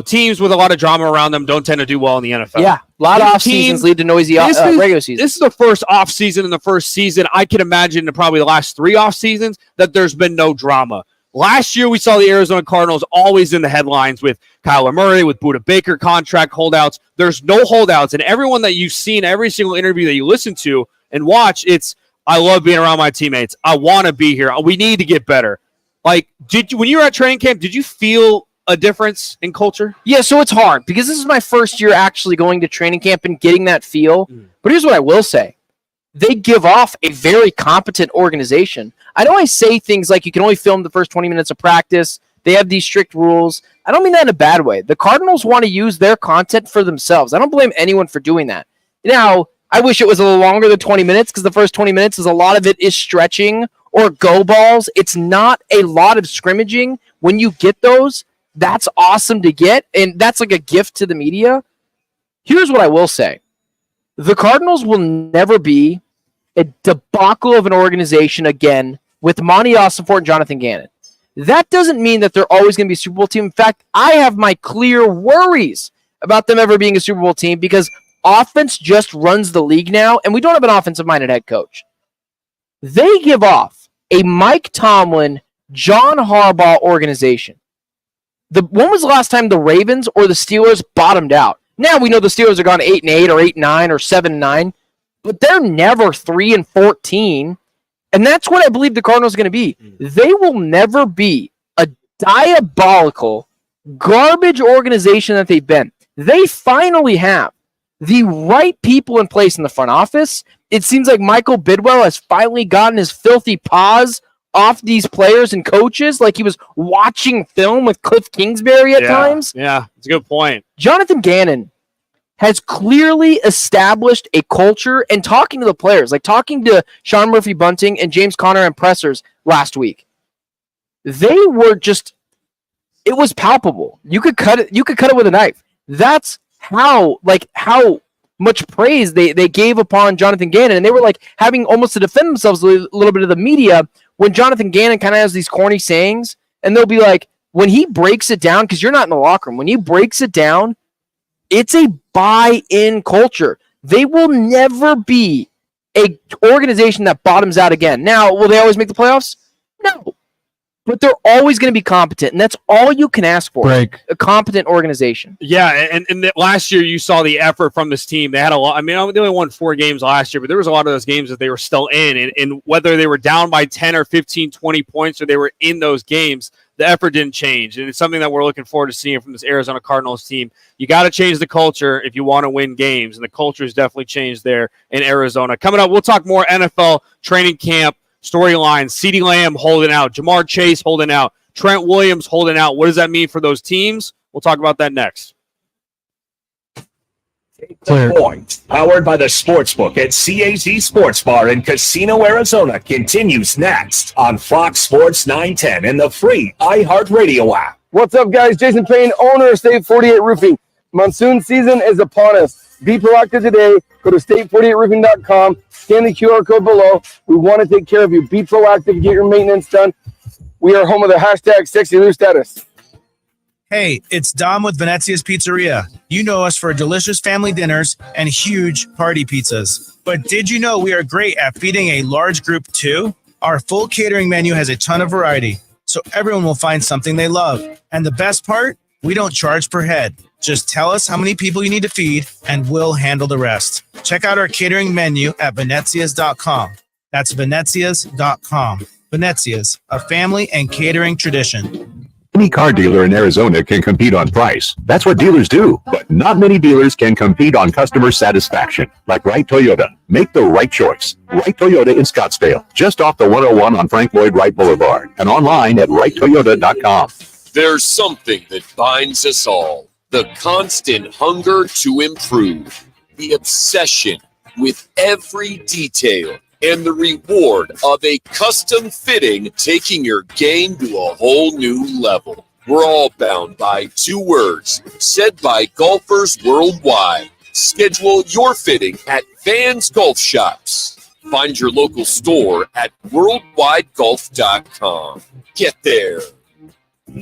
[SPEAKER 6] teams with a lot of drama around them don't tend to do well in the NFL.
[SPEAKER 3] Yeah, a lot of off seasons lead to noisy regular seasons.
[SPEAKER 6] This is the first off season in the first season. I can imagine in probably the last 3 off seasons that there's been no drama. Last year, we saw the Arizona Cardinals always in the headlines with Kyler Murray, with Budda Baker contract holdouts. There's no holdouts, and everyone that you've seen, every single interview that you listen to and watch, it's I love being around my teammates. I want to be here. We need to get better. Like, when you were at training camp, did you feel a difference in culture?
[SPEAKER 3] Yeah, so it's hard because this is my first year actually going to training camp and getting that feel. But here's what I will say. They give off a very competent organization. I know I say things like you can only film the first 20 minutes of practice. They have these strict rules. I don't mean that in a bad way. The Cardinals want to use their content for themselves. I don't blame anyone for doing that. Now, I wish it was a little longer than 20 minutes because the first 20 minutes is a lot of it is stretching or go balls. It's not a lot of scrimmaging. When you get those, that's awesome to get, and that's like a gift to the media. Here's what I will say. The Cardinals will never be a debacle of an organization again with Monty Ossenfort and Jonathan Gannon. That doesn't mean that they're always going to be a Super Bowl team. In fact, I have my clear worries about them ever being a Super Bowl team because offense just runs the league now, and we don't have an offensive-minded head coach. They give off a Mike Tomlin, John Harbaugh organization. When was the last time the Ravens or the Steelers bottomed out? Now we know the Steelers are gone 8-8 or 8-9 or 7-9, but they're never 3-14, and that's what I believe the Cardinals are going to be. They will never be a diabolical, garbage organization that they've been. They finally have the right people in place in the front office. It seems like Michael Bidwell has finally gotten his filthy paws off these players and coaches, like he was watching film with Cliff Kingsbury at times.
[SPEAKER 6] Yeah, it's a good point.
[SPEAKER 3] Jonathan Gannon has clearly established a culture, and talking to the players, like talking to Sean Murphy-Bunting and James Conner and pressers last week, they were just, it was palpable. You could cut it with a knife. That's how much praise they gave upon Jonathan Gannon, and they were like having almost to defend themselves a little bit of the media when Jonathan Gannon kind of has these corny sayings, and they'll be like, when he breaks it down, because you're not in the locker room, when he breaks it down, it's a buy-in culture. They will never be an organization that bottoms out again. Now, will they always make the playoffs? No. But they're always going to be competent, and that's all you can ask for. A competent organization.
[SPEAKER 6] Yeah, and last year you saw the effort from this team. They had a lot. I mean, they only won 4 games last year, but there was a lot of those games that they were still in. And whether they were down by 10 or 15, 20 points, or they were in those games, the effort didn't change. And it's something that we're looking forward to seeing from this Arizona Cardinals team. You got to change the culture if you want to win games, and the culture has definitely changed there in Arizona. Coming up, we'll talk more NFL training camp storyline. CeeDee Lamb holding out, Jamar Chase holding out, Trent Williams holding out. What does that mean for those teams? We'll talk about that next.
[SPEAKER 5] The Point, powered by the Sportsbook at CAZ Sports Bar in Casino, Arizona, continues next on Fox Sports 910 and the free iHeartRadio app.
[SPEAKER 14] What's up, guys? Jason Payne, owner of State 48 Roofing. Monsoon season is upon us. Be proactive today. Go to state48roofing.com. Scan the QR code below. We want to take care of you. Be proactive. Get your maintenance done. We are home of the hashtag #SexyLou status.
[SPEAKER 8] Hey, it's Dom with Venezia's Pizzeria. You know us for delicious family dinners and huge party pizzas. But did you know we are great at feeding a large group too? Our full catering menu has a ton of variety, so everyone will find something they love. And the best part? We don't charge per head. Just tell us how many people you need to feed, and we'll handle the rest. Check out our catering menu at venezias.com. That's venezias.com. Venezias, a family and catering tradition.
[SPEAKER 4] Any car dealer in Arizona can compete on price. That's what dealers do. But not many dealers can compete on customer satisfaction. Like Wright Toyota. Make the right choice. Wright Toyota in Scottsdale, just off the 101 on Frank Lloyd Wright Boulevard, and online at wrighttoyota.com.
[SPEAKER 2] There's something that binds us all. The constant hunger to improve. The obsession with every detail. And the reward of a custom fitting taking your game to a whole new level. We're all bound by 2 words said by golfers worldwide. Schedule your fitting at Vans Golf Shops. Find your local store at worldwidegolf.com. Get there.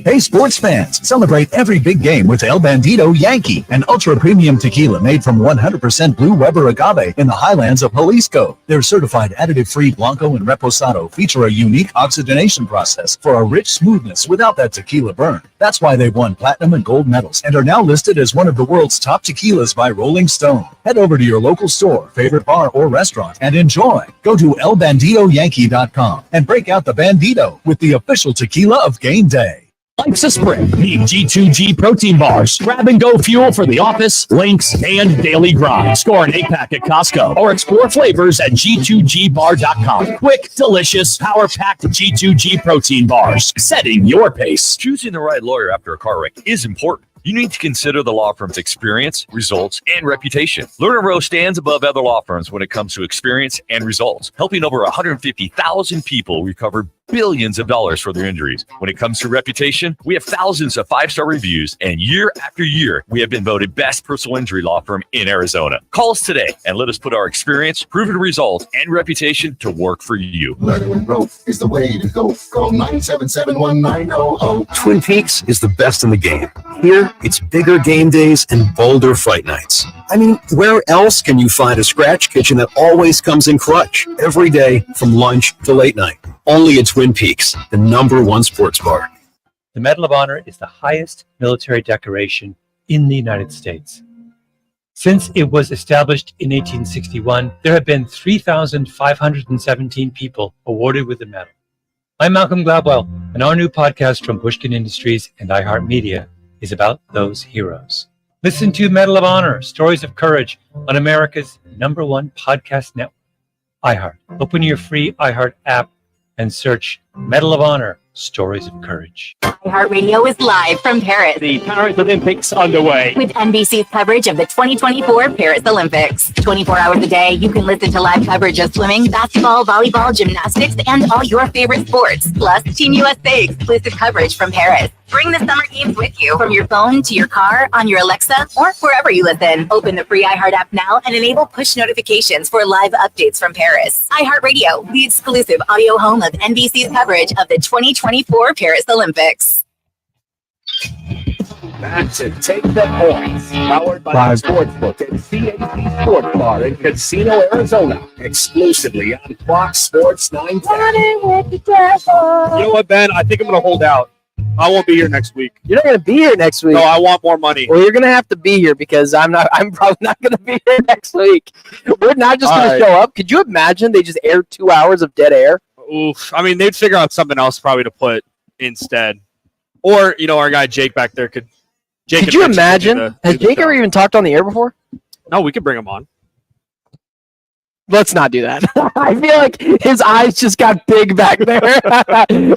[SPEAKER 10] Hey, sports fans, celebrate every big game with El Bandito Yankee, an ultra-premium tequila made from 100% Blue Weber agave in the highlands of Jalisco. Their certified additive-free Blanco and Reposado feature a unique oxygenation process for a rich smoothness without that tequila burn. That's why they won platinum and gold medals and are now listed as one of the world's top tequilas by Rolling Stone. Head over to your local store, favorite bar, or restaurant and enjoy. Go to elbanditoyankee.com and break out the Bandito with the official tequila of game day.
[SPEAKER 9] Life's a sprint. Need G2G protein bars. Grab and go fuel for the office, links, and daily grind. Score an 8-pack at Costco or explore flavors at G2GBar.com. Quick, delicious, power-packed G2G protein bars. Setting your pace.
[SPEAKER 12] Choosing the right lawyer after a car wreck is important. You need to consider the law firm's experience, results, and reputation. Lerner Rowe stands above other law firms when it comes to experience and results, helping over 150,000 people recover billions of dollars for their injuries. When it comes to reputation, we have thousands of 5-star reviews, and year after year, we have been voted best personal injury law firm in Arizona. Call us today and let us put our experience, proven results, and reputation to work for you.
[SPEAKER 18] Lerner Rowe is the way to go. Call 977-1900.
[SPEAKER 21] Twin Peaks is the best in the game. Here, it's bigger game days and bolder fight nights. I mean, where else can you find a scratch kitchen that always comes in clutch every day from lunch to late night? Only at Twin Peaks, the #1 sports bar.
[SPEAKER 22] The Medal of Honor is the highest military decoration in the United States. Since it was established in 1861, there have been 3,517 people awarded with the medal. I'm Malcolm Gladwell, and our new podcast from Pushkin Industries and iHeartMedia is about those heroes. Listen to Medal of Honor, Stories of Courage on America's #1 podcast network, iHeart. Open your free iHeart app and search Medal of Honor, Stories of Courage.
[SPEAKER 1] iHeartRadio is live from Paris.
[SPEAKER 9] The Paris Olympics underway.
[SPEAKER 1] With NBC's coverage of the 2024 Paris Olympics. 24 hours a day, you can listen to live coverage of swimming, basketball, volleyball, gymnastics, and all your favorite sports. Plus, Team USA exclusive coverage from Paris. Bring the summer games with you from your phone to your car, on your Alexa, or wherever you listen. Open the free iHeart app now and enable push notifications for live updates from Paris. iHeartRadio, the exclusive audio home of NBC's coverage of the 2024 Paris Olympics.
[SPEAKER 5] Back to Take the Points, powered by the Sportsbook at CAC Sports Bar in Casino, Arizona, exclusively on Fox Sports 910.
[SPEAKER 6] You know what, Ben? I think I'm going to hold out. I won't be here next week.
[SPEAKER 3] You're not going to be here next week.
[SPEAKER 6] No, I want more money.
[SPEAKER 3] Well, you're going to have to be here because I'm probably not going to be here next week. We're not just going to show up. Could you imagine they just aired 2 hours of dead air?
[SPEAKER 6] Oof. I mean, they'd figure out something else probably to put instead. Or, our guy Jake back there could.
[SPEAKER 3] Could you imagine? Has Jake ever even talked on the air before?
[SPEAKER 6] No, we could bring him on.
[SPEAKER 3] Let's not do that. I feel like his eyes just got big back there.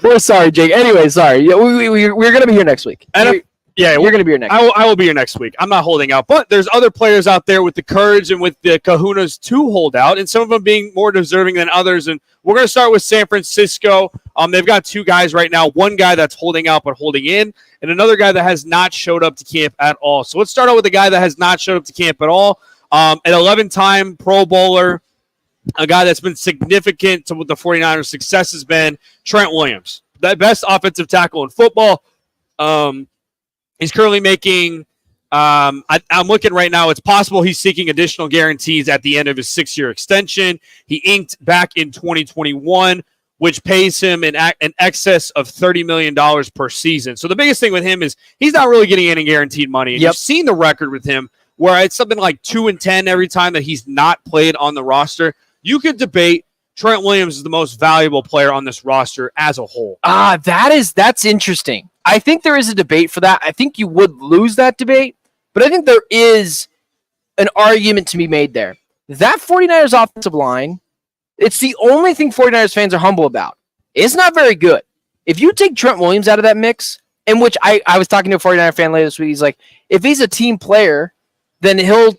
[SPEAKER 3] We're sorry, Jake. Anyway, sorry. We're going to be here next week.
[SPEAKER 6] Yeah,
[SPEAKER 3] we're going to be here next
[SPEAKER 6] week. I will be here next week. I'm not holding out. But there's other players out there with the courage and with the kahunas to hold out, and some of them being more deserving than others. And we're going to start with San Francisco. They've got two guys right now. One guy that's holding out but holding in, and another guy that has not showed up to camp at all. So let's start out with the guy that has not showed up to camp at all. An 11-time Pro Bowler, a guy that's been significant to what the 49ers' success has been, Trent Williams, the best offensive tackle in football. He's currently making, I'm looking right now, it's possible he's seeking additional guarantees at the end of his 6-year extension. He inked back in 2021, which pays him in excess of $30 million per season. So the biggest thing with him is he's not really getting any guaranteed money. And You've seen the record with him where it's something like 2-10 every time that he's not played on the roster. You could debate Trent Williams is the most valuable player on this roster as a whole.
[SPEAKER 3] That's interesting. I think there is a debate for that. I think you would lose that debate, but I think there is an argument to be made there. That 49ers offensive line, it's the only thing 49ers fans are humble about. It's not very good. If you take Trent Williams out of that mix, in which I was talking to a 49er fan later this week, he's like, if he's a team player, then he'll,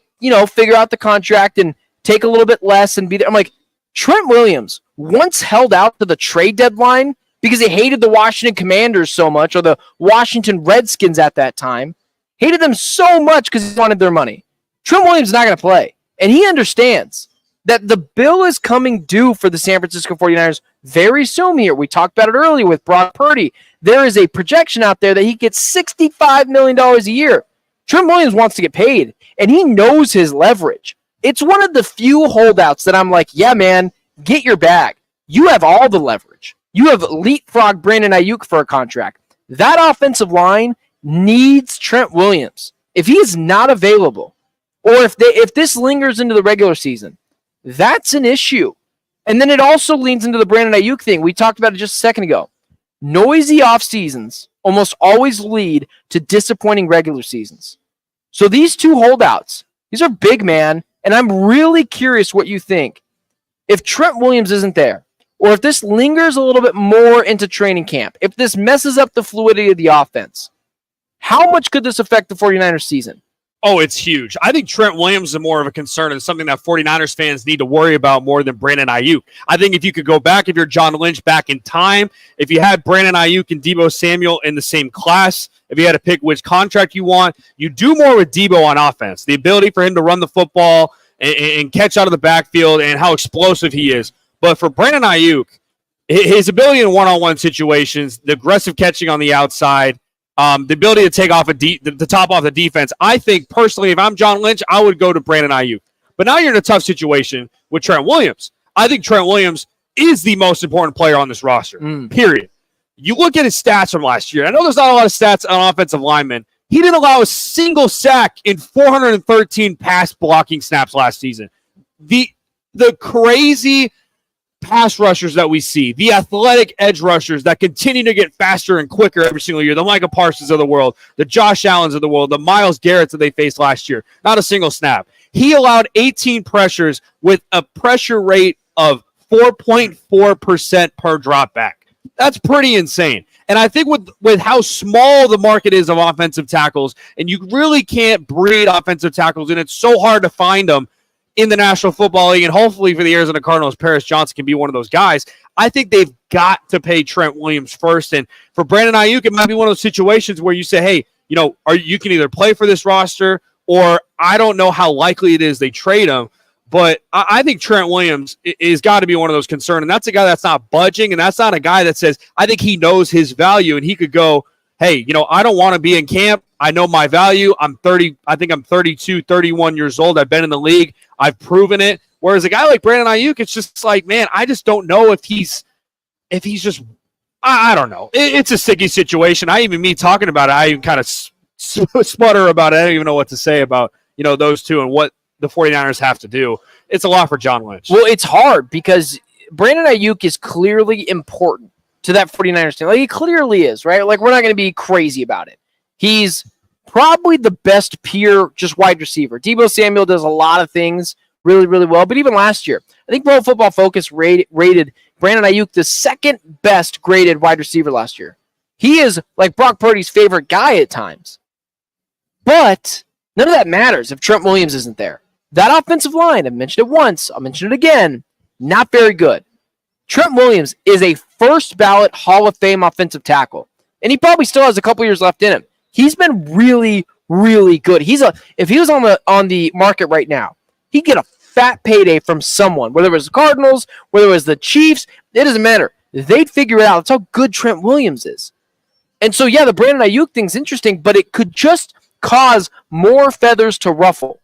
[SPEAKER 3] figure out the contract and take a little bit less and be there. I'm like, Trent Williams once held out to the trade deadline because he hated the Washington Commanders so much, or the Washington Redskins at that time. Hated them so much because he wanted their money. Trent Williams is not going to play. And he understands that the bill is coming due for the San Francisco 49ers very soon here. We talked about it earlier with Brock Purdy. There is a projection out there that he gets $65 million a year. Trent Williams wants to get paid, and he knows his leverage. It's one of the few holdouts that I'm like, yeah, man, get your bag. You have all the leverage. You have leapfrog Brandon Ayuk for a contract. That offensive line needs Trent Williams. If he is not available, or if this lingers into the regular season, that's an issue. And then it also leans into the Brandon Ayuk thing. We talked about it just a second ago. Noisy off seasons almost always lead to disappointing regular seasons. So these two holdouts, these are big, man, and I'm really curious what you think. If Trent Williams isn't there, or if this lingers a little bit more into training camp, if this messes up the fluidity of the offense, how much could this affect the 49ers season?
[SPEAKER 6] Oh, it's huge. I think Trent Williams is more of a concern and something that 49ers fans need to worry about more than Brandon Ayuk. I think if you could go back, if you're John Lynch back in time, if you had Brandon Ayuk and Deebo Samuel in the same class, if you had to pick which contract you want, you do more with Deebo on offense. The ability for him to run the football and catch out of the backfield and how explosive he is. But for Brandon Ayuk, his ability in one-on-one situations, the aggressive catching on the outside, the ability to take off the top off the defense. I think personally, if I'm John Lynch, I would go to Brandon Ayuk. But now you're in a tough situation with Trent Williams. I think Trent Williams is the most important player on this roster, period. You look at his stats from last year. I know there's not a lot of stats on offensive linemen. He didn't allow a single sack in 413 pass blocking snaps last season. The crazy pass rushers that we see, the athletic edge rushers that continue to get faster and quicker every single year, the Micah Parsons of the world, the Josh Allens of the world, the Myles Garretts that they faced last year, not a single snap. He allowed 18 pressures with a pressure rate of 4.4% per drop back. That's pretty insane. And I think with how small the market is of offensive tackles, and you really can't breed offensive tackles, and it's so hard to find them in the National Football League, and hopefully for the Arizona Cardinals, Paris Johnson can be one of those guys. I think they've got to pay Trent Williams first. And for Brandon Ayuk, it might be one of those situations where you say, hey, you can either play for this roster, or I don't know how likely it is they trade him. But I think Trent Williams is got to be one of those concerned. And that's a guy that's not budging. And that's not a guy that says, I think he knows his value. And he could go, hey, I don't want to be in camp. I know my value. I'm 30. I think I'm 32, 31 years old. I've been in the league. I've proven it. Whereas a guy like Brandon Ayuk, it's just like, man, I just don't know if he's just, I don't know. It's a sticky situation. Me talking about it, I even kind of sputter about it. I don't even know what to say about, those two and what the 49ers have to do. It's a lot for John Lynch.
[SPEAKER 3] Well, it's hard because Brandon Ayuk is clearly important to that 49ers team. Like, he clearly is, right? Like, we're not going to be crazy about it. He's probably the best pure just wide receiver. Deebo Samuel does a lot of things really, really well. But even last year, I think Pro Football Focus rated Brandon Ayuk the second best graded wide receiver last year. He is like Brock Purdy's favorite guy at times. But none of that matters if Trent Williams isn't there. That offensive line, I've mentioned it once, I'll mention it again, not very good. Trent Williams is a first ballot Hall of Fame offensive tackle. And he probably still has a couple years left in him. He's been really, really good. If he was on the market right now, he'd get a fat payday from someone, whether it was the Cardinals, whether it was the Chiefs, it doesn't matter. They'd figure it out. That's how good Trent Williams is. And so, yeah, the Brandon Ayuk thing's interesting, but it could just cause more feathers to ruffle.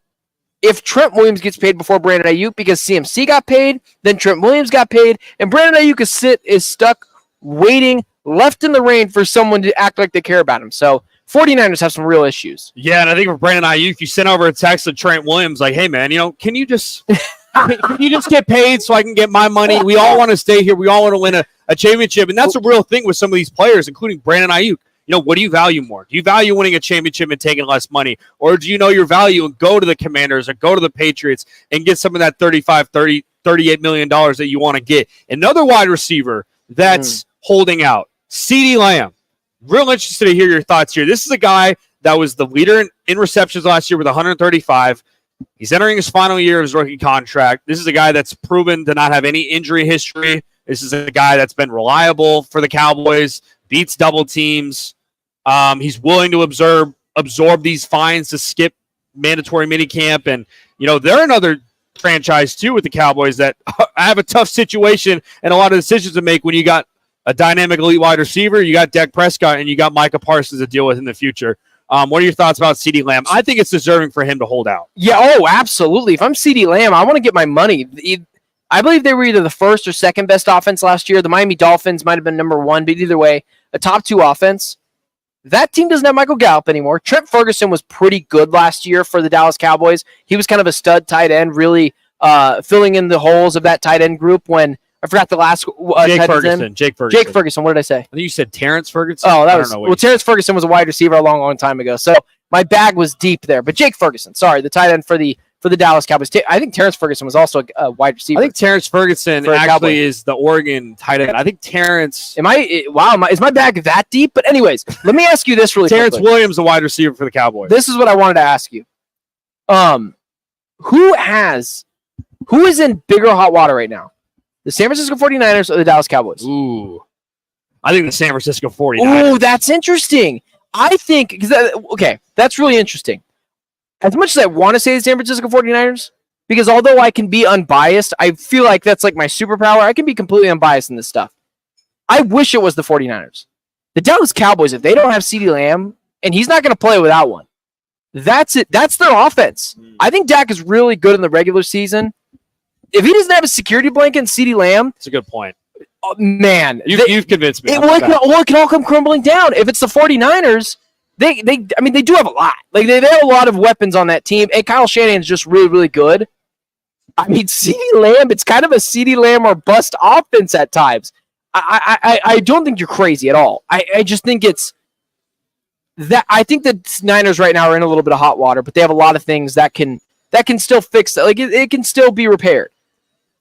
[SPEAKER 3] If Trent Williams gets paid before Brandon Ayuk, because CMC got paid, then Trent Williams got paid, and Brandon Ayuk is stuck waiting left in the rain for someone to act like they care about him. So 49ers have some real issues.
[SPEAKER 6] Yeah, and I think for Brandon Ayuk, you sent over a text to Trent Williams like, hey, man, can you just can you just get paid so I can get my money? We all want to stay here. We all want to win a championship, and that's a real thing with some of these players, including Brandon Ayuk. What do you value more? Do you value winning a championship and taking less money? Or do you know your value and go to the Commanders or go to the Patriots and get some of that $38 million that you want to get? Another wide receiver that's holding out, CeeDee Lamb. Real interested to hear your thoughts here. This is a guy that was the leader in receptions last year with 135. He's entering his final year of his rookie contract. This is a guy that's proven to not have any injury history. This is a guy that's been reliable for the Cowboys, beats double teams. He's willing to absorb these fines to skip mandatory minicamp. And, they're another franchise, too, with the Cowboys that have a tough situation and a lot of decisions to make when you got a dynamic elite wide receiver, you got Dak Prescott, and you got Micah Parsons to deal with in the future. What are your thoughts about CeeDee Lamb? I think it's deserving for him to hold out.
[SPEAKER 3] Yeah, absolutely. If I'm CeeDee Lamb, I want to get my money. I believe they were either the first or second best offense last year. The Miami Dolphins might have been number one, but either way, a top two offense. That team doesn't have Michael Gallup anymore. Trent Ferguson was pretty good last year for the Dallas Cowboys. He was kind of a stud tight end, really filling in the holes of that tight end group when I forgot the last
[SPEAKER 6] Jake Ferguson.
[SPEAKER 3] Jake Ferguson. What did I say?
[SPEAKER 6] I think you said Terrence Ferguson.
[SPEAKER 3] Oh, Terrence Ferguson was a wide receiver a long, long time ago. So my bag was deep there. But Jake Ferguson, sorry, the tight end for the Dallas Cowboys. I think Terrence Ferguson was also a wide receiver.
[SPEAKER 6] I think Terrence Ferguson actually is the Oregon tight end. I think Terrence.
[SPEAKER 3] Is my bag that deep? But anyways, let me ask you this really quickly.
[SPEAKER 6] Terrence Williams, the wide receiver for the Cowboys.
[SPEAKER 3] This is what I wanted to ask you. Who is in bigger hot water right now? The San Francisco 49ers or the Dallas Cowboys?
[SPEAKER 6] Ooh. I think the San Francisco 49ers.
[SPEAKER 3] Ooh, that's interesting. I think, that's really interesting. As much as I want to say the San Francisco 49ers, because although I can be unbiased, I feel like that's like my superpower. I can be completely unbiased in this stuff. I wish it was the 49ers. The Dallas Cowboys, if they don't have CeeDee Lamb, and he's not going to play without one, that's it. That's their offense. I think Dak is really good in the regular season. If he doesn't have a security blanket and CeeDee Lamb,
[SPEAKER 6] that's a good point.
[SPEAKER 3] Oh, man,
[SPEAKER 6] you've convinced me.
[SPEAKER 3] It can all come crumbling down. If it's the 49ers, they do have a lot. Like they have a lot of weapons on that team, and Kyle Shanahan's just really, really good. I mean, CeeDee Lamb, it's kind of a CeeDee Lamb or bust offense at times. I don't think you're crazy at all. I just think it's that I think the Niners right now are in a little bit of hot water, but they have a lot of things that can still fix it. Like it can still be repaired.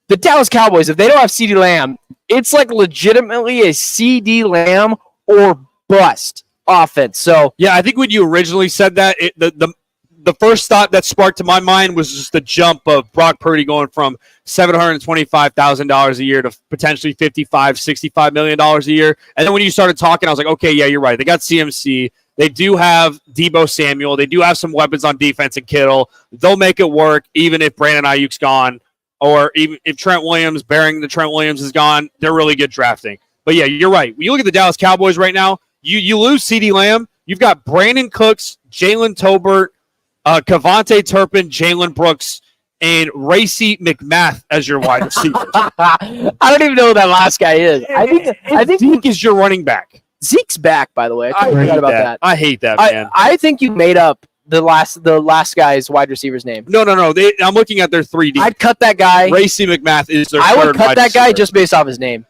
[SPEAKER 3] The Dallas Cowboys, if they don't have CeeDee Lamb, it's like legitimately a CeeDee Lamb or bust offense. So
[SPEAKER 6] yeah, I think when you originally said that, the first thought that sparked to my mind was just the jump of Brock Purdy going from $725,000 a year to potentially $65 million a year. And then when you started talking, I was like, okay, yeah, you're right. They got CMC. They do have Deebo Samuel. They do have some weapons on defense and Kittle. They'll make it work even if Brandon Ayuk's gone or even if Trent Williams is gone. They're really good drafting. But yeah, you're right. When you look at the Dallas Cowboys right now, you lose CeeDee Lamb. You've got Brandon Cooks, Jalen Tolbert, Kavontae Turpin, Jalen Brooks, and Racey McMath as your wide receiver.
[SPEAKER 3] I don't even know who that last guy is. I think
[SPEAKER 6] Zeke is your running back.
[SPEAKER 3] Zeke's back, by the way. I forgot about that.
[SPEAKER 6] I hate that, man.
[SPEAKER 3] I think you made up the last guy's wide receiver's name.
[SPEAKER 6] No. I'm looking at their 3D.
[SPEAKER 3] I'd cut that guy.
[SPEAKER 6] Racey McMath is their
[SPEAKER 3] I
[SPEAKER 6] third
[SPEAKER 3] would cut
[SPEAKER 6] wide
[SPEAKER 3] that
[SPEAKER 6] receiver.
[SPEAKER 3] guy just based off his name.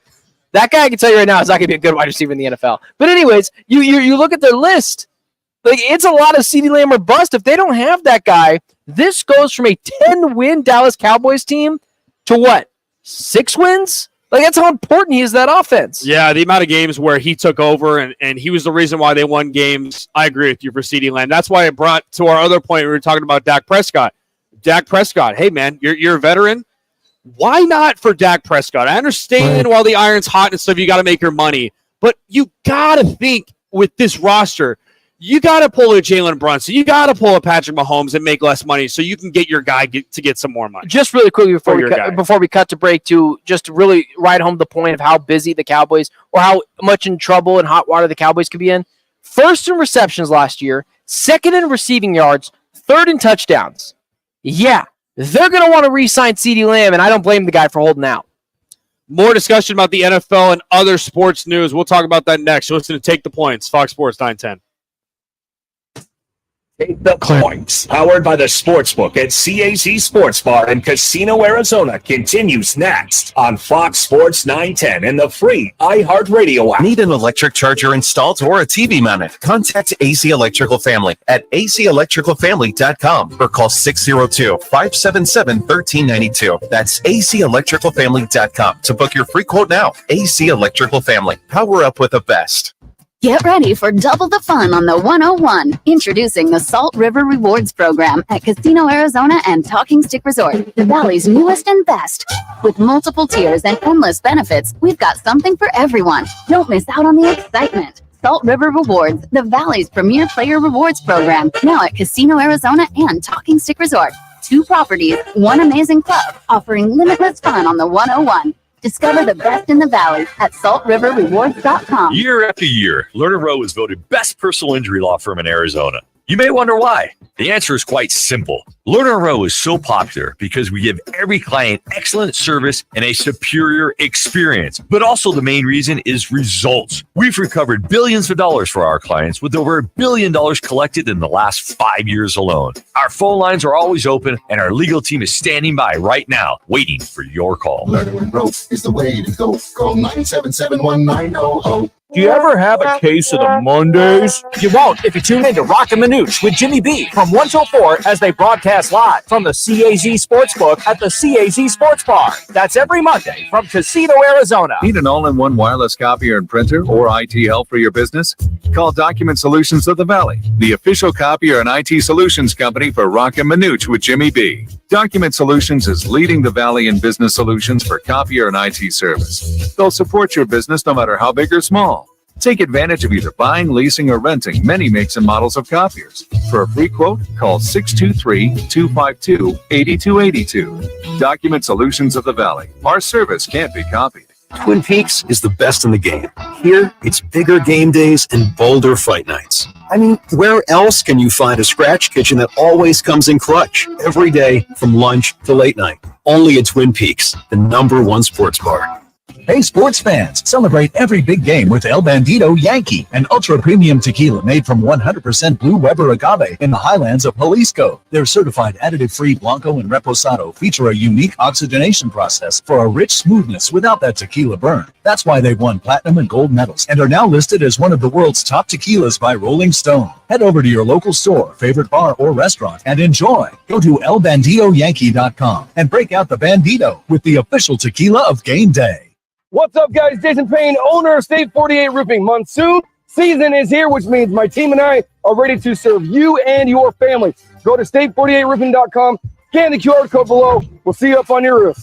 [SPEAKER 3] That guy, I can tell you right now, is not going to be a good wide receiver in the NFL. But anyways, you look at their list. Like, it's a lot of CeeDee Lamb or bust. If they don't have that guy, this goes from a 10-win Dallas Cowboys team to what? 6 wins? Like, that's how important he is to that offense.
[SPEAKER 6] Yeah, the amount of games where he took over and he was the reason why they won games. I agree with you for CeeDee Lamb. That's why it brought to our other point. We were talking about Dak Prescott. Dak Prescott, hey, man, you're a veteran. Why not for Dak Prescott? I understand while the iron's hot and stuff, you got to make your money. But you got to think with this roster, you got to pull a Jalen Brunson. You got to pull a Patrick Mahomes and make less money so you can get your guy to get some more money.
[SPEAKER 3] Just really quickly before we cut to break, just to really ride home the point of how busy the Cowboys or how much in trouble and hot water the Cowboys could be in. First in receptions last year, second in receiving yards, third in touchdowns. Yeah, they're going to want to re-sign CeeDee Lamb, and I don't blame the guy for holding out.
[SPEAKER 6] More discussion about the NFL and other sports news. We'll talk about that next. You're listening to Take the Points, Fox Sports 910.
[SPEAKER 5] Take the Points, powered by the Sportsbook at CAZ Sports Bar in Casino, Arizona, continues next on Fox Sports 910 and the free iHeartRadio app.
[SPEAKER 7] Need an electric charger installed or a TV mounted? Contact AC Electrical Family at acelectricalfamily.com or call 602-577-1392. That's acelectricalfamily.com to book your free quote now. AC Electrical Family. Power up with the best.
[SPEAKER 11] Get ready for double the fun on the 101. Introducing the Salt River Rewards Program at Casino Arizona and Talking Stick Resort, the Valley's newest and best. With multiple tiers and endless benefits, we've got something for everyone. Don't miss out on the excitement. Salt River Rewards, the Valley's premier player rewards program, now at Casino Arizona and Talking Stick Resort. 2 properties, 1 amazing club, offering limitless fun on the 101. Discover the best in the Valley at saltriverrewards.com.
[SPEAKER 12] Year after year, Lerner Rowe is voted best personal injury law firm in Arizona. You may wonder why. The answer is quite simple. Lerner Rowe is so popular because we give every client excellent service and a superior experience. But also the main reason is results. We've recovered billions of dollars for our clients with over $1 billion collected in the last 5 years alone. Our phone lines are always open and our legal team is standing by right now, waiting for your call.
[SPEAKER 18] Lerner Rowe is the way to go. Call 977-1900.
[SPEAKER 9] Do you ever have a case of the Mondays? You won't if you tune in to Rockin' the Nooch with Jimmy B from 1 till 4 as they broadcast live from the CAZ Sportsbook at the CAZ Sports Bar. That's every Monday from Casino, Arizona.
[SPEAKER 15] Need an all-in-one wireless copier and printer or IT help for your business? Call Document Solutions of the Valley, the official copier and IT solutions company for Rockin' the Nooch with Jimmy B. Document Solutions is leading the Valley in business solutions for copier and IT service. They'll support your business no matter how big or small. Take advantage of either buying, leasing, or renting many makes and models of copiers. For a free quote, call 623-252-8282. Document Solutions of the Valley. Our service can't be copied.
[SPEAKER 21] Twin Peaks is the best in the game. Here, it's bigger game days and bolder fight nights. I mean, where else can you find a scratch kitchen that always comes in clutch every day from lunch to late night? Only at Twin Peaks, the #1 sports bar.
[SPEAKER 10] Hey, sports fans, celebrate every big game with El Bandito Yankee, an ultra-premium tequila made from 100% Blue Weber agave in the highlands of Jalisco. Their certified additive-free Blanco and Reposado feature a unique oxygenation process for a rich smoothness without that tequila burn. That's why they've won platinum and gold medals and are now listed as one of the world's top tequilas by Rolling Stone. Head over to your local store, favorite bar, or restaurant and enjoy. Go to elbanditoyankee.com and break out the Bandito with the official tequila of game day.
[SPEAKER 14] What's up, guys? Jason Payne, owner of State 48 Roofing. Monsoon season is here, which means my team and I are ready to serve you and your family. Go to state48roofing.com, scan the QR code below. We'll see you up on your roof.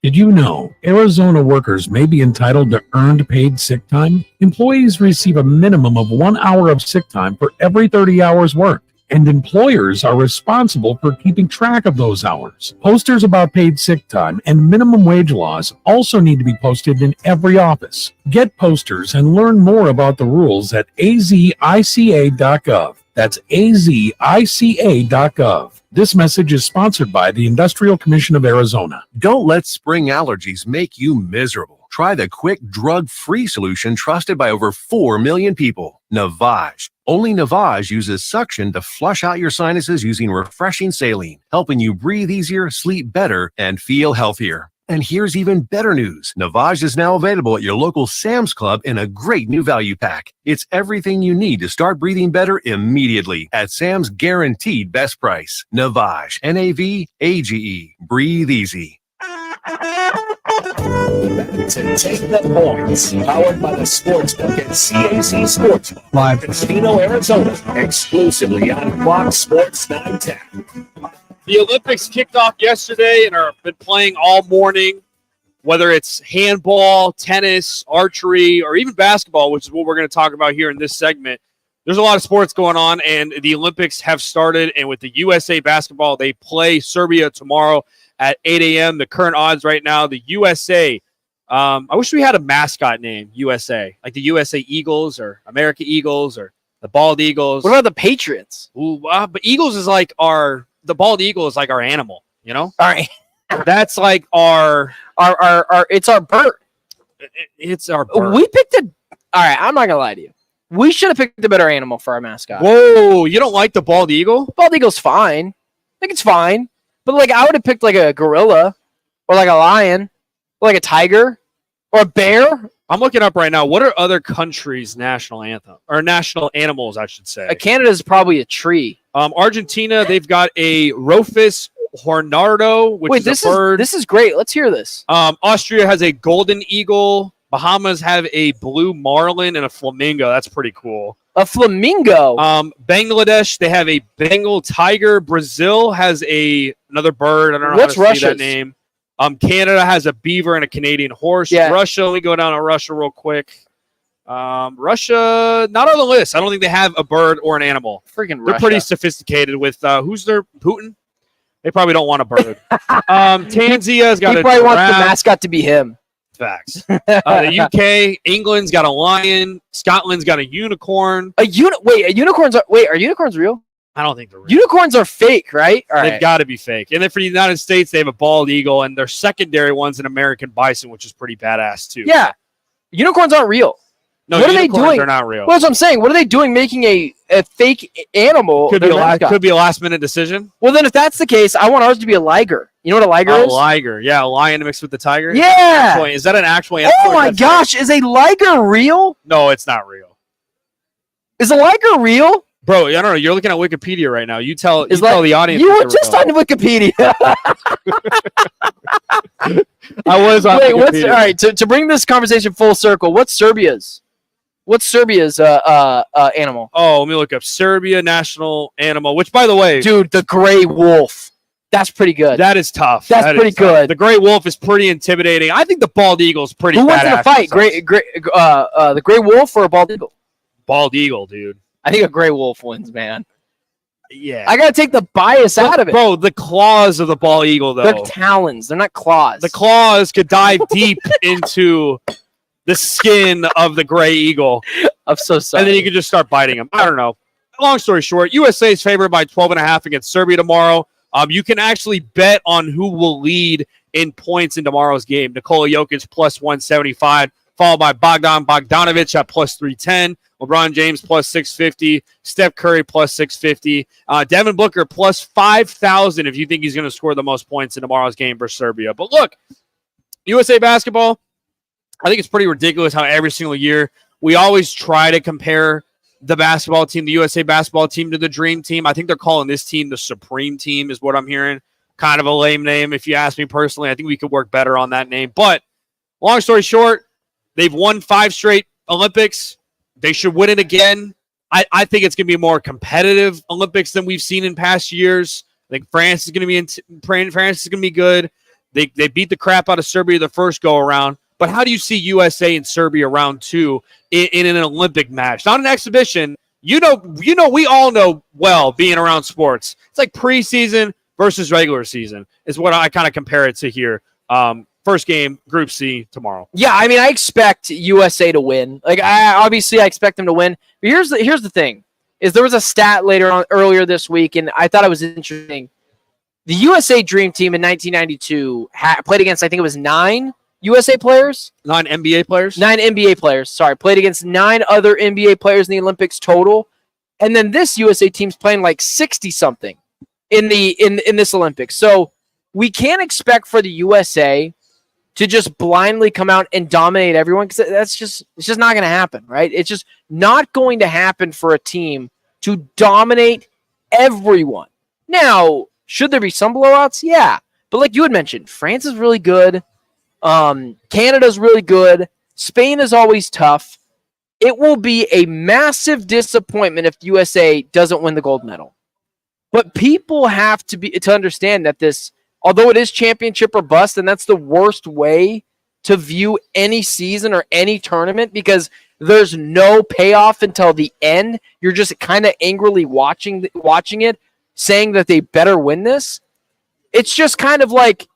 [SPEAKER 13] Did you know Arizona workers may be entitled to earned paid sick time? Employees receive a minimum of 1 hour of sick time for every 30 hours worked, and employers are responsible for keeping track of those hours. Posters about paid sick time and minimum wage laws also need to be posted in every office. Get posters and learn more about the rules at azica.gov. That's azica.gov. This message is sponsored by the Industrial Commission of Arizona.
[SPEAKER 7] Don't let spring allergies make you miserable. Try the quick, drug-free solution trusted by over 4 million people, Navage. Only Navage uses suction to flush out your sinuses using refreshing saline, helping you breathe easier, sleep better, and feel healthier. And here's even better news. Navage is now available at your local Sam's Club in a great new value pack. It's everything you need to start breathing better immediately at Sam's guaranteed best price. Navage, Navage. Breathe easy.
[SPEAKER 5] To take the points, powered by the Sportsbook at CAC Sportsbook, live Casino, Arizona, exclusively on Fox Sports 910.
[SPEAKER 6] The Olympics kicked off yesterday and have been playing all morning, whether it's handball, tennis, archery, or even basketball, which is what we're going to talk about here in this segment. There's a lot of sports going on, and the Olympics have started, and with the USA basketball, they play Serbia tomorrow at 8 a.m. The current odds right now, the USA. I wish we had a mascot name, USA, like the USA Eagles or America Eagles or the Bald Eagles.
[SPEAKER 3] What about the Patriots?
[SPEAKER 6] Ooh, but Eagles is like the Bald Eagle is like our animal, you know?
[SPEAKER 3] All right.
[SPEAKER 6] That's like our
[SPEAKER 3] it's our bird.
[SPEAKER 6] It's our bird.
[SPEAKER 3] We picked all right, I'm not gonna lie to you. We should have picked a better animal for our mascot.
[SPEAKER 6] Whoa, you don't like the Bald Eagle?
[SPEAKER 3] Bald Eagle's fine. I think it's fine. But like I would have picked like a gorilla or like a lion or like a tiger or a bear.
[SPEAKER 6] I'm looking up right now. What are other countries' national anthem or national animals, I should say?
[SPEAKER 3] Canada's probably a tree.
[SPEAKER 6] Argentina, they've got a Rufus hornado, which is a bird.
[SPEAKER 3] This is great. Let's hear this.
[SPEAKER 6] Austria has a golden eagle. Bahamas have a blue marlin and a flamingo. That's pretty cool.
[SPEAKER 3] A flamingo.
[SPEAKER 6] Bangladesh, they have a Bengal tiger. Brazil has another bird. I don't know how to say that name. Canada has a beaver and a Canadian horse.
[SPEAKER 3] Yeah.
[SPEAKER 6] Russia, let me go down to Russia real quick. Russia, not on the list. I don't think they have a bird or an animal.
[SPEAKER 3] Freaking
[SPEAKER 6] They're
[SPEAKER 3] Russia.
[SPEAKER 6] pretty sophisticated with who's their Putin? They probably don't want a bird. Tanzia's got
[SPEAKER 3] he
[SPEAKER 6] a
[SPEAKER 3] probably wants the
[SPEAKER 6] giraffe.
[SPEAKER 3] mascot to be him.
[SPEAKER 6] Facts. The UK, England's got a lion. Scotland's got a unicorn.
[SPEAKER 3] Are unicorns real?
[SPEAKER 6] I don't think they're real.
[SPEAKER 3] Unicorns are fake, right? All
[SPEAKER 6] They've
[SPEAKER 3] right.
[SPEAKER 6] got to be fake. And then for the United States, they have a bald eagle, and their secondary one's an American bison, which is pretty badass too.
[SPEAKER 3] Yeah. Unicorns aren't real.
[SPEAKER 6] No,
[SPEAKER 3] what are they
[SPEAKER 6] unicorns
[SPEAKER 3] doing?
[SPEAKER 6] are not real.
[SPEAKER 3] Well, that's what I'm saying. What are they doing making a fake animal?
[SPEAKER 6] Could
[SPEAKER 3] their
[SPEAKER 6] be
[SPEAKER 3] mascot?
[SPEAKER 6] a last minute decision.
[SPEAKER 3] Well, then if that's the case, I want ours to be a liger. You know what a liger
[SPEAKER 6] A
[SPEAKER 3] is?
[SPEAKER 6] liger. Yeah, a lion mixed with the tiger.
[SPEAKER 3] Yeah.
[SPEAKER 6] Is that an actual animal?
[SPEAKER 3] Oh my gosh, is a liger real?
[SPEAKER 6] No, it's not real.
[SPEAKER 3] Is a liger real?
[SPEAKER 6] Bro, I don't know. You're looking at Wikipedia right now. You tell the audience.
[SPEAKER 3] You
[SPEAKER 6] if
[SPEAKER 3] were
[SPEAKER 6] they're
[SPEAKER 3] just
[SPEAKER 6] real.
[SPEAKER 3] on Wikipedia.
[SPEAKER 6] I was on
[SPEAKER 3] Wait,
[SPEAKER 6] Wikipedia.
[SPEAKER 3] all right, to bring this conversation full circle, what's Serbia's animal?
[SPEAKER 6] Oh, let me look up Serbia national animal, which, by the way,
[SPEAKER 3] Dude, the gray wolf. That's pretty good.
[SPEAKER 6] that is tough.
[SPEAKER 3] That's
[SPEAKER 6] That is
[SPEAKER 3] pretty
[SPEAKER 6] tough.
[SPEAKER 3] good.
[SPEAKER 6] The gray wolf is pretty intimidating. I think the bald eagle is pretty
[SPEAKER 3] Who wins in
[SPEAKER 6] badass
[SPEAKER 3] a fight?
[SPEAKER 6] themselves.
[SPEAKER 3] The gray wolf or a bald eagle?
[SPEAKER 6] Bald eagle, dude.
[SPEAKER 3] I think a gray wolf wins, man.
[SPEAKER 6] Yeah.
[SPEAKER 3] I gotta take the bias out of it.
[SPEAKER 6] Bro, the claws of the bald eagle, though.
[SPEAKER 3] They're talons. They're not claws.
[SPEAKER 6] The claws could dive deep into the skin of the gray eagle.
[SPEAKER 3] I'm so sorry.
[SPEAKER 6] And then you can just start biting them. I don't know. Long story short, USA is favored by 12.5 against Serbia tomorrow. You can actually bet on who will lead in points in tomorrow's game. Nikola Jokic plus 175, followed by Bogdan Bogdanovic at plus 310. LeBron James plus 650. Steph Curry plus 650. Devin Booker plus 5,000 if you think he's going to score the most points in tomorrow's game versus Serbia. But look, USA basketball, I think it's pretty ridiculous how every single year we always try to compare the basketball team, the USA basketball team, to the Dream Team. I think they're calling this team the Supreme Team is what I'm hearing. Kind of a lame name if you ask me personally. I think we could work better on that name. But long story short, they've won 5 straight Olympics. They should win it again. I think it's going to be a more competitive Olympics than we've seen in past years. I think France is going to be good. They beat the crap out of Serbia the first go around. But how do you see USA and Serbia round 2 in an Olympic match? Not an exhibition. We all know well being around sports. It's like preseason versus regular season is what I kind of compare it to here. First game, Group C tomorrow.
[SPEAKER 3] Yeah, I mean, I expect USA to win. Like, I expect them to win. But here's the thing: is there was a stat earlier this week, and I thought it was interesting. The USA Dream Team in 1992 played against, I think it was 9 USA players,
[SPEAKER 6] 9 NBA players,
[SPEAKER 3] 9 NBA players. Sorry, played against 9 other NBA players in the Olympics total, and then this USA team's playing like 60 something in this Olympics. So we can't expect for the USA to just blindly come out and dominate everyone, because it's just not going to happen, right? It's just not going to happen for a team to dominate everyone. Now, should there be some blowouts? Yeah. But like you had mentioned, France is really good. Canada's really good. Spain is always tough. It will be a massive disappointment if USA doesn't win the gold medal. But people have to understand that this, although it is championship or bust, and that's the worst way to view any season or any tournament, because there's no payoff until the end. You're just kind of angrily watching it, saying that they better win this. It's just kind of like,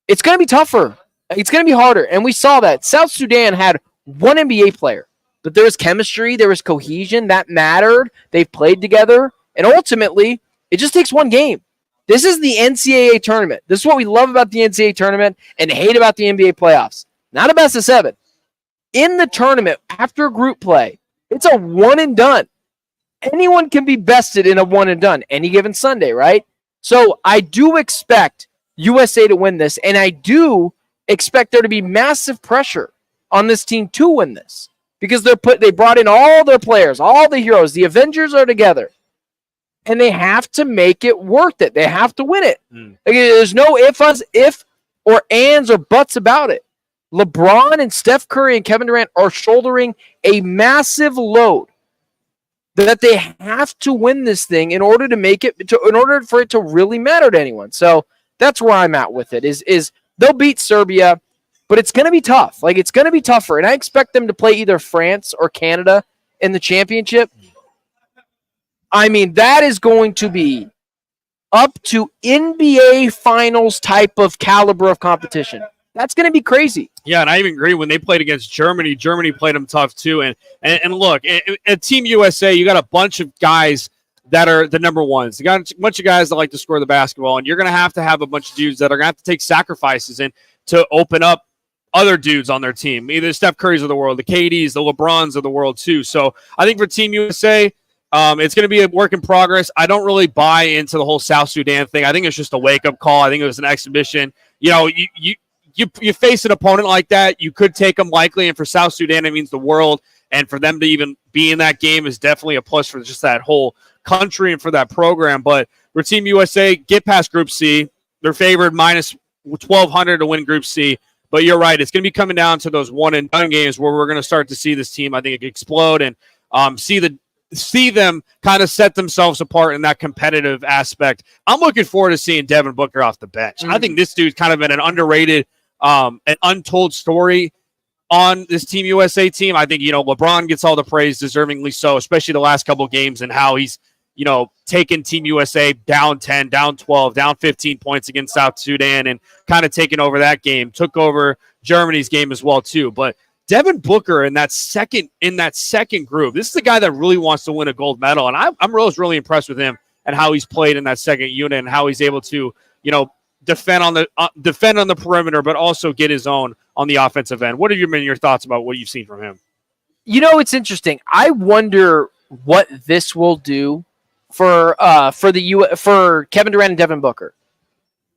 [SPEAKER 3] it's going to be tougher. It's going to be harder. And we saw that. South Sudan had 1 NBA player, but there was chemistry, there was cohesion that mattered. They've played together. And ultimately, it just takes 1 game. This is the NCAA tournament. This is what we love about the NCAA tournament and hate about the NBA playoffs. Not a best of 7. In the tournament, after group play, it's a one and done. Anyone can be bested in a one and done any given Sunday, right? So I do expect USA to win this, and I do expect there to be massive pressure on this team to win this, because they brought in all their players, all the heroes. The Avengers are together. And they have to make it worth it. They have to win it. Like, there's no if or ands or buts about it. LeBron and Steph Curry and Kevin Durant are shouldering a massive load that they have to win this thing in order to make it, in order for it to really matter to anyone. So that's where I'm at with it. Is they'll beat Serbia, but it's going to be tough. Like, it's going to be tougher, and I expect them to play either France or Canada in the championship. I mean, that is going to be up to NBA Finals type of caliber of competition. That's going to be crazy.
[SPEAKER 6] Yeah, and I even agree when they played against Germany. Germany played them tough too. And look, at Team USA, you got a bunch of guys that are the number ones. You got a bunch of guys that like to score the basketball, and you're going to have a bunch of dudes that are going to have to take sacrifices and to open up other dudes on their team. Either Steph Curry's of the world, the KDs, the LeBrons of the world too. So I think for Team USA, it's going to be a work in progress. I don't really buy into the whole South Sudan thing. I think it's just a wake-up call. I think it was an exhibition. You know, you face an opponent like that, you could take them likely, and for South Sudan, it means the world. And for them to even be in that game is definitely a plus for just that whole country and for that program. But for Team USA, get past Group C. They're favored minus 1,200 to win Group C. But you're right. It's going to be coming down to those one-and-done games where we're going to start to see this team, I think, explode and see them kind of set themselves apart in that competitive aspect. I'm looking forward to seeing Devin Booker off the bench. I think this dude's kind of been an underrated, an untold story on this Team USA team. I think, LeBron gets all the praise, deservingly so, especially the last couple of games and how he's, taken Team USA down 10, down 12, down 15 points against South Sudan and kind of taking over that game, took over Germany's game as well too. But Devin Booker in that second group, this is the guy that really wants to win a gold medal. And I'm really impressed with him and how he's played in that second unit and how he's able to, defend on the perimeter, but also get his own on the offensive end. What have been your thoughts about what you've seen from him?
[SPEAKER 3] You know, it's interesting. I wonder what this will do for Kevin Durant and Devin Booker.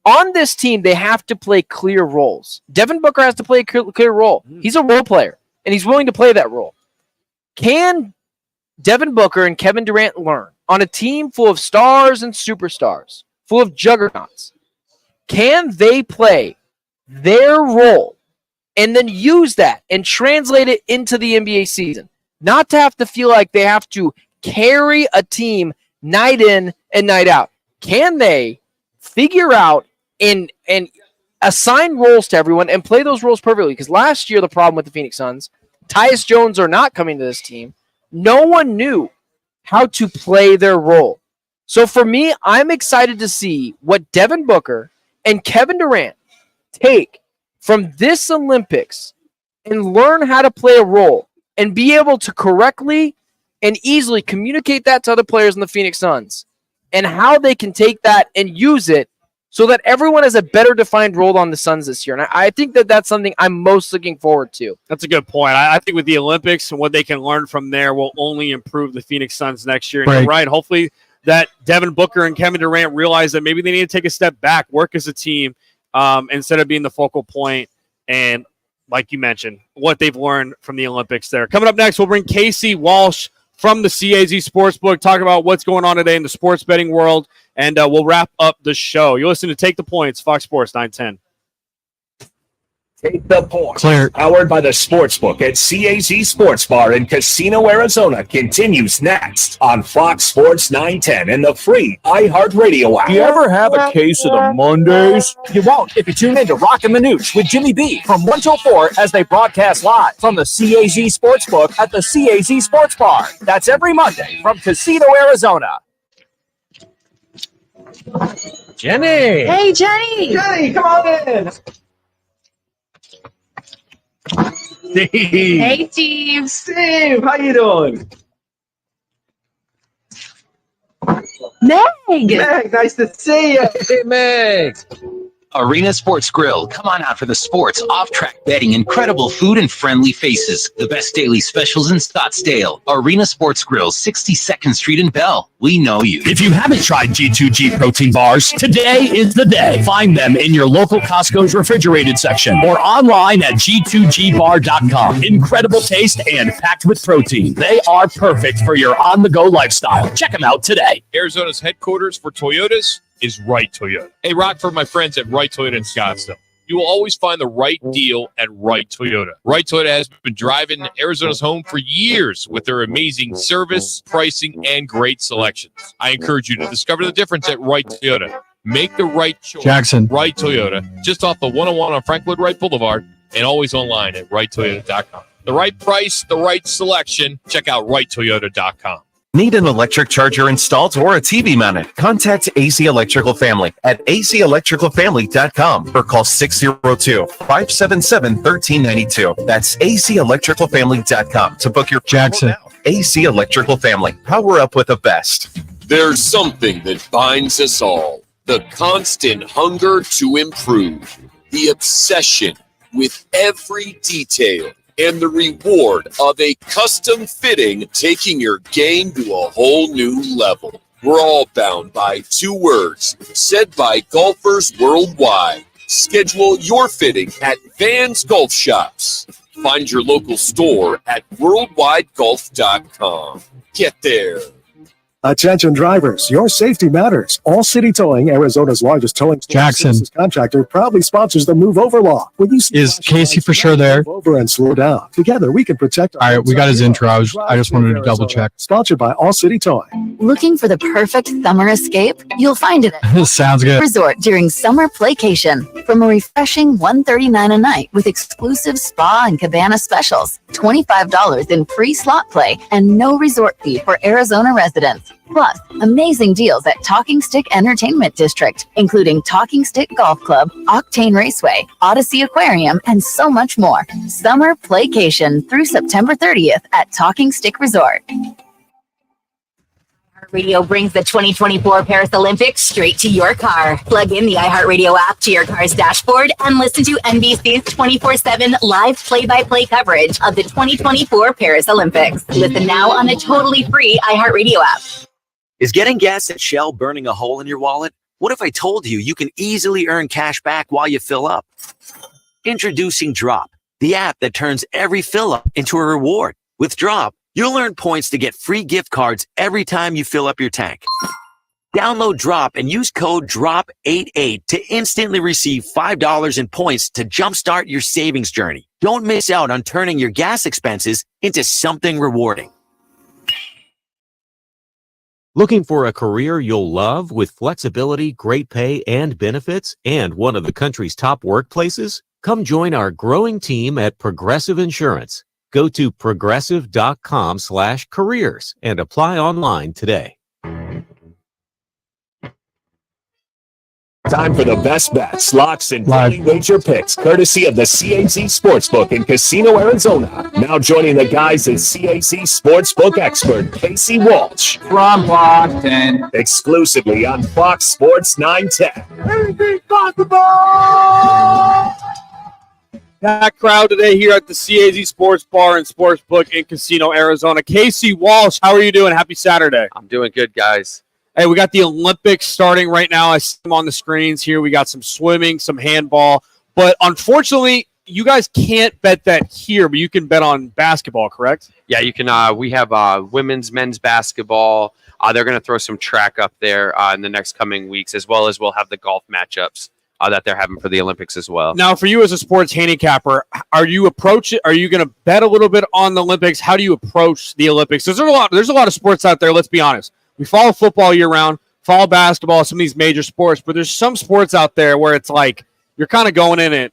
[SPEAKER 3] On this team, they have to play clear roles. Devin Booker has to play a clear role. He's a role player, and he's willing to play that role. Can Devin Booker and Kevin Durant learn on a team full of stars and superstars, full of juggernauts? Can they play their role and then use that and translate it into the NBA season? Not to have to feel like they have to carry a team night in and night out. Can they figure out and assign roles to everyone and play those roles perfectly? Because last year, the problem with the Phoenix Suns, Tyus Jones are not coming to this team. No one knew how to play their role. So for me, I'm excited to see what Devin Booker and Kevin Durant take from this Olympics and learn how to play a role and be able to correctly and easily communicate that to other players in the Phoenix Suns, and how they can take that and use it so that everyone has a better defined role on the Suns this year. And I think that that's something I'm most looking forward to.
[SPEAKER 6] That's a good point. I think with the Olympics and what they can learn from there will only improve the Phoenix Suns next year. And you're right. Hopefully that Devin Booker and Kevin Durant realize that maybe they need to take a step back, work as a team, instead of being the focal point. And like you mentioned, what they've learned from the Olympics there. Coming up next, we'll bring Casey Walsh from the CAZ Sportsbook, talk about what's going on today in the sports betting world, and we'll wrap up the show. You listen to Take the Points, Fox Sports 910.
[SPEAKER 5] Take the Points.
[SPEAKER 13] Clear.
[SPEAKER 5] Powered by the Sportsbook at CAZ Sports Bar in Casino, Arizona continues next on Fox Sports 910 and the free iHeartRadio app.
[SPEAKER 9] Do you ever have a case of the Mondays? You won't if you tune in to Rockin' the Nooch with Jimmy B from 1 till 4 as they broadcast live from the CAZ Sportsbook at the CAZ Sports Bar. That's every Monday from Casino, Arizona. Jenny!
[SPEAKER 16] Hey, Jenny!
[SPEAKER 9] Jenny, come on in!
[SPEAKER 16] Steve! Hey, Steve!
[SPEAKER 9] Steve, how you doing?
[SPEAKER 16] Meg,
[SPEAKER 9] nice to see you. Hey, Meg.
[SPEAKER 17] Arena Sports Grill. Come on out for the sports, off-track betting, incredible food, and friendly faces. The best daily specials in Scottsdale. Arena Sports Grill, 62nd Street in Bell. We know you.
[SPEAKER 19] If you haven't tried G2G protein bars, today is the day. Find them in your local Costco's refrigerated section or online at g2gbar.com. Incredible taste and packed with protein. They are perfect for your on-the-go lifestyle. Check them out today.
[SPEAKER 2] Arizona's headquarters for Toyotas is Right Toyota. Hey, Rock, for my friends at Right Toyota in Scottsdale. You will always find the right deal at Right Toyota. Right Toyota has been driving Arizona's home for years with their amazing service, pricing, and great selections. I encourage you to discover the difference at Right Toyota. Make the right choice.
[SPEAKER 13] Jackson.
[SPEAKER 2] Right Toyota, just off the 101 on Frank Lloyd Wright Boulevard, and always online at righttoyota.com. The right price, the right selection. Check out righttoyota.com.
[SPEAKER 20] Need an electric charger installed or a TV mounted? Contact AC Electrical Family at acelectricalfamily.com or call 602-577-1392. That's acelectricalfamily.com to book your
[SPEAKER 13] Jackson.
[SPEAKER 20] AC Electrical Family. Power up with the best.
[SPEAKER 23] There's something that binds us all. The constant hunger to improve. The obsession with every detail. And the reward of a custom fitting, taking your game to a whole new level. We're all bound by two words said by golfers worldwide. Schedule your fitting at Vans Golf Shops. Find your local store at worldwidegolf.com. Get there.
[SPEAKER 24] Attention drivers, your safety matters. All City Towing, Arizona's largest towing services contractor, proudly sponsors the Move Over Law.
[SPEAKER 13] Is Casey for sure there?
[SPEAKER 24] Move over and slow down. Together, we can protect our
[SPEAKER 13] All right, we got his intro. I just wanted to double check.
[SPEAKER 24] Sponsored by All City Towing.
[SPEAKER 11] Looking for the perfect summer escape? You'll find it at
[SPEAKER 13] Sounds good.
[SPEAKER 11] Resort during summer playcation. From a refreshing $139 a night with exclusive spa and cabana specials, $25 in free slot play, and no resort fee for Arizona residents. Plus, amazing deals at Talking Stick Entertainment District, including Talking Stick Golf Club, Octane Raceway, Odyssey Aquarium, and so much more. Summer Playcation through September 30th at Talking Stick Resort.
[SPEAKER 1] iHeartRadio brings the 2024 Paris Olympics straight to your car. Plug in the iHeartRadio app to your car's dashboard and listen to NBC's 24/7 live play-by-play coverage of the 2024 Paris Olympics. Listen now on the totally free iHeartRadio app.
[SPEAKER 4] Is getting gas at Shell burning a hole in your wallet? What if I told you you can easily earn cash back while you fill up? Introducing Drop, the app that turns every fill up into a reward. With Drop, you'll earn points to get free gift cards every time you fill up your tank. Download Drop and use code DROP88 to instantly receive $5 in points to jumpstart your savings journey. Don't miss out on turning your gas expenses into something rewarding.
[SPEAKER 8] Looking for a career you'll love with flexibility, great pay, and benefits, and one of the country's top workplaces? Come join our growing team at Progressive Insurance. Go to progressive.com/careers and apply online today.
[SPEAKER 5] Time for the best bets, locks, and daily wager picks, courtesy of the CAZ Sportsbook in Casino, Arizona. Now joining the guys is CAZ Sportsbook expert Casey Walsh.
[SPEAKER 22] From Boston.
[SPEAKER 5] Exclusively on Fox Sports 910.
[SPEAKER 22] Anything possible!
[SPEAKER 6] That crowd today here at the CAZ Sports Bar and Sportsbook in Casino, Arizona. Casey Walsh, how are you doing? Happy Saturday.
[SPEAKER 25] I'm doing good, guys.
[SPEAKER 6] Hey, we got the Olympics starting right now. I see them on the screens here. We got some swimming, some handball. But unfortunately, you guys can't bet that here, but you can bet on basketball, correct?
[SPEAKER 25] Yeah, you can. We have women's, men's basketball. They're going to throw some track up there in the next coming weeks, as well as we'll have the golf matchups that they're having for the Olympics as well.
[SPEAKER 6] Now, for you as a sports handicapper, are you going to bet a little bit on the Olympics? How do you approach the Olympics? There's a lot of sports out there, let's be honest. We follow football year round, follow basketball, some of these major sports, but there's some sports out there where it's like you're kind of going in it,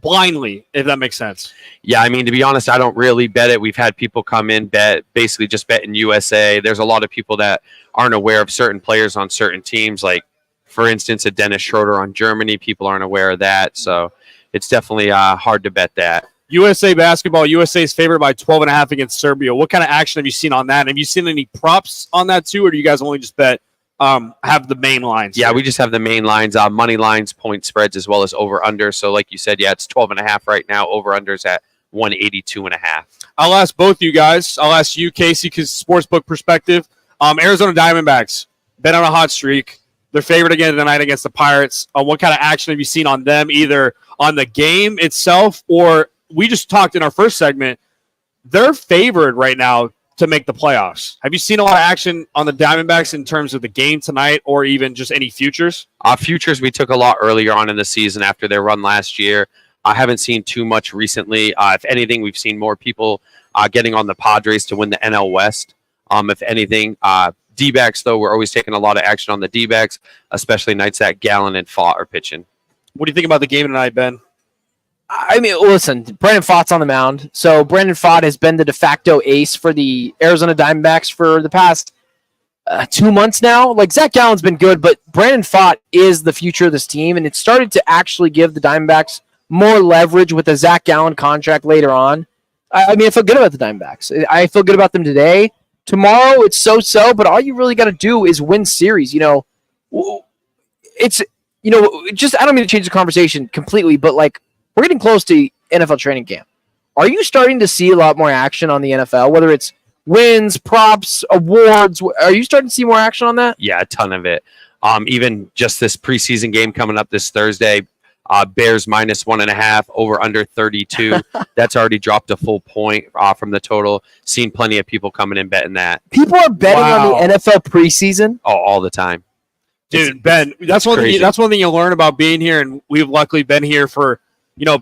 [SPEAKER 6] blindly, if that makes sense.
[SPEAKER 25] Yeah, I mean, to be honest, I don't really bet it. We've had people come in, basically just bet in USA. There's a lot of people that aren't aware of certain players on certain teams, like, for instance, a Dennis Schroeder on Germany. People aren't aware of that, so it's definitely hard to bet that.
[SPEAKER 6] USA basketball, USA is favored by 12.5 against Serbia. What kind of action have you seen on that? Have you seen any props on that too, or do you guys only just bet, have the main lines?
[SPEAKER 25] Yeah, we just have the main lines, money lines, point spreads, as well as over-under. So like you said, yeah, it's 12.5 right now. Over-under's at 182.5.
[SPEAKER 6] I'll ask both you guys. I'll ask you, Casey, because sportsbook perspective. Arizona Diamondbacks, been on a hot streak. They're favored again tonight against the Pirates. What kind of action have you seen on them, either on the game itself or we just talked in our first segment, they're favored right now to make the playoffs. Have you seen a lot of action on the Diamondbacks in terms of the game tonight or even just any futures?
[SPEAKER 25] Futures we took a lot earlier on in the season after their run last year. I haven't seen too much recently. If anything, we've seen more people getting on the Padres to win the NL West. If anything, D-backs, though, we're always taking a lot of action on the D-backs, especially nights that Gallen and Fott are pitching.
[SPEAKER 6] What do you think about the game tonight, Ben?
[SPEAKER 3] I mean, listen, Brandon Fott's on the mound. So Brandon Fott has been the de facto ace for the Arizona Diamondbacks for the past 2 months now. Like, Zach Gallen's been good, but Brandon Fott is the future of this team, and it started to actually give the Diamondbacks more leverage with the Zach Gallen contract later on. I mean, I feel good about the Diamondbacks. I feel good about them today. Tomorrow, it's so-so, but all you really got to do is win series. It's, just, I don't mean to change the conversation completely, but, like, we're getting close to NFL training camp. Are you starting to see a lot more action on the NFL, whether it's wins, props, awards? Are you starting to see more action on that?
[SPEAKER 25] Yeah, a ton of it. Even just this preseason game coming up this Thursday, Bears -1.5, over under 32. That's already dropped a full point from the total. Seen plenty of people coming in betting that.
[SPEAKER 3] People are betting on the NFL preseason?
[SPEAKER 25] Oh, all the time.
[SPEAKER 6] Dude, Ben, that's one thing you learn about being here, and we've luckily been here for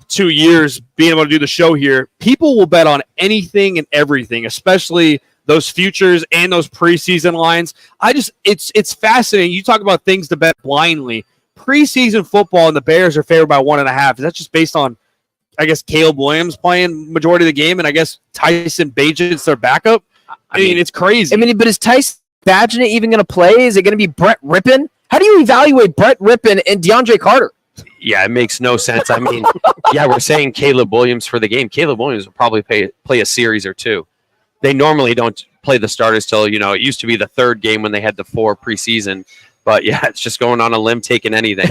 [SPEAKER 6] 2 years, being able to do the show here. People will bet on anything and everything, especially those futures and those preseason lines. It's fascinating. You talk about things to bet blindly. Preseason football and the Bears are favored by 1.5. Is that just based on, I guess, Caleb Williams playing majority of the game, and I guess Tyson Bagent's their backup? I mean, it's crazy.
[SPEAKER 3] I mean, but is Tyson Bagent even going to play? Is it going to be Brett Rippon? How do you evaluate Brett Rippon and DeAndre Carter?
[SPEAKER 25] Yeah, it makes no sense. I mean, yeah, we're saying Caleb Williams for the game. Caleb Williams will probably play a series or two. They normally don't play the starters till, it used to be the third game when they had the 4 preseason. But yeah, it's just going on a limb, taking anything.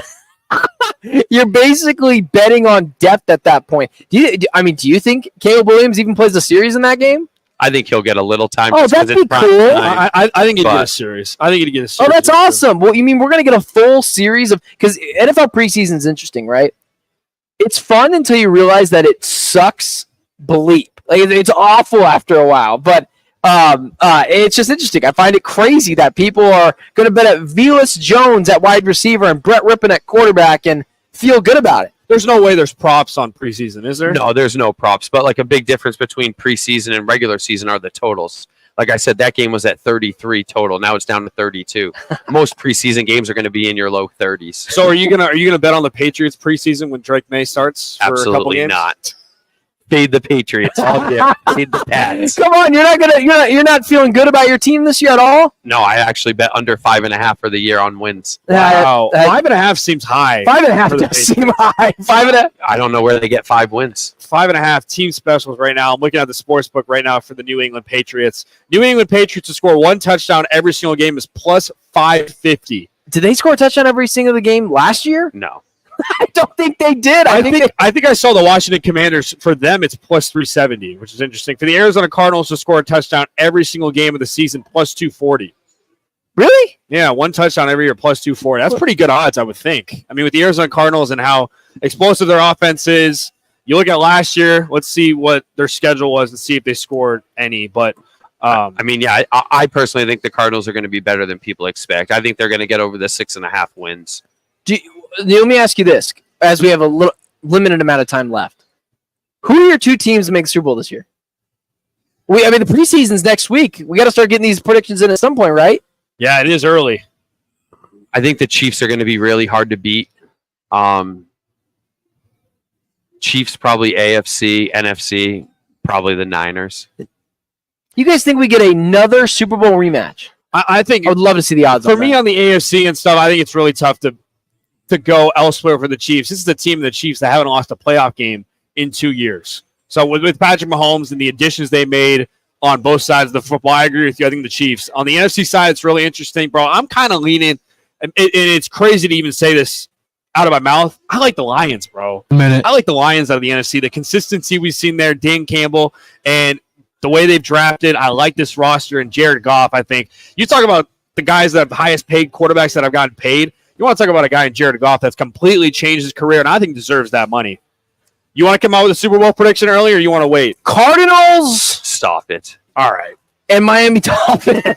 [SPEAKER 3] You're basically betting on depth at that point. Do you think Caleb Williams even plays a series in that game?
[SPEAKER 25] I think he'll get a little time.
[SPEAKER 3] Oh, that'd be cool.
[SPEAKER 6] I think he'd get a series.
[SPEAKER 3] Oh, that's awesome. Well, you mean we're going to get a full series of, because NFL preseason is interesting, right? It's fun until you realize that it sucks bleep. Like, it's awful after a while, but it's just interesting. I find it crazy that people are going to bet at Velus Jones at wide receiver and Brett Rippon at quarterback and feel good about it.
[SPEAKER 6] There's no way there's props on preseason, is there?
[SPEAKER 25] No, there's no props. But like a big difference between preseason and regular season are the totals. Like I said, that game was at 33 total. Now it's down to 32. Most preseason games are going to be in your low 30s.
[SPEAKER 6] So are you gonna bet on the Patriots preseason when Drake May starts for a couple
[SPEAKER 25] Absolutely
[SPEAKER 6] games?
[SPEAKER 25] not. Fade the Patriots. Fade the Pats.
[SPEAKER 3] Come on, you're not feeling good about your team this year at all?
[SPEAKER 25] No, I actually bet under 5.5 for the year on wins.
[SPEAKER 6] Wow, 5.5 seems high.
[SPEAKER 3] 5.5 does seem high. 5.5.
[SPEAKER 25] I don't know where they get 5 wins.
[SPEAKER 6] 5.5 team specials right now. I'm looking at the sports book right now for the New England Patriots. New England Patriots to score 1 touchdown every single game is plus 550.
[SPEAKER 3] Did they score a touchdown every single game last year?
[SPEAKER 25] No.
[SPEAKER 3] I don't think they did.
[SPEAKER 6] I think I saw the Washington Commanders. For them, it's plus 370, which is interesting. For the Arizona Cardinals to score a touchdown every single game of the season, plus 240.
[SPEAKER 3] Really?
[SPEAKER 6] Yeah, 1 touchdown every year, plus 240. That's pretty good odds, I would think. I mean, with the Arizona Cardinals and how explosive their offense is, you look at last year. Let's see what their schedule was and see if they scored any. But
[SPEAKER 25] I personally think the Cardinals are going to be better than people expect. I think they're going to get over the 6.5 wins.
[SPEAKER 3] Let me ask you this, as we have a limited amount of time left. Who are your 2 teams to make the Super Bowl this year? The preseason's next week. We got to start getting these predictions in at some point, right?
[SPEAKER 6] Yeah, it is early.
[SPEAKER 25] I think the Chiefs are going to be really hard to beat. Chiefs probably AFC, NFC, probably the Niners.
[SPEAKER 3] You guys think we get another Super Bowl rematch?
[SPEAKER 6] I think
[SPEAKER 3] I would love to see the odds.
[SPEAKER 6] For me on the AFC and stuff, I think it's really tough to go elsewhere for the Chiefs. This is the team of the Chiefs that haven't lost a playoff game in 2 years. So with Patrick Mahomes and the additions they made on both sides of the football, I agree with you. I think the Chiefs. On the NFC side, it's really interesting, bro. I'm kind of leaning, and it's crazy to even say this out of my mouth. I like the Lions, bro. I like the Lions out of the NFC. The consistency we've seen there, Dan Campbell, and the way they've drafted. I like this roster, and Jared Goff, I think. You talk about the guys that have highest paid quarterbacks that have gotten paid. You want to talk about a guy in Jared Goff that's completely changed his career, and I think deserves that money. You want to come out with a Super Bowl prediction early, or you want to wait?
[SPEAKER 3] Cardinals.
[SPEAKER 25] Stop it.
[SPEAKER 6] All right.
[SPEAKER 3] And Miami Dolphins. No,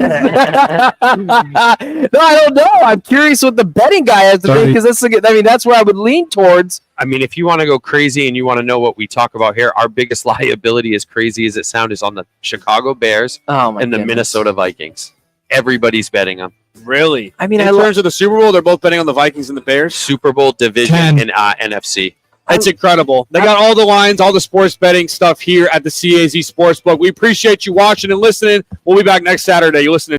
[SPEAKER 3] I don't know. I'm curious what the betting guy has to be, because that's where I would lean towards.
[SPEAKER 25] I mean, if you want to go crazy and you want to know what we talk about here, our biggest liability, as crazy as it sounds, is on the Chicago Bears and the Minnesota Vikings. Everybody's betting them.
[SPEAKER 6] Really?
[SPEAKER 3] I mean,
[SPEAKER 6] in terms of the Super Bowl, they're both betting on the Vikings and the Bears?
[SPEAKER 25] Super Bowl division and NFC.
[SPEAKER 6] That's incredible. They got all the lines, all the sports betting stuff here at the CAZ Sportsbook. We appreciate you watching and listening. We'll be back next Saturday. You listen to